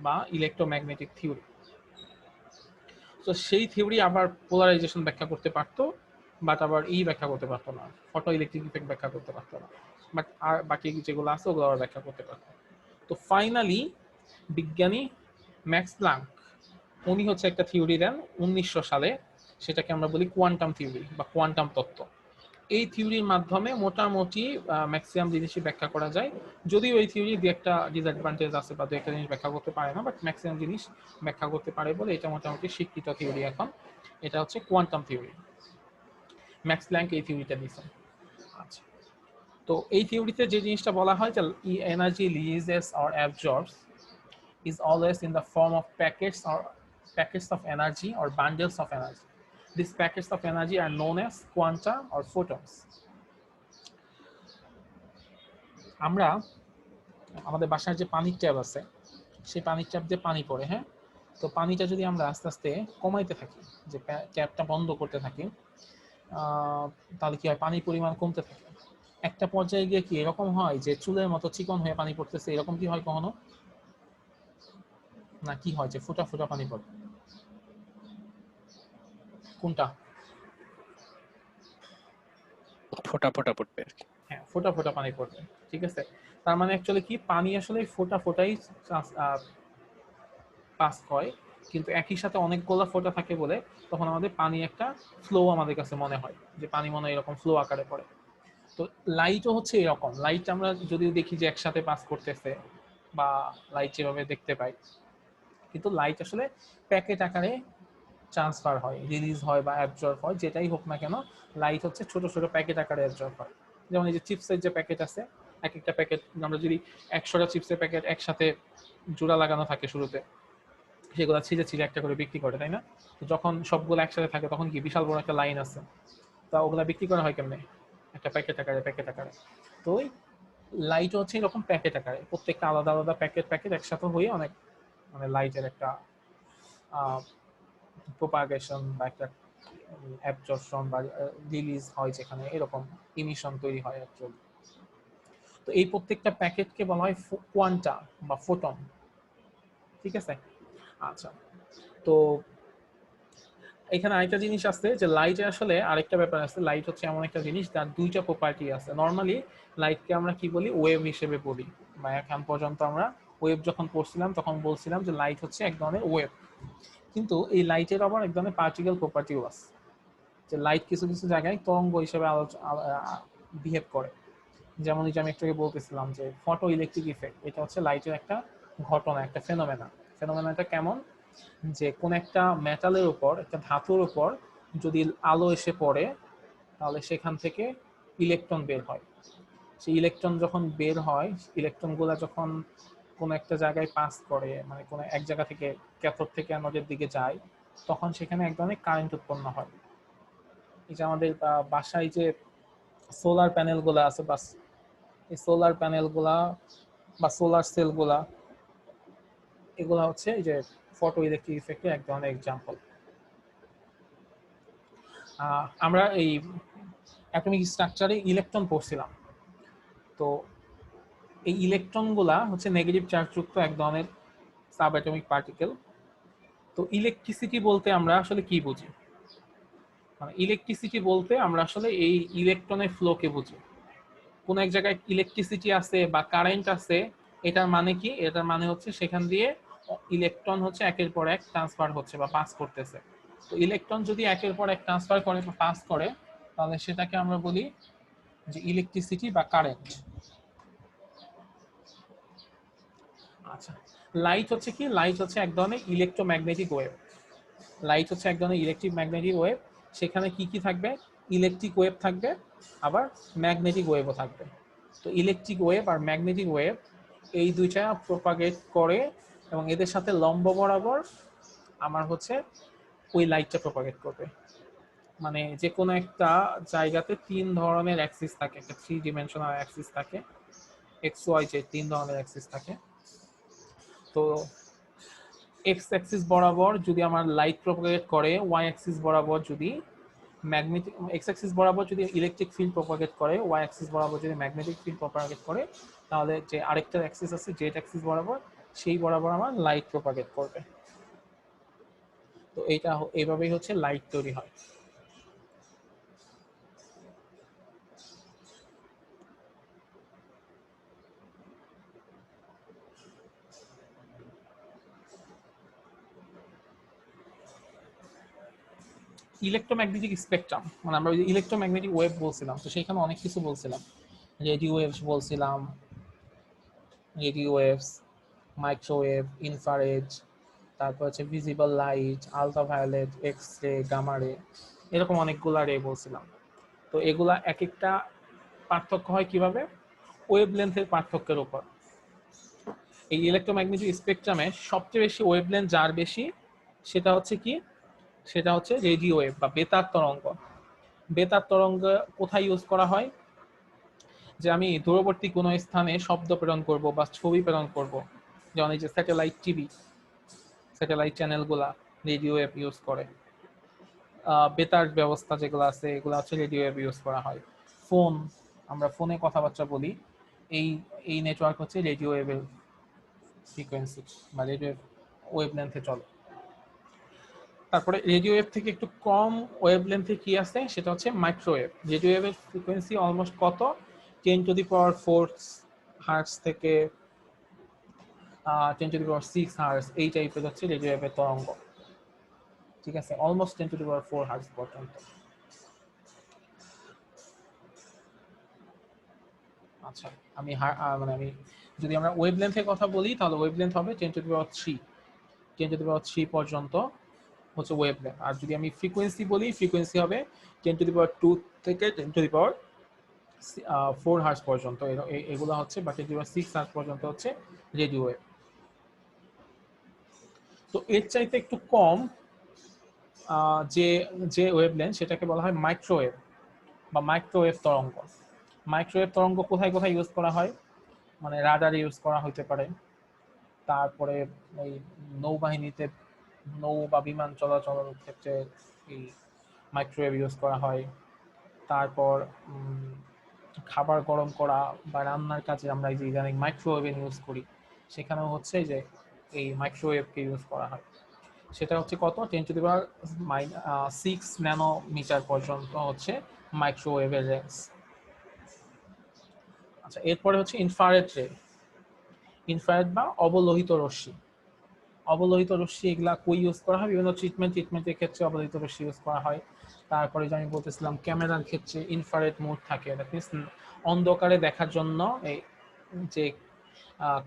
বা ইলেকট্রোম্যাগনেটিক থিওরি। তো সেই থিওরি আবার পোলারাইজেশন ব্যাখ্যা করতে পারতো, বাট আবার ব্যাখ্যা করতে পারতো না, ফটো ইলেকট্রিক ইফেক্ট ব্যাখ্যা করতে পারতো না, বাট আর বাকি যেগুলো আছে ওগুলো আবার ব্যাখ্যা করতে পারতো। তো ফাইনালি বিজ্ঞানী ম্যাক্স প্ল্যাঙ্ক উনি হচ্ছে একটা থিওরি দেন 1900 সালে, সেটাকে আমরা বলি কোয়ান্টাম থিওরি বা কোয়ান্টাম তত্ত্ব। এই থিওরির মাধ্যমে মোটামুটি ম্যাক্সিমাম জিনিসই ব্যাখ্যা করা যায়, যদিও এই থিওরি দু একটা ডিসঅ্যাডভান্টেজ আছে বা দু একটা জিনিস ব্যাখ্যা করতে পারে না, বাট ম্যাক্সিমাম জিনিস ব্যাখ্যা করতে পারে বলে এটা মোটামুটি স্বীকৃত থিওরি এখন। এটা হচ্ছে কোয়ান্টাম থিওরি, ম্যাক্স প্ল্যাঙ্ক এই থিওরিটা দিয়েছেন। আচ্ছা, তো এই থিওরিতে যে জিনিসটা বলা হয় যে energy releases or অ্যাবজর্বস is always in the form of packets of energy or bundles of energy. These packets of energy are known as quanta or photons. আমরা আমাদের বাসায় যে পানির ট্যাপ আছে সেই পানির ট্যাপ দিয়ে পানি পড়ে, হ্যাঁ, তো পানিটা যদি আমরা আস্তে আস্তে কমাইতে থাকি, যে ট্যাপটা বন্ধ করতে থাকি, তাহলে কি হয় পানির পরিমাণ কমতে থাকে। একটা পর্যায়ে গিয়ে কি এরকম হয় যে চুলের মতো চিকন হয়ে পানি পড়তেছে, এরকম কি হয় কখনো? না কি হয় যে ফোঁটা ফোঁটা পানি পড়ে? কোনটা? ফোঁটা ফোঁটা পড়বে আর কি। হ্যাঁ, ফোঁটা ফোঁটা পানি পড়বে, ঠিক আছে। তার মানে অ্যাকচুয়ালি কি পানি আসলে ফোঁটা ফোঁটাই পাস হয়, কিন্তু একই সাথে অনেকগুলো ফোঁটা থাকে বলে তখন আমাদের পানি একটা ফ্লো আমাদের কাছে মনে হয়, যে পানি মনে এরকম ফ্লো আকারে পড়ে। তো লাইটও হচ্ছে এরকম, লাইট আমরা যদিও দেখি যে একসাথে পাস করতেছে বা লাইট যেভাবে দেখতে পাই, কিন্তু লাইট আসলে প্যাকেট আকারে ট্রান্সফার হয়, রিলিজ হয় বা অ্যাবজর্ব হয়, যেটাই হোক না কেন লাইট হচ্ছে ছোট ছোট প্যাকেট আকারে অ্যাবজর্ব হয়। যেমন এই যে চিপসের যে প্যাকেট আছে, এক একটা প্যাকেট আমরা যদি 100টা চিপসের প্যাকেট একসাথে জোড়া লাগানো থাকে শুরুতে, সেগুলো ছিঁড়ে ছিঁড়ে একটা করে বিক্রি করে, তাই না? তো যখন সবগুলো একসাথে থাকে তখন কি বিশাল বড় একটা লাইন আছে, তা ওগুলা বিক্রি করা হয় কেমনে? একটা প্যাকেট আকারে। তো ওই লাইট হচ্ছে এরকম প্যাকেট আকারে, প্রত্যেকটা আলাদা আলাদা প্যাকেট একসাথে হয়ে অনেক মানে লাইটের একটা প্রোপাগেশন বা একটা অ্যাবজর্পশন বা রিলিজ হয়, যেখানে এরকম ইমিশন তৈরি হয় অ্যাকচুয়ালি। তো এই প্রত্যেকটা প্যাকেটকে বলা হয় কোয়ান্টা বা ফোটন, ঠিক আছে। আচ্ছা, তো এখানে আরেকটা জিনিস আছে যে লাইটে আসলে আরেকটা ব্যাপার আছে, লাইট হচ্ছে এমন একটা জিনিস যার দুইটা প্রপার্টি আছে। নর্মালি লাইটকে আমরা কি বলি? ওয়েভ হিসেবে বলি, বা এখন পর্যন্ত আমরা ওয়েভ যখন পড়ছিলাম তখন বলছিলাম যে লাইট হচ্ছে এক ধরনের ওয়েভ। কিন্তু এই লাইটের আবার এক ধরনের পার্টিকেল প্রপার্টিও আছে, যে লাইট কিছু কিছু জায়গায় তরঙ্গ হিসেবে বিহেভ করে। যেমন এই যে আমি একটু আগে বলতেছিলাম যে ফটো ইলেকট্রিক ইফেক্ট, এটা হচ্ছে লাইটের একটা ঘটনা, একটা ফেনোমেনা। ফেনোমেনাটা কেমন, যে কোন একটা মেটালের উপর, একটা ধাতুর উপর যদি আলো এসে পড়ে তাহলে সেখান থেকে ইলেকট্রন বের হয়। সেই ইলেকট্রন যখন বের হয়, ইলেকট্রনগুলো যখন কোন একটা জায়গায় পাস করে, মানে কোন এক জায়গা থেকে ক্যাথোড থেকে অ্যানোডের দিকে যায়, তখন সেখানে এক ধরনের কারেন্ট উৎপন্ন হয়। এই যে আমাদের বাসায় যে সোলার প্যানেল গুলা আছে, বা এই সোলার প্যানেল গুলা বা সোলার সেল গুলা, এগুলা হচ্ছে এই যে ফটো ইলেকট্রিক ইফেক্টের এক ধরনের এক্সাম্পল। আমরা এই অ্যাটমিক স্ট্রাকচারে ইলেকট্রন পড়ছিলাম। তো এই ইলেকট্রন গুলা হচ্ছে নেগেটিভ চার্জযুক্ত এক ধরনের সাব অ্যাটমিক পার্টিকেল। তো ইলেকট্রিসিটি বলতে আমরা আসলে কি বুঝি, মানে ইলেকট্রিসিটি বলতে আমরা আসলে এই ইলেকট্রনের ফ্লোকে বুঝি। কোন এক জায়গায় ইলেকট্রিসিটি আছে বা কারেন্ট আছে, এটার মানে কি, এটার মানে হচ্ছে সেখান দিয়ে ইলেকট্রন হচ্ছে একের পর এক ট্রান্সফার হচ্ছে বা পাস করতেছে। তো ইলেকট্রন যদি একের পর এক ট্রান্সফার করে বা পাস করে, তাহলে সেটাকে আমরা বলি যে ইলেকট্রিসিটি বা কারেন্ট। আচ্ছা, লাইট হচ্ছে কি, লাইট হচ্ছে এক ধরনের ইলেকট্রোম্যাগনেটিক ওয়েভ। লাইট হচ্ছে এক ধরনের ইলেকট্রিক ম্যাগনেটিক ওয়েভ। সেখানে কি কি থাকবে, ইলেকট্রিক ওয়েভ থাকবে, আবার ম্যাগনেটিক ওয়েভও থাকবে। তো ইলেকট্রিক ওয়েভ আর ম্যাগনেটিক ওয়েভ এই দুইটা প্রপাগেট করে, এবং এদের সাথে লম্ব বরাবর আমার হচ্ছে ওই লাইটটা প্রপাগেট করবে। মানে যে কোনো একটা জায়গাতে তিন ধরনের অ্যাক্সিস থাকে, একটা 3 ডিমেনশনাল অ্যাক্সিস থাকে, এক্স ওয়াই জেড, তিন ধরনের অ্যাক্সিস থাকে। তো এক্স অ্যাক্সিস বরাবর যদি আমার লাইট প্রপাগেট করে, ওয়াই অ্যাক্সিস বরাবর যদি ম্যাগনেটিক, এক্স অ্যাক্সিস বরাবর যদি ইলেকট্রিক ফিল্ড প্রপাগেট করে, ওয়াই অ্যাক্সিস বরাবর যদি ম্যাগনেটিক ফিল্ড প্রপাগেট করে, তাহলে যে আরেকটা অ্যাক্সিস আছে জেড অ্যাক্সিস বরাবর, সেই বরাবর আমার লাইট প্রপাগেট করবে। তো এইটা এইভাবেই হচ্ছে লাইট তৈরি হয়। ইলেকট্রোম্যাগনেটিক স্পেকট্রাম, মানে আমরা ইলেকট্রোম্যাগনেটিক ওয়েভ বলছিলাম, তো সেখানে অনেক কিছু বলছিলাম, রেডিও ওয়েভস বলছিলাম, রেডিও ওয়েভস, মাইক্রোওয়েভ, ইনফ্রারেড, তারপর হচ্ছে visible light, ultraviolet, X ray, gamma ray, এরকম অনেকগুলা রে বলছিলাম। তো এগুলা এক একটা পার্থক্য হয় কিভাবে, ওয়েভ লেন্থের পার্থক্যের উপর। এই ইলেকট্রোম্যাগনেটিক স্পেকট্রামে সবচেয়ে বেশি ওয়েভ লেন্থ যার বেশি, সেটা হচ্ছে কি, সেটা হচ্ছে রেডিও ওয়েভ বা বেতার তরঙ্গ। বেতার তরঙ্গ কোথায় ইউজ করা হয়, যে আমি দূরবর্তী কোনো স্থানে শব্দ প্রেরণ করব বা ছবি প্রেরণ করব, যেমন এই যে স্যাটেলাইট টিভি, স্যাটেলাইট চ্যানেলগুলা রেডিও ওয়েভ ইউজ করে। বেতার ব্যবস্থা যেগুলো আছে এগুলো হচ্ছে রেডিও ওয়েভ ইউজ করা হয়। ফোন, আমরা ফোনে কথাবার্তা বলি, এই এই নেটওয়ার্ক হচ্ছে রেডিও ওয়েভের ফ্রিকোয়েন্সি বা রেডিও ওয়েভ লেন্থে চলে। তারপরে রেডিও ওয়েভ থেকে একটু কম ওয়েভ লেন্থে কি আছে, সেটা হচ্ছে মাইক্রোওয়েভ। রেডিও ওয়েভের ফ্রিকোয়েন্সি অলমোস্ট কত, 10⁴ হার্টজ থেকে 10⁶ হার্টজ, এই টাইপের হচ্ছে রেডিও ওয়েভের তরঙ্গ। ঠিক আছে, অলমোস্ট 10⁴ হার্টজ পর্যন্ত। আচ্ছা, আমি মানে আমি যদি আমরা ওয়েভ লেন্থের কথা বলি, তাহলে ওয়েভ লেন্থ হবে 10⁻³ পর্যন্ত হচ্ছে ওয়েভ লেন্থ। আর যদি আমি ফ্রিকোয়েন্সি বলি, ফ্রিকোয়েন্সি হবে 10⁻² থেকে 10⁻⁴ হার্টজ পর্যন্ত। এগুলো হচ্ছে বা 10⁻⁶ হার্টজ পর্যন্ত হচ্ছে রেডিও ওয়েভ। তো এর চাইতে একটু কম যে যে ওয়েভ লেন্থ, সেটাকে বলা হয় মাইক্রোওয়েভ বা মাইক্রোওয়েভ তরঙ্গ। মাইক্রোওয়েভ তরঙ্গ কোথায় কোথায় ইউজ করা হয়, মানে রাডারে ইউজ করা হতে পারে, তারপরে এই নৌবাহিনীতে, নৌ বা বিমান চলাচলের ক্ষেত্রে এই মাইক্রোওয়েভ ইউজ করা হয়। তারপর খাবার গরম করা বা রান্নার কাজে আমরা এই যে ইদানিং মাইক্রোওয়েভেন ইউজ করি, সেখানেও হচ্ছে যে এই মাইক্রোওয়েভকে ইউজ করা হয়। সেটা হচ্ছে কত, 10⁻⁶ ন্যানোমিটার পর্যন্ত হচ্ছে মাইক্রোওয়েভের রেঞ্জ। আচ্ছা, এরপরে হচ্ছে ইনফ্রারেড রে, ইনফ্রারেড বা অবলোহিত রশ্মি। অবলোহিত রশ্মি এগুলা কই ইউজ করা হয়? বিভিন্ন ট্রিটমেন্টের ক্ষেত্রে অবলোহিত রশ্মি ইউজ করা হয়। তারপরে যে আমি বলতেছিলাম ক্যামেরার ক্ষেত্রে ইনফ্রারেড মোড থাকে, দ্যাট মিনস অন্ধকারে দেখার জন্য এই যে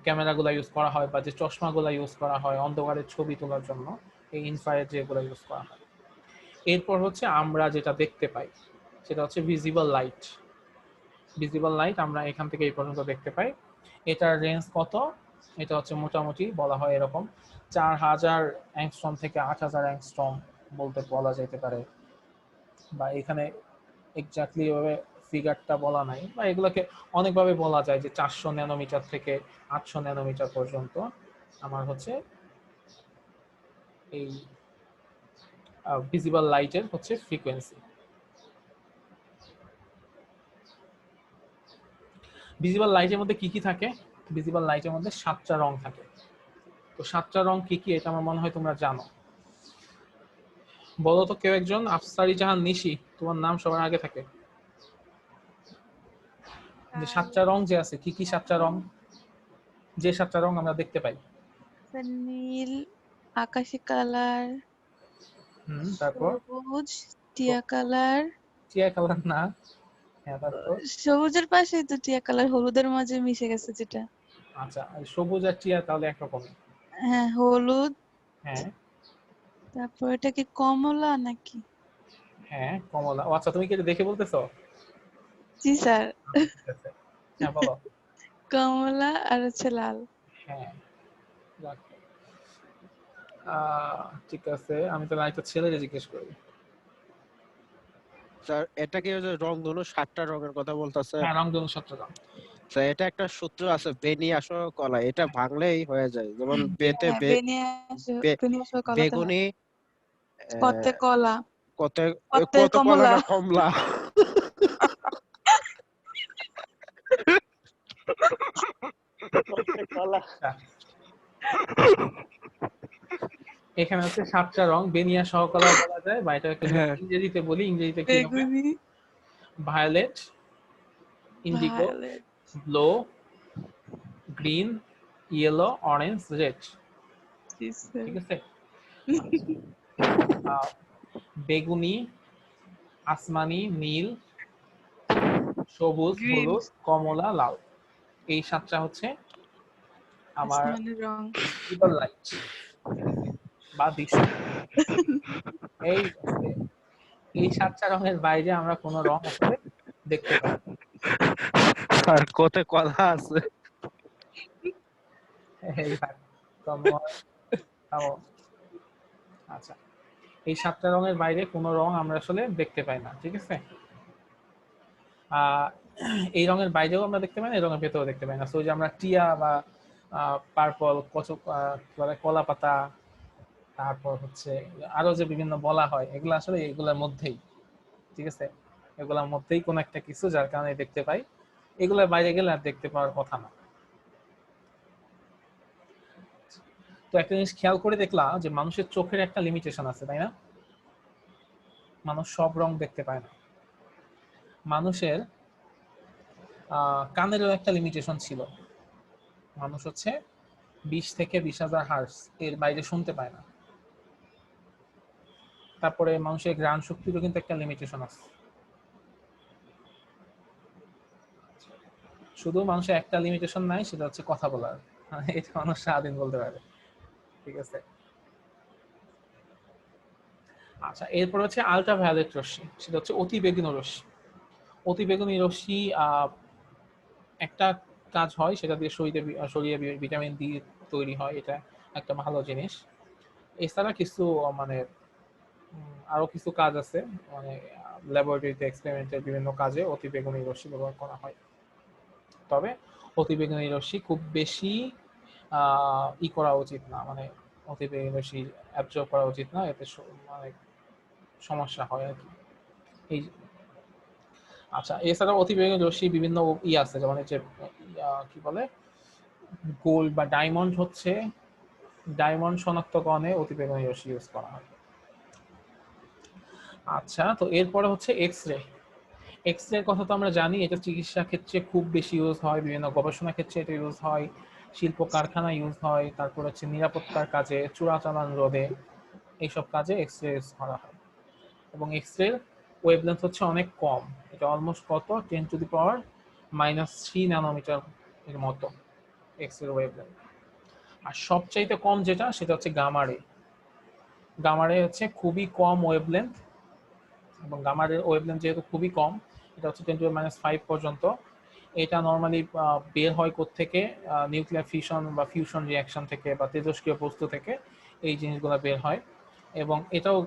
ক্যামেরাগুলো ইউজ করা হয় বা যে চশমাগুলো ইউজ করা হয় অন্ধকারের ছবি তোলার জন্য, এই ইনফ্রারেড যেগুলো ইউজ করা হয়। এরপর হচ্ছে আমরা যেটা দেখতে পাই সেটা হচ্ছে ভিজিবল লাইট। ভিজিবল লাইট আমরা এখান থেকে এই পর্যন্ত দেখতে পাই। এটার রেঞ্জ কত? এটা হচ্ছে মোটামুটি বলা হয় এরকম 4000 অ্যাংস্ট্রম থেকে 8000 অ্যাংস্ট্রম বলতে বলা যেতে পারে, বা এখানে এক্স্যাক্টলি এভাবে ফিগারটা বলা নাই, বা এগুলোকে অনেকভাবে বলা যায় যে 400 ন্যানোমিটার থেকে 800 ন্যানোমিটার পর্যন্ত আমার হচ্ছে এই ভিজিবল লাইটের হচ্ছে ফ্রিকোয়েন্সি। ভিজিবল লাইটের মধ্যে কি কি থাকে? ভিজিবল লাইটের মধ্যে 7টা রং থাকে। তো 7টা রং কি কি এটা আমার মনে হয় তোমরা জানো। বলো তো কেউ একজন। আফসারি জাহান নিশি, তোমার নাম সবার আগে থাকে। যে 7টা রং যে আছে, কি কি 7টা রং? যে 7টা রং আমরা দেখতে পাই। নীল, আকাশি কালার, তারপর সবুজ, টিয়া কালার। টিয়া কালার না, হ্যাঁ তারপর সবুজের পাশেই তো টিয়া কালার, হলুদের মাঝে মিশে গেছে যেটা। আচ্ছা, সবুজ আর টিয়া তাহলে একরকম। হ্যাঁ হলুদ। হ্যাঁ তারপর এটা কি কমলা নাকি? হ্যাঁ কমলা। ও আচ্ছা, তুমি কি এটা দেখে বলতেছো? জি স্যার। হ্যাঁ বলো। কমলা আর হচ্ছে লাল। হ্যাঁ ঠিক আছে, আমি তাহলে একটা ছেলেকে জিজ্ঞেস করি। স্যার এটা কি ওই যে রংধনু 7টা রঙের কথা বলতেছে? হ্যাঁ রংধনু 7টা রং। স্যার এটা একটা সূত্র আছে বেনিয়াস কলা, এটা ভাঙলেই হয়ে যায়। যেমন বেতে বেগুনি, কতে কলা, কতে কতে কত কলা কমলা। না কমলা। এখানে হচ্ছে 7টা রং বেনিয়া সহকলা বলা যায়, বা এটাকে ইংরেজিতে বলি, ইংরেজিতে কি হবে? Violet, indigo, blue, green, yellow, orange, red. ঠিক আছে। বেগুনি, আসমানি, নীল, সবুজ, হলুদ, কমলা, লাল। এই 7টা হচ্ছে আমার ভিজিবল লাইট বা দৃশ্য। এই 7টা রঙের বাইরে আমরা কোন রং আসলে দেখতে পাই। আর কতে কলা আছে। আচ্ছা, এই 7টা রঙের বাইরে কোন রং আমরা আসলে দেখতে পাই না। ঠিক আছে। এই রঙের বাইরেও আমরা দেখতে পাই না, এই রঙের ভেতরেও দেখতে পাই না। সো যে আমরা টিয়া বা পার্পল, কলা পাতা, তারপর হচ্ছে আরো যে বিভিন্ন বলা হয়, এগুলো আসলে এগুলোর মধ্যেই। ঠিক আছে, এগুলোর মধ্যেই কোন একটা কিছু যার কারণে দেখতে পাই, এগুলোর বাইরে গেলে আর দেখতে পাওয়ার কথা না। তো একটা জিনিস খেয়াল করে দেখলাম যে মানুষের চোখের একটা লিমিটেশন আছে, তাই না? মানুষ সব রং দেখতে পায় না। মানুষের কানেরও একটা লিমিটেশন ছিল। মানুষ হচ্ছে 20 থেকে 20,000 হার্টজ এর বাইরে শুনতে পায় না। তারপরে মানুষের ঘ্রাণ শক্তিরও কিন্তু একটা লিমিটেশন আছে। শুধু মানুষের একটা লিমিটেশন নাই, সেটা হচ্ছে কথা বলার। এটা মানুষ সারাদিন বলতে পারে। ঠিক আছে। আচ্ছা, এরপর হচ্ছে আলট্রাভায়োলেট রশ্মি, সেটা হচ্ছে অতি বেগুনি রশ্মি। অতি বেগুনি রশ্মি একটা কাজ হয়, সেটা দিয়ে শরীরে ভিটামিন ডি তৈরি হয়, এটা একটা ভালো জিনিস। এছাড়া কিছু মানে আরো কিছু কাজ আছে, মানে ল্যাবরেটরিতে এক্সপেরিমেন্টের বিভিন্ন কাজে অতি বেগুনি রশ্মি ব্যবহার করা হয়। তবে অতি বেগুনি রশ্মি খুব বেশি করা উচিত না, মানে অতি বেগুনি রশ্মি অ্যাবজর্ব করা উচিত না, এতে মানে সমস্যা হয় আর কি। এই আচ্ছা, এছাড়া অতি বেগুনি রশ্মি বিভিন্ন আছে, যেমন হচ্ছে কি বলে গোল্ড বা ডায়মন্ড, হচ্ছে ডায়মন্ড শনাক্তকরণে অতি বেগুনি রশ্মি ইউজ করা হয়। আচ্ছা, তো এরপরে হচ্ছে এক্স রে। এক্স রে কথা তো আমরা জানি, এটা চিকিৎসা ক্ষেত্রে খুব বেশি ইউজ হয়, বিভিন্ন গবেষণা ক্ষেত্রে এটা ইউজ হয়, শিল্প কারখানা ইউজ হয়, তারপর হচ্ছে নিরাপত্তার কাজে, চোরাচালান রোধে, এইসব কাজে এক্স রে ইউজ করা হয়। এবং এক্স রে ওয়েভলেন্থ হচ্ছে অনেক কম, এটা অলমোস্ট কত 10⁻³ ন্যানোমিটার এর মতো এক্স রে ওয়েভলেন্থ। আর সবচাইতে কম যেটা সেটা হচ্ছে গামা রে। গামা রে হচ্ছে খুবই কম ওয়েভলেন্থ, এবং গামা রে ওয়েভলেন্থ যেহেতু খুবই কম, এটা হচ্ছে 10⁻⁵ পর্যন্ত। এটা নর্মালি বের হয় কোত্থেকে, নিউক্লিয়ার ফিউশন বা ফিউশন রিয়াকশন থেকে বা তেজস্ক্রিয় বস্তু থেকে এই জিনিসগুলো বের হয়। এবং এটাও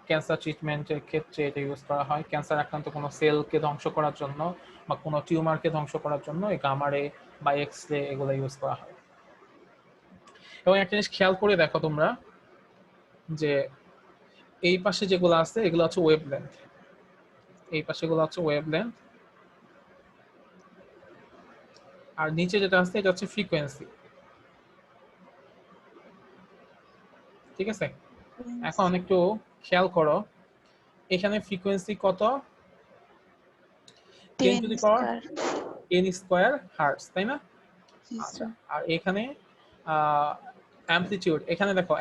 ক্যান্সার ট্রিটমেন্টের ক্ষেত্রে এটা ইউজ করা হয়, ক্যান্সার আক্রান্ত কোনো সেলকে ধ্বংস করার জন্য বা কোনো টিউমারকে ধ্বংস করার জন্য এই গামা রে বা এক্স রে এগুলো ইউজ করা হয়। এবং একটা জিনিস খেয়াল করে দেখো তোমরা যে এই পাশে যেগুলো আছে এগুলো হচ্ছে ওয়েভলেন্থ, এই পাশে গুলো হচ্ছে ওয়েভলেন্থ, আর নিচে যেটা আছে এটা হচ্ছে ফ্রিকোয়েন্সি। ঠিক আছে, এখন একটু খেয়াল করো এখানে ফ্রিকোয়েন্সি কত, 10⁻⁻² হার্টজ, তাই না? আচ্ছা, আর এখানে অ্যামপ্লিটিউড, এখানে দেখো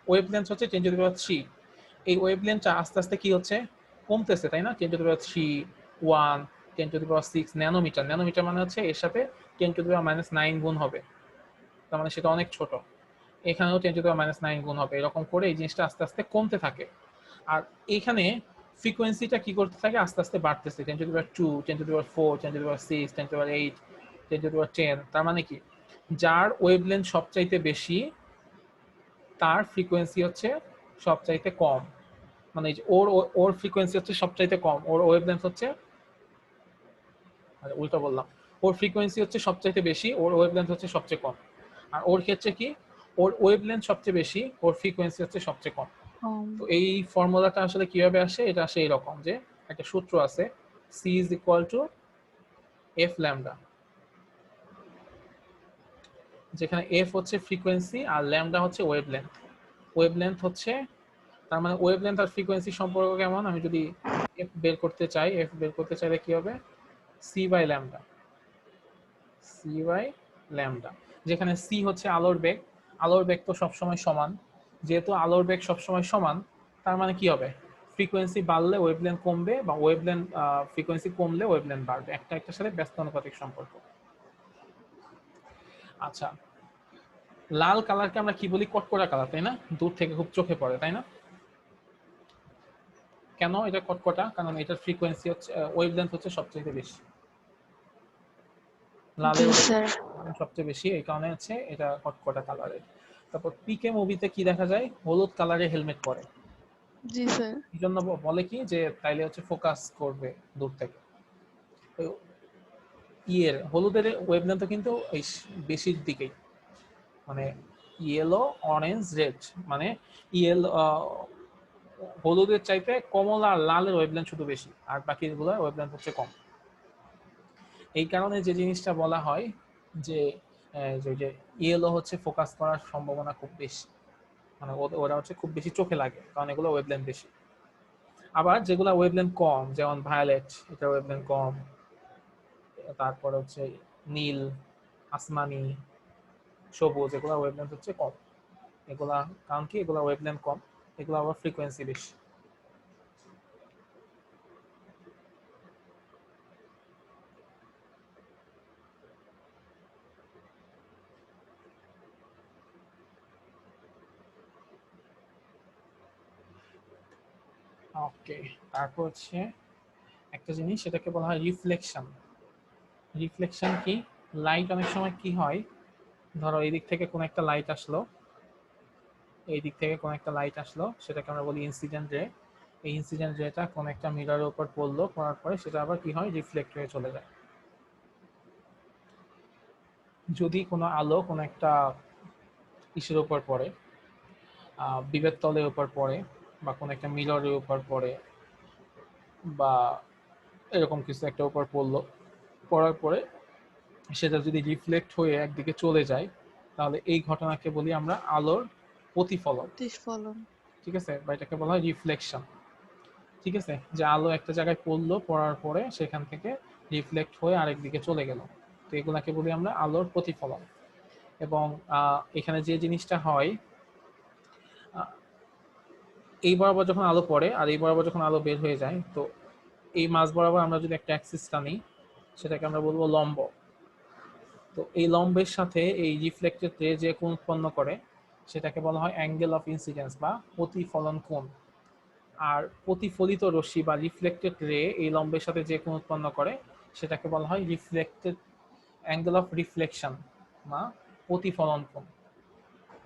ওয়েভলেন্থ হচ্ছে 10⁻³ এই ওয়েভলেন্থটা আস্তে আস্তে কি হচ্ছে, কমতেছে, তাই না? 10⁻³ 1 10⁻⁶ ন্যানোমিটার, ন্যানোমিটার মানে হচ্ছে এর সাথে 10⁻⁹ গুণ হবে, তার মানে সেটা অনেক ছোট। এখানেও 10⁻⁹ গুণ হবে, এরকম করে এই জিনিসটা আস্তে আস্তে কমতে থাকে। আর এখানে ফ্রিকোয়েন্সিটা কি করতে থাকে, আস্তে আস্তে বাড়তেছে, 10⁻², 10⁻⁴, 10⁻⁶, 10⁻⁸, 10⁻�10। তার মানে কি, যার ওয়েভলেন্থ সবচাইতে বেশি তার ফ্রিকোয়েন্সি হচ্ছে সবচাইতে কম, মানে ওর ফ্রিকোয়েন্সি হচ্ছে সবচাইতে কম, ওর ওয়েভলেন্থ হচ্ছে, উল্টা বললাম, ওর ফ্রিকোয়েন্সি হচ্ছে সবচাইতে বেশি, ওর ওয়েভলেন্থ হচ্ছে সবচেয়ে কম। আর ওর ক্ষেত্রে কি, ওর ওয়েভলেন্থ সবচেয়ে বেশি, ওর ফ্রিকোয়েন্সি হচ্ছে সবচেয়ে কম। তো এই ফর্মুলাটা আসলে কিভাবে আসে, এটা আসে এরকম যে একটা সূত্র আছে, C = F ল্যামডা, যেখানে F হচ্ছে ফ্রিকোয়েন্সি আর ল্যামডা হচ্ছে ওয়েভলেন্থ। ওয়েভলেন্থ হচ্ছে, তার মানে ওয়েভলেন্থ আর ফ্রিকোয়েন্সি সম্পর্ক কেমন, আমি যদি F বের করতে চাইলে কি হবে, C/λ, যেখানে C হচ্ছে আলোর বেগ, আলোর বেগ তো সবসময় সমান, যেহেতু আলোর বেগ সবসময় সমান, তার মানে কি হবে, ফ্রিকোয়েন্সি বাড়লে ওয়েভলেন্থ কমবে, বা ফ্রিকোয়েন্সি কমলে ওয়েভলেন্থ বাড়বে, একটা একটার সাথে ব্যস্তানুপাতিক সম্পর্ক। আচ্ছা, লাল কালারকে আমরা কি বলি, কটকটা কালার, তাই না? দূর থেকে খুব চোখে পড়ে, তাই না? কেন এটা কটকটা, কারণ এটার ফ্রিকোয়েন্সি হচ্ছে, ওয়েভলেন্থ হচ্ছে সবচেয়ে বেশি, লালের সবচেয়ে বেশি, এই কারণে হচ্ছে এটা কটকটা কালারের। তারপর পিকে মুভিতে কি দেখা যায়, হলুদ কালারের হেলমেট পরে, জি স্যার। এই জন্য বলে কি যে তাইলে হচ্ছে ফোকাস করবে দূর থেকে। হলুদের ওয়েভলেন্থ কিন্তু এই বেশির দিকেই, মানে ইয়েলো, অরেঞ্জ, রেড, মানে হলুদের চাইতে কমলা আর লালের ওয়েভলেন্থ শুধু বেশি, আর বাকিগুলোর ওয়েভলেন্থ হচ্ছে কম। এই কারণে যে জিনিসটা বলা হয় যে ইয়েলো হচ্ছে ফোকাস করার সম্ভাবনা খুব বেশি, মানে ওরা হচ্ছে খুব বেশি চোখে লাগে, কারণ এগুলো ওয়েভলেন্থ বেশি। আবার যেগুলো ওয়েভলেন্থ কম, যেমন ভায়োলেট, এটা ওয়েভলেন্থ কম, তারপর হচ্ছে নীল, আসমানি, সবুজ, এগুলো ওয়েভলেন্থ হচ্ছে কম। এগুলা কারণ কি, এগুলো ওয়েভলেন্থ কম, এগুলো আবার ফ্রিকোয়েন্সি বেশি। ওকে, তারপর হচ্ছে একটা জিনিস, সেটাকে বলা হয় রিফ্লেকশন। রিফ্লেকশন কি, লাইট অনেক সময় কি হয়, ধরো এই দিক থেকে কোন একটা লাইট আসলো, সেটাকে আমরা বলি ইনসিডেন্ট রে। এই ইনসিডেন্ট রেটা কোন একটা মিররের উপর পড়লো, পড়ার পরে সেটা আবার কি হয়, রিফ্লেক্ট হয়ে চলে যায়। যদি কোনো আলো কোন একটা ইসের উপর পড়ে, বিবেক তলের উপর পড়ে, বা কোন একটা মিররের উপর পড়ে, বা এরকম কিছু একটা উপর পড়লো, পড়ার পরে সেটা যদি রিফ্লেক্ট হয়ে একদিকে চলে যায়, তাহলে এই ঘটনাকে বলি আমরা আলোর প্রতিফলন। ঠিক আছে, বা এটাকে বলা হয় রিফ্লেকশন। ঠিক আছে, যে আলো একটা জায়গায় পড়লো, পড়ার পরে সেখান থেকে রিফ্লেক্ট হয়ে আরেকদিকে চলে গেল, তো এগুলাকে বলি আমরা আলোর প্রতিফলন। এবং এখানে যে জিনিসটা হয়, এই বরাবর যখন আলো পড়ে আর এই বরাবর যখন আলো বের হয়ে যায়, তো এই মাঝ বরাবর আমরা যদি একটা অ্যাক্সিস টানি, সেটাকে আমরা বলবো লম্ব। তো এই লম্বের সাথে এই রিফ্লেক্টেড রে যে কোণ উৎপন্ন করে সেটাকে বলা হয় অ্যাঙ্গেল অফ ইনসিডেন্স বা প্রতিফলন কোণ। আর প্রতিফলিত রশ্মি বা রিফ্লেক্টেড রে এই লম্বের সাথে যে কোণ উৎপন্ন করে সেটাকে বলা হয় রিফ্লেক্টেড অ্যাঙ্গেল অফ রিফ্লেকশন বা প্রতিফলন কোণ।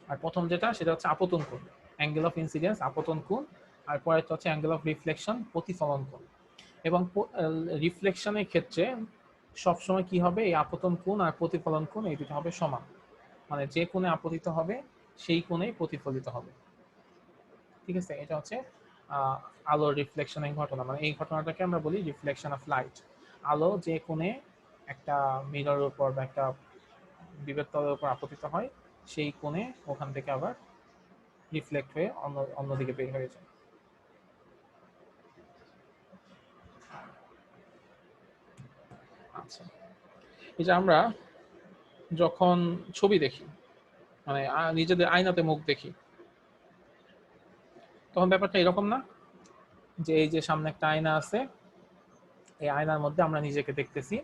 আর প্রথম যেটা সেটা হচ্ছে আপতন কোণ, অ্যাঙ্গেল অফ ইনসিডেন্স আপতন কোণ, আর পরেরটা হচ্ছে অ্যাঙ্গেল অফ রিফ্লেকশন প্রতিফলন কোণ। এবং রিফ্লেকশনের ক্ষেত্রে সবসময় কি হবে, এই আপতন কোণ আর প্রতিফলন কোণ এই দুটো হবে সমান, মানে যে কোণে আপতিত হবে সেই কোণেই প্রতিফলিত হবে। ঠিক আছে, এটা হচ্ছে আলোর রিফ্লেকশনের ঘটনা, মানে এই ঘটনাটাকে আমরা বলি রিফ্লেকশন অফ লাইট। আলো যে কোণে একটা মিররের উপর বা একটা বিবেক তলের উপর আপতিত হয় সেই কোণে ওখান থেকে আবার রিফ্লেক্ট হয়ে অন্যদিকে বের হয়ে যায়। আচ্ছা, এই যে আমরা যখন ছবি দেখি, মানে নিজেদের আয়নাতে মুখ দেখি, তখন ব্যাপারটা এরকম না যে এই যে সামনে একটা আয়না আছে, এই আয়নার মধ্যে আমরা নিজেকে দেখতেছি,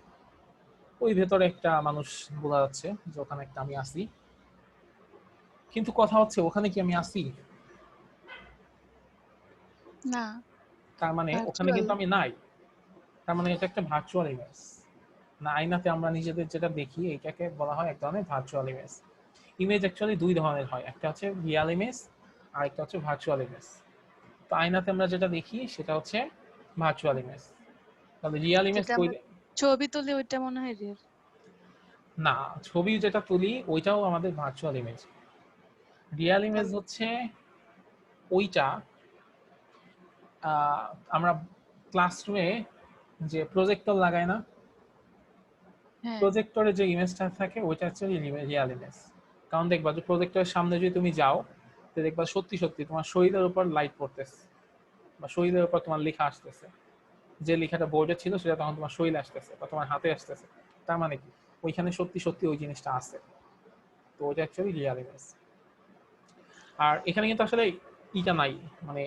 ওই ভেতরে একটা মানুষ বোঝা যাচ্ছে যে ওখানে একটা আমি আছি, কিন্তু কথা হচ্ছে ওখানে কি আমি আছি? না, তার মানে ওখানে কিন্তু আমি নাই, তার মানে এটা একটা ভার্চুয়াল ইমেজ না। আয়নাতে আমরা নিজেদের যেটা দেখি এটাকে বলা হয় এক ধরনের ভার্চুয়াল ইমেজ। ইমেজ অ্যাকচুয়ালি দুই ধরনের হয়, একটা হচ্ছে রিয়াল ইমেজ আর একটা হচ্ছে ভার্চুয়াল ইমেজ। তো আয়নাতে আমরা যেটা দেখি সেটা হচ্ছে ভার্চুয়াল ইমেজ। তাহলে রিয়াল ইমেজ ছবি তুলি ওইটা মনে হয় রিয়েল না, ছবি যেটা তুলি ওইটাও আমাদের ভার্চুয়াল ইমেজ। রিয়াল ইমেজ হচ্ছে ওইটা আমরা ক্লাসরুমে যে প্রজেক্টর লাগাই না, প্রজেক্টরে যে ইমেজটা থাকে ওইটা হচ্ছে রিয়াল ইমেজ। কারণ দেখবা যে প্রজেক্টরের সামনে যদি তুমি যাও তো দেখবা সত্যি সত্যি তোমার শরীরের উপর লাইট পড়তেছে বা শরীরের উপর তোমার লেখা আসতেছে, যে লেখাটা বোর্ডে ছিল সেটা তখন তোমার শরীরে আসতেছে বা তোমার হাতে আসতেছে। তার মানে কি ওইখানে সত্যি সত্যি ওই জিনিসটা আছে, তো ওইটা অ্যাকচুয়ালি রিয়াল ইমেজ। আর এখানে কিন্তু আসলে ইটা নাই, মানে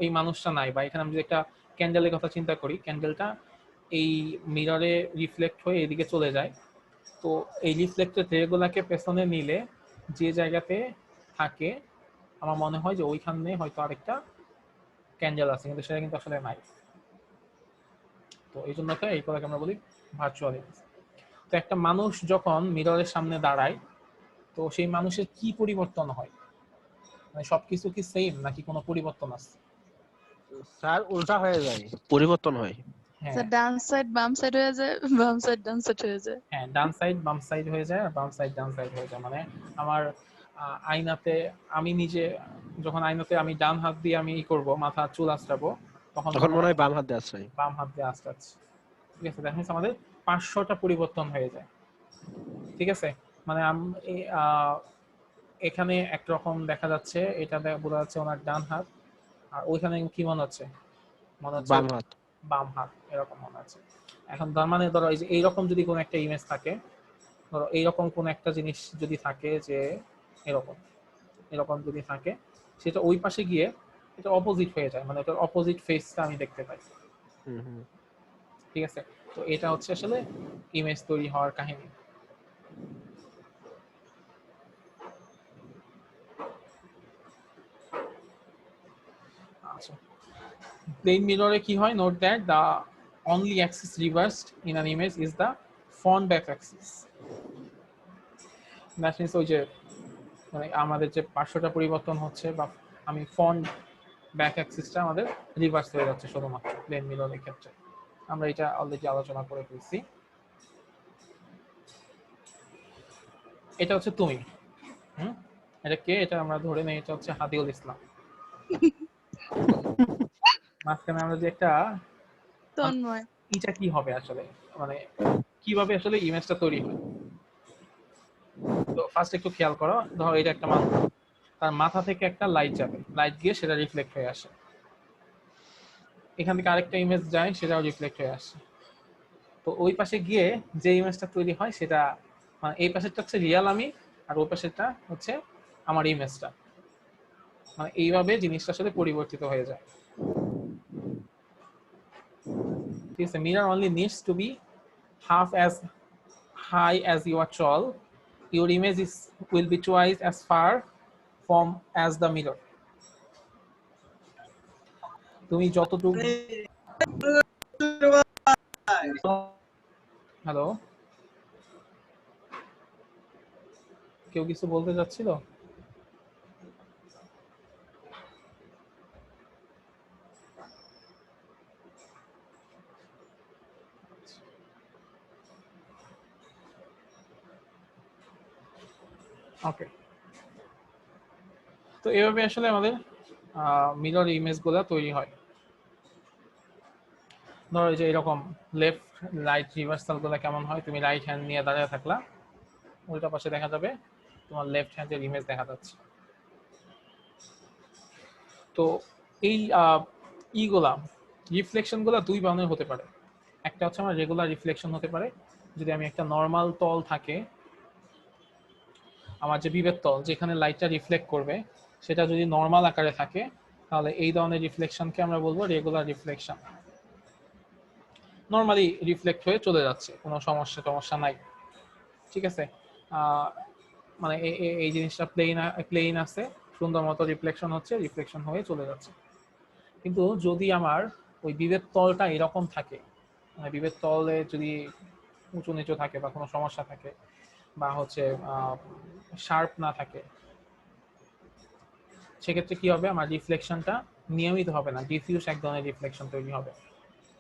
এই মানুষটা নাই, বা এখানে আমি যদি একটা ক্যান্ডেলের কথা চিন্তা করি, ক্যান্ডেলটা এই মিররে রিফ্লেক্ট হয়ে এদিকে চলে যায়, তো এই রিফ্লেক্টেড রেগুলাকে পেছনে নিলে যে জায়গাতে থাকে আমার মনে হয় যে ওইখানে হয়তো আরেকটা ক্যান্ডেল আছে, কিন্তু সেটা কিন্তু আসলে নাই। তো এই জন্য এই কথাকে আমরা বলি ভার্চুয়াল ইমেজ। তো একটা মানুষ যখন মিররের সামনে দাঁড়ায় তো সেই মানুষের কি পরিবর্তন হয়, মানে সবকিছু কি সেম নাকি কোনো পরিবর্তন আছে? স্যার উল্টা হয়ে যায়, পরিবর্তন হয়। স্যার ডান সাইড বাম সাইড হয়ে যায়, বাম সাইড ডান সাইড হয়ে যায়। হ্যাঁ, ডান সাইড বাম সাইড হয়ে যায় আর বাম সাইড ডান সাইড হয়ে যায়। মানে আমার আয়নাতে আমি নিজে যখন আয়নাতে আমি ডান হাত দিয়ে আমি করব মাথা চুল আঁচড়াবো তখন মনে হয় বাম হাত দিয়ে আঁচড়াই। বাম হাত দিয়ে আঁচড়াচ্ছি। ঠিক আছে, দেখা যাচ্ছে আমাদের 500টা পরিবর্তন হয়ে যায়। ঠিক আছে, মানে এখানে একরকম দেখা যাচ্ছে, এটা বোঝা যাচ্ছে ওনার ডান হাত, আর ওইখানে কি মনে হচ্ছে? মনে হচ্ছে বাম হাত। বাম হাত, এরকম মনে আছে। এখন তার মানে ধরো এই যে এইরকম যদি কোনো একটা ইমেজ থাকে, ধরো এইরকম কোন একটা জিনিস যদি থাকে যে এরকম এরকম যদি থাকে, সেটা ওই পাশে গিয়ে এটা অপোজিট হয়ে যায়, মানে ওটার অপোজিট ফেসটা আমি দেখতে পাই। ঠিক আছে, তো এটা হচ্ছে আসলে ইমেজ তৈরি হওয়ার কাহিনী। আচ্ছা, প্লেন মিররে কি হয়? Note that the only axis reversed in an image is the front back axis. That means ওই যে মানে আমাদের যে 500টা পরিবর্তন হচ্ছে বা আমি ফ্রন্ট ব্যাক অ্যাক্সিসটা আমাদের রিভার্স হয়ে যাচ্ছে শুধুমাত্র প্লেন মিররের ক্ষেত্রে। আমরা এটা অলরেডি আলোচনা করে ফেলছি। এটা হচ্ছে তুমি, এটা কে? এটা আমরা ধরে নেই এটা হচ্ছে হাদিউল ইসলাম। মাঝখানে আমরা যে একটা তন্ময়, এটা কি হবে আসলে, মানে কিভাবে আসলে ইমেজটা তৈরি হয়? তো ফার্স্ট একটু খেয়াল করো, ধরো এটা একটা মানুষ, তার মাথা থেকে একটা লাইট যাবে, লাইট গিয়ে সেটা রিফ্লেক্ট হয়ে আসে, এখান থেকে আরেকটা ইমেজ যায় সেটাও রিফ্লেক্ট হয়ে আসে। তো ওই পাশে গিয়ে যে ইমেজটা তৈরি হয় সেটা মানে এই পাশেরটা হচ্ছে রিয়েল আমি, আর ওই পাশেরটা হচ্ছে আমার ইমেজটা। মানে এইভাবে জিনিসটা আসলে পরিবর্তিত হয়ে যায়। ঠিক আছে, mirror only needs to be half as high as your tall. Your image will be twice as far from as the mirror. তুমি যতটুকু হ্যালো, কেউ কিছু বলতে যাচ্ছিল? ওকে, তো এভাবে আসলে আমাদের মিরর ইমেজগুলো তৈরি হয়। ধরো যে এরকম লেফট রাইট রিভার্সাল গুলো কেমন হয়, তুমি রাইট হ্যান্ড নিয়ে দাঁড়িয়ে থাকলা, উল্টা পাশে দেখা যাবে তোমার লেফট হ্যান্ডের ইমেজ দেখা যাচ্ছে। তো এই ইগুলা রিফ্লেকশন গুলা দুই ধরনের হতে পারে। একটা হচ্ছে আমার রেগুলার রিফ্লেকশন হতে পারে, যদি আমি একটা নর্মাল তল থাকে, আমার যে বিবেক তল যেখানে লাইটটা রিফ্লেক্ট করবে সেটা যদি নর্মাল আকারে থাকে, তাহলে এই ধরনের রিফ্লেকশনকে আমরা বলবো রেগুলার রিফ্লেকশন। নর্মালি রিফ্লেক্ট হয়ে চলে যাচ্ছে, কোনো সমস্যা নাই। ঠিক আছে, মানে এই জিনিসটা প্লেন আছে, সুন্দর মতো রিফ্লেকশন হচ্ছে, রিফ্লেকশন হয়ে চলে যাচ্ছে। কিন্তু যদি আমার ওই বিবেক তলটা এরকম থাকে, মানে বিবেক তলে যদি উঁচু নিচু থাকে বা কোনো সমস্যা থাকে বা হচ্ছে শার্প না থাকে, সেক্ষেত্রে কি হবে, আমার রিফ্লেকশনটা নিয়মিত হবে না, ডিফিউজ এক ধরনের রিফ্লেকশন তৈরি হবে।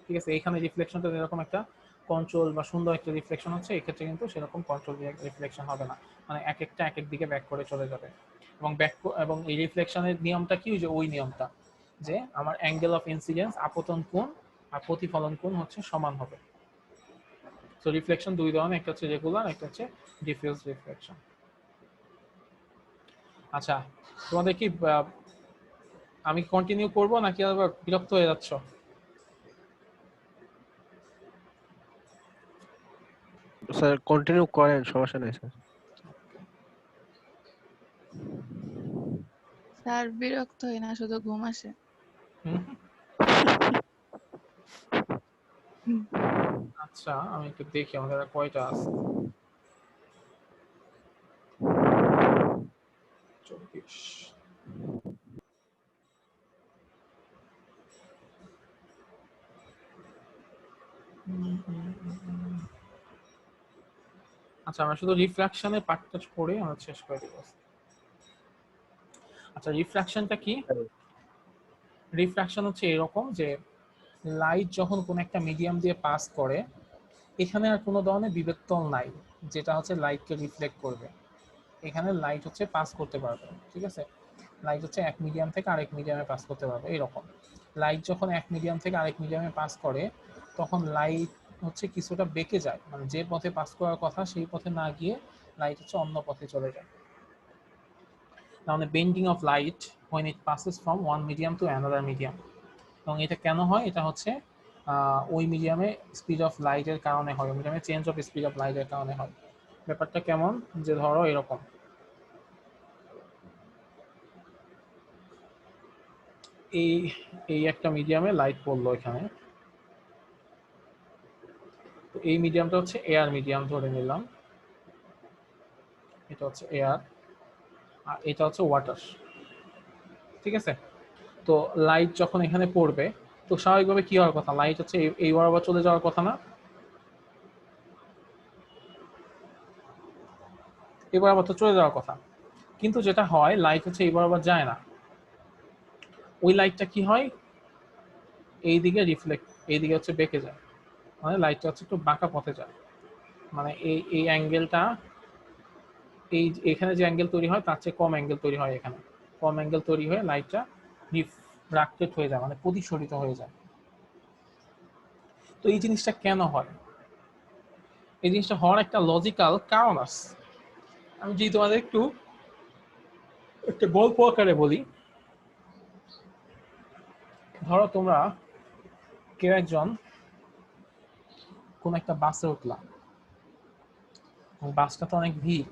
ঠিক আছে, এখানে রিফ্লেকশনটা এরকম একটা কন্ট্রোল বা সুন্দর একটা রিফ্লেকশন হচ্ছে, এক্ষেত্রে কিন্তু সেরকম কন্ট্রোল রিফ্লেকশন হবে না, মানে এক একটা এক এক দিকে ব্যাক করে চলে যাবে। এবং এই রিফ্লেকশনের নিয়মটা কি, যে ওই নিয়মটা যে আমার অ্যাঙ্গেল অফ ইনসিডেন্স আপতন কোণ আর প্রতিফলন কোণ হচ্ছে সমান হবে। সো রিফ্লেকশন দুই ধরনের, একটা হচ্ছে রেগুলার, একটা হচ্ছে ডিফিউজ রিফ্লেকশন। আচ্ছা, তোমাদের কি আমি কন্টিনিউ করব নাকি আবার বিরক্ত হয়ে যাচ্ছ? স্যার কন্টিনিউ করেন, সমস্যা নেই স্যার। স্যার বিরক্ত হই না, শুধু ঘুম আসে। আচ্ছা, আমি একটু দেখি আমাদের আর কয়টা আছে। 24। আচ্ছা, আমরা শুধু রিফ্রাকশনের পার্টটা পড়ে আমরা শেষ করে দেব। আচ্ছা, রিফ্রাকশনটা কি? রিফ্রাকশন হচ্ছে এরকম যে লাইট যখন কোনো একটা মিডিয়াম দিয়ে পাস করে, এখানে আর কোনো ধরনের বিবর্তন নাই যেটা হচ্ছে লাইটকে রিফ্লেক্ট করবে। এখানে লাইট হচ্ছে পাস করতে পারবে। ঠিক আছে, লাইট হচ্ছে এক মিডিয়াম থেকে আরেক মিডিয়ামে পাস করতে পারবে। এরকম লাইট যখন এক মিডিয়াম থেকে আরেক মিডিয়ামে পাস করে, তখন লাইট হচ্ছে কিছুটা বেঁকে যায়, মানে যে পথে পাস করার কথা সেই পথে না গিয়ে লাইট হচ্ছে অন্য পথে চলে যায়। মানে bending of light when it passes from one medium to another medium। এবং এটা কেন হয়, এটা হচ্ছে ওই মিডিয়ামে স্পিড অফ লাইটের কারণে হয়, ওই মিডিয়ামে চেঞ্জ অফ স্পিড অফ লাইটের কারণে হয়। ব্যাপারটা কেমন, যে ধরো এরকম এই একটা মিডিয়ামে লাইট পড়লো এখানে, তো এই মিডিয়ামটা হচ্ছে এয়ার মিডিয়াম ধরে নিলাম, এটা হচ্ছে এয়ার আর এটা হচ্ছে ওয়াটার। ঠিক আছে, তো লাইট যখন এখানে পড়বে, তো স্বাভাবিকভাবে কি হওয়ার কথা, লাইট হচ্ছে এই বরাবর চলে যাওয়ার কথা না, এই বরাবর তো চলে যাওয়ার কথা। কিন্তু যেটা হয়, লাইট হচ্ছে এই বরাবর যায় না, ওই লাইটটা কি হয়, এইদিকে রিফ্লেক্ট, এইদিকে হচ্ছে বেঁকে যায়, মানে লাইটটা হচ্ছে একটু বাঁকা পথে যায়। মানে এই অ্যাঙ্গেলটা, এখানে যে অ্যাঙ্গেল তৈরি হয় তার চেয়ে কম অ্যাঙ্গেল তৈরি হয়, এখানে কম অ্যাঙ্গেল তৈরি হয়ে লাইটটা রিফ্রাক্টেড হয়ে যায়, মানে প্রতিসরিত হয়ে যায়। তো এই জিনিসটা কেন হয়, এই জিনিসটা হওয়ার একটা লজিক্যাল কারণ আছে। আমি যদি তোমাদের একটু একটা গল্প আকারে বলি, ধরো তোমরা কেউ একজন কোন একটা বাসে উঠলাম, বাসটা তো অনেক ভিড়,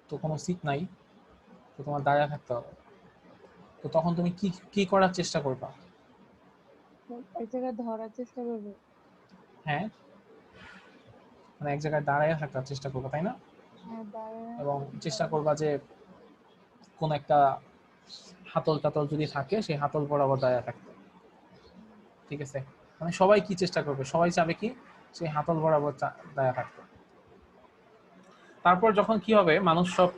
তো কোনো সিট নাই, তো তোমার দাঁড়িয়ে থাকতে হবে। তো তখন তুমি কি কি করার চেষ্টা করবা? এক জায়গায় ধরার চেষ্টা করবো। হ্যাঁ, মানে এক জায়গায় দাঁড়ায় থাকার চেষ্টা করবা, তাই না? হ্যাঁ, দাঁড়ায় এবং চেষ্টা করবা যে কোন একটা হাতল টাতল যদি থাকে সেই হাতল বরাবর দাঁড়ায় থাকতে। ঠিক আছে, মানে সবাই কি চেষ্টা করবে, সবাই চাবে কি সেই হাতল বরাবর দাঁড়ায় থাকতে। তারপর যখন কি হবে, মানুষ সব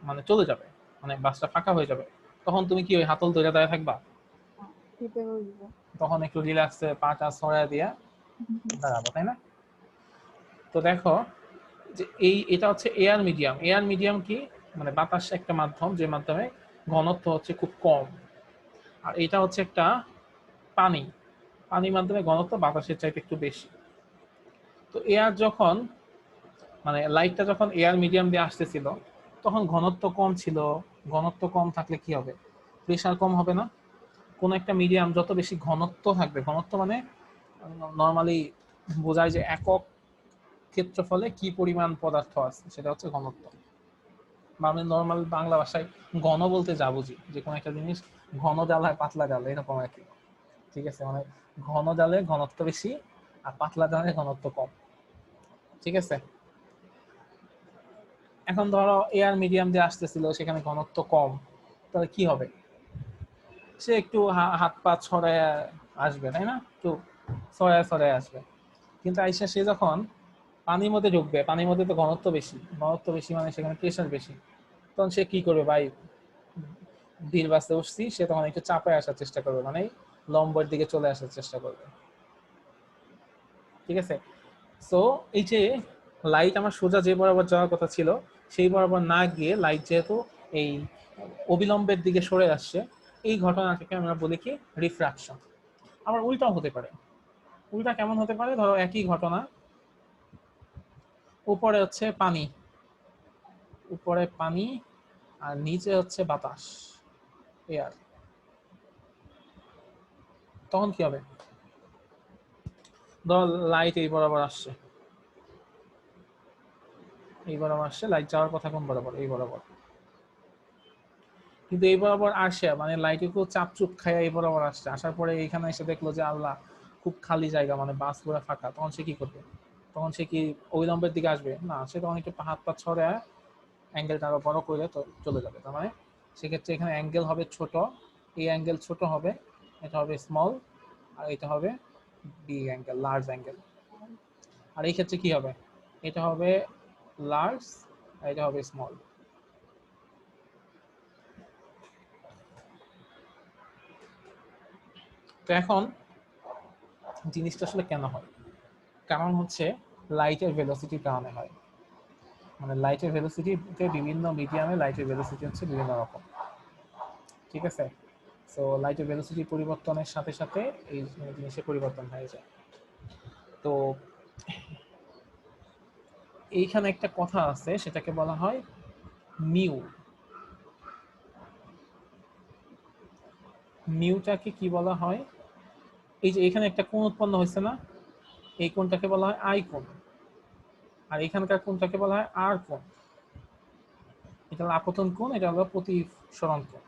মানে চলে যাবে, মানে বাসটা ফাঁকা হয়ে যাবে, তখন তুমি কি ওই হাতল ধরে দাঁড়ায় থাকবা? শীতে বসবো। তখন একটু রিল্যাক্সে পাটা ছড়ায় দিয়ে দাঁড়াবো, তাই না? তো দেখো যে এটা হচ্ছে এয়ার মিডিয়াম। এয়ার মিডিয়াম কি, মানে বাতাস একটা মাধ্যম যে মাধ্যমে ঘনত্ব হচ্ছে খুব কম, আর এটা হচ্ছে একটা পানি, পানির মাধ্যমে ঘনত্ব বাতাসের চাইতে একটু বেশি। তো এয়ার যখন মানে লাইটটা যখন এয়ার মিডিয়াম দিয়ে আসতেছিল তখন ঘনত্ব কম ছিল। ঘনত্ব কম থাকলে কি হবে, প্রেসার কম হবে না? কোন একটা মিডিয়াম যত বেশি ঘনত্ব থাকবে, ঘনত্ব মানে নর্মালি বোঝায় যে একক ক্ষেত্রফলে কি পরিমাণ পদার্থ আছে, সেটা হচ্ছে ঘনত্ব। মানে নর্মাল বাংলা ভাষায় ঘন বলতে যা বুঝি, যে কোনো একটা জিনিস ঘন জাল হয় পাতলা জাল, এরকম আর কি। ঠিক আছে, মানে ঘন জালে ঘনত্ব বেশি আর পাতলা জালে ঘনত্ব কম। ঠিক আছে, এখন ধরো এয়ার মিডিয়াম দিয়ে আসতেছিল, সেখানে ঘনত্ব কম, তাহলে কি হবে? সে একটু হাত পা ছড়ায় আসবে, তাই না? একটু ছড়ায় ছড়ায় আসবে। কিন্তু আইসা সে যখন পানির মধ্যে ঢুকবে, পানির মধ্যে তো ঘনত্ব বেশি, ঘনত্ব বেশি মানে সেখানে প্রেশার বেশি, তখন সে কি করবে? ভাই ধীর বাসে উঠছি, সে তখন একটু চাপায় আসার চেষ্টা করবে, মানে লম্বের দিকে চলে আসার চেষ্টা করবে। ঠিক আছে, সো এই যে লাইট আমার সোজা যে বরাবর যাওয়ার কথা ছিল সেই বরাবর না গিয়ে লাইট যেহেতু এই অবিলম্বের দিকে সরে আসছে, এই ঘটনাটাকে আমরা বলি কি রিফ্রাকশন। আবার উল্টাও হতে পারে। উল্টা কেমন হতে পারে? ধরো একই ঘটনা, উপরে হচ্ছে পানি, উপরে পানি আর নিচে হচ্ছে বাতাস, এয়ার, তখন কি হবে? ধরো লাইট এই বরাবর আসছে, এই বরাবর আসছে, লাইট যাওয়ার কথা কোন বরাবর? এই বরাবর। কিন্তু এই বরাবর আসে মানে লাইটে খুব চাপচুপ খায় এই বরাবর আসছে, আসার পরে এইখানে এসে দেখলো যে আল্লাহ খুব খালি জায়গা, মানে বাস পুরো ফাঁকা, তখন সে কি করবে? তখন সে কি অবিলম্বের দিকে আসবে না? সে তখন একটু হাত পা ছড়ে অ্যাঙ্গেলটা আরো বড় করে তো চলে যাবে। তার মানে সেক্ষেত্রে এখানে অ্যাঙ্গেল হবে ছোট, এই অ্যাঙ্গেল ছোট হবে, এটা হবে স্মল, আর এটা হবে বিগ অ্যাঙ্গেল, লার্জ অ্যাঙ্গেল। আর এই ক্ষেত্রে কি হবে? এটা হবে লার্জ আর এটা হবে স্মল। তো এখন জিনিসটা আসলে কেন হয়? কারণ হচ্ছে লাইটের ভেলোসিটির কারণে হয়। মানে লাইটের ভেলোসিটিতে বিভিন্ন মিডিয়ামে লাইটের ভেলোসিটি হচ্ছে বিভিন্ন রকম। ঠিক আছে, সো লাইটের ভেলোসিটি পরিবর্তনের সাথে সাথে এই জিনিসের পরিবর্তন হয়ে যায়। তো এইখানে একটা কথা আছে, সেটাকে বলা হয় মিউ। মিউটাকে কি বলা হয়? এই যে এখানে একটা কোণ উৎপন্ন হয়েছে না, এই কোণটাকে বলা হয় আই কোণ, আর এখানকার কোণটাকে বলা হয় আর কোণ। এটা হলো আপতন কোণ, এটা হলো প্রতিসরণ কোণ।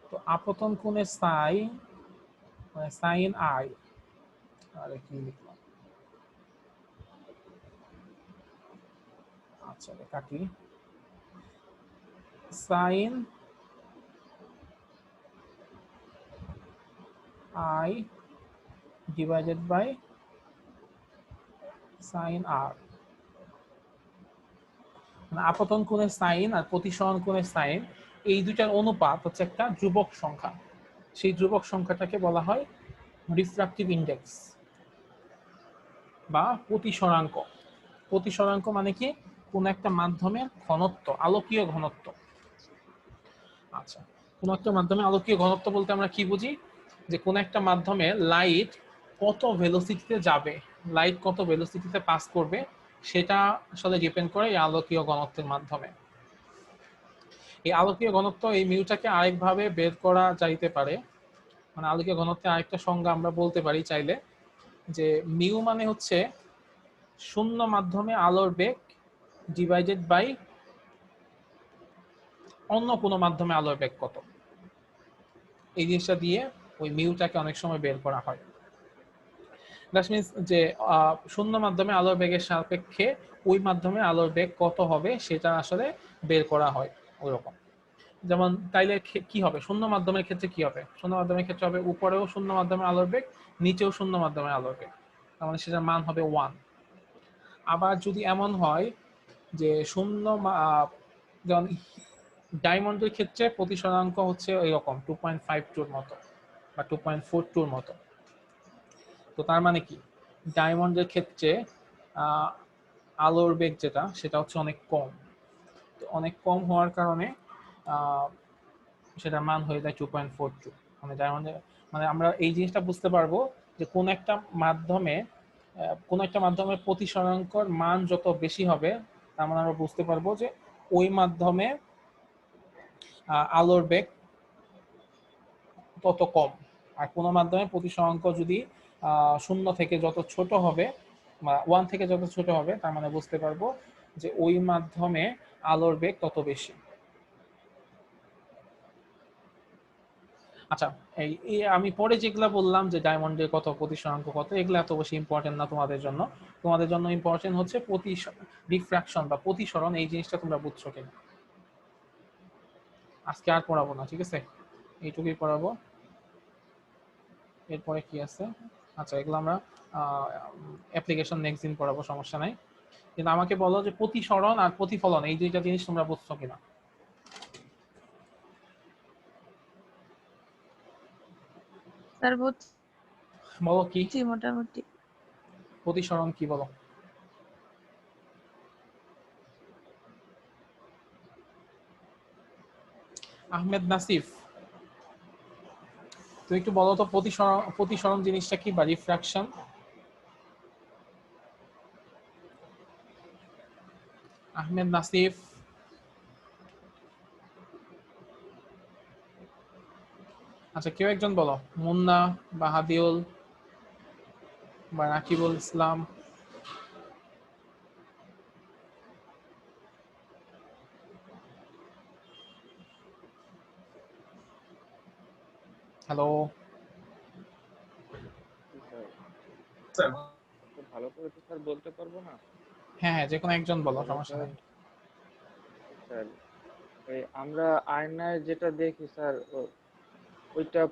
তো আপতন কোণের সাইন মানে সাইন আই, আর কি লিখলাম, আচ্ছা কাটি, sine I divided by sine R. মানে আপতন কোণের সাইন আর প্রতিসরণ কোণের সাইন, এই দুইটার অনুপাত হচ্ছে একটা ধ্রুবক সংখ্যা। সেই ধ্রুবক সংখ্যাটাকে বলা হয় রিফ্রাক্টিভ ইন্ডেক্স বা প্রতিসরাঙ্ক। প্রতিসরাঙ্ক মানে কি? কোন একটা মাধ্যমের ঘনত্ব, আলোকীয় ঘনত্ব। আচ্ছা, কোন একটা মাধ্যমে আলোকীয় ঘনত্ব বলতে আমরা কি বুঝি? যে কোন একটা মাধ্যমে লাইট কত ভেলোসিটিতে যাবে, লাইট কত ভেলোসিটিতে পাস করবে, সেটা আসলে ডিপেন্ড করে এই আলোকীয় ঘনত্বের মাধ্যমে। এই আলোকীয় ঘনত্ব, এই মিউটাকে আরেকভাবে বের করা যাইতে পারে, মানে আলোকীয় ঘনত্বের আরেকটা সংজ্ঞা আমরা বলতে পারি চাইলে, যে মিউ মানে হচ্ছে শূন্য মাধ্যমে আলোর বেগ ডিভাইডেড বাই অন্য কোনো মাধ্যমে আলোর বেগ কত, এই জিনিসটা দিয়ে ওই মিউটাকে অনেক সময় বের করা হয়। দ্যাট মিনস যে শূন্য মাধ্যমে আলোর বেগের সাপেক্ষে ওই মাধ্যমে আলোর বেগ কত হবে সেটা আসলে বের করা হয় ওইরকম। যেমন তাইলে কি হবে, শূন্য মাধ্যমের ক্ষেত্রে কি হবে, শূন্য মাধ্যমের ক্ষেত্রে হবে উপরেও শূন্য মাধ্যমে আলোর বেগ, নিচেও শূন্য মাধ্যমে আলোর বেগ, তার মানে সেটার মান হবে 1। আবার যদি এমন হয় যে শূন্য যেমন ডায়মন্ডের ক্ষেত্রে প্রতিসরাঙ্ক হচ্ছে এরকম 2.52 মতো বা 2.42 মতো, তো তার মানে কি ডায়মন্ডের ক্ষেত্রে আলোর বেগ যেটা সেটা হচ্ছে অনেক কম, তো অনেক কম হওয়ার কারণে সেটার মান হয়ে যায় 2.42। মানে ডায়মন্ডের মানে আমরা এই জিনিসটা বুঝতে পারবো যে কোন একটা মাধ্যমের প্রতিসরাঙ্কর মান যত বেশি হবে তার মানে আমরা বুঝতে পারবো যে ওই মাধ্যমে আলোর বেগ তত কম। আর কোনো মাধ্যমে প্রতিসরাঙ্ক যদি 0 থেকে যত ছোট হবে বা 1 থেকে যত ছোট হবে তার মানে বুঝতে পারবো যে ওই মাধ্যমে আলোর বেগ তত বেশি। আচ্ছা, এই আমি পরে যেগুলা বললাম যে ডায়মন্ডের কত প্রতিসরাঙ্ক কত, এগুলো এত বেশি ইম্পর্টেন্ট না তোমাদের জন্য। তোমাদের জন্য ইম্পর্টেন্ট হচ্ছে ডিফ্র্যাকশন বা প্রতিসরণ, এই জিনিসটা তোমরা বুঝছো কিনা। আজকে আর পড়াবো না, ঠিক আছে, এইটুকুই পড়াবো। এরপরে কি আছে, আচ্ছা এগুলো আমরা অ্যাপ্লিকেশন নেক্সট দিন পড়াবো, সমস্যা নাই। কিন্তু আমাকে বলো যে প্রতিসরণ আর প্রতিফলন এই দুইটা জিনিস তোমরা বুঝছো কিনা। স্যার বলো কি বুঝছি মোটামুটি। প্রতিসরণ কি বলো। আহমেদ নাসিফ, তুমি একটু বলো তো প্রতিসরণ জিনিসটা কি বা রিফ্র্যাকশন। আহমেদ নাসিফ, আচ্ছা কেউ একজন বলো, মুন্না বা হাদিউল বা রাকিবুল ইসলাম। হ্যালো, স্যার ভালো করে তো স্যার বলতে পারবো না। হ্যাঁ হ্যাঁ যে কোনো একজন বলো, সমস্যা নেই। স্যার আমরা আয়নায় যেটা দেখি স্যার ওইটা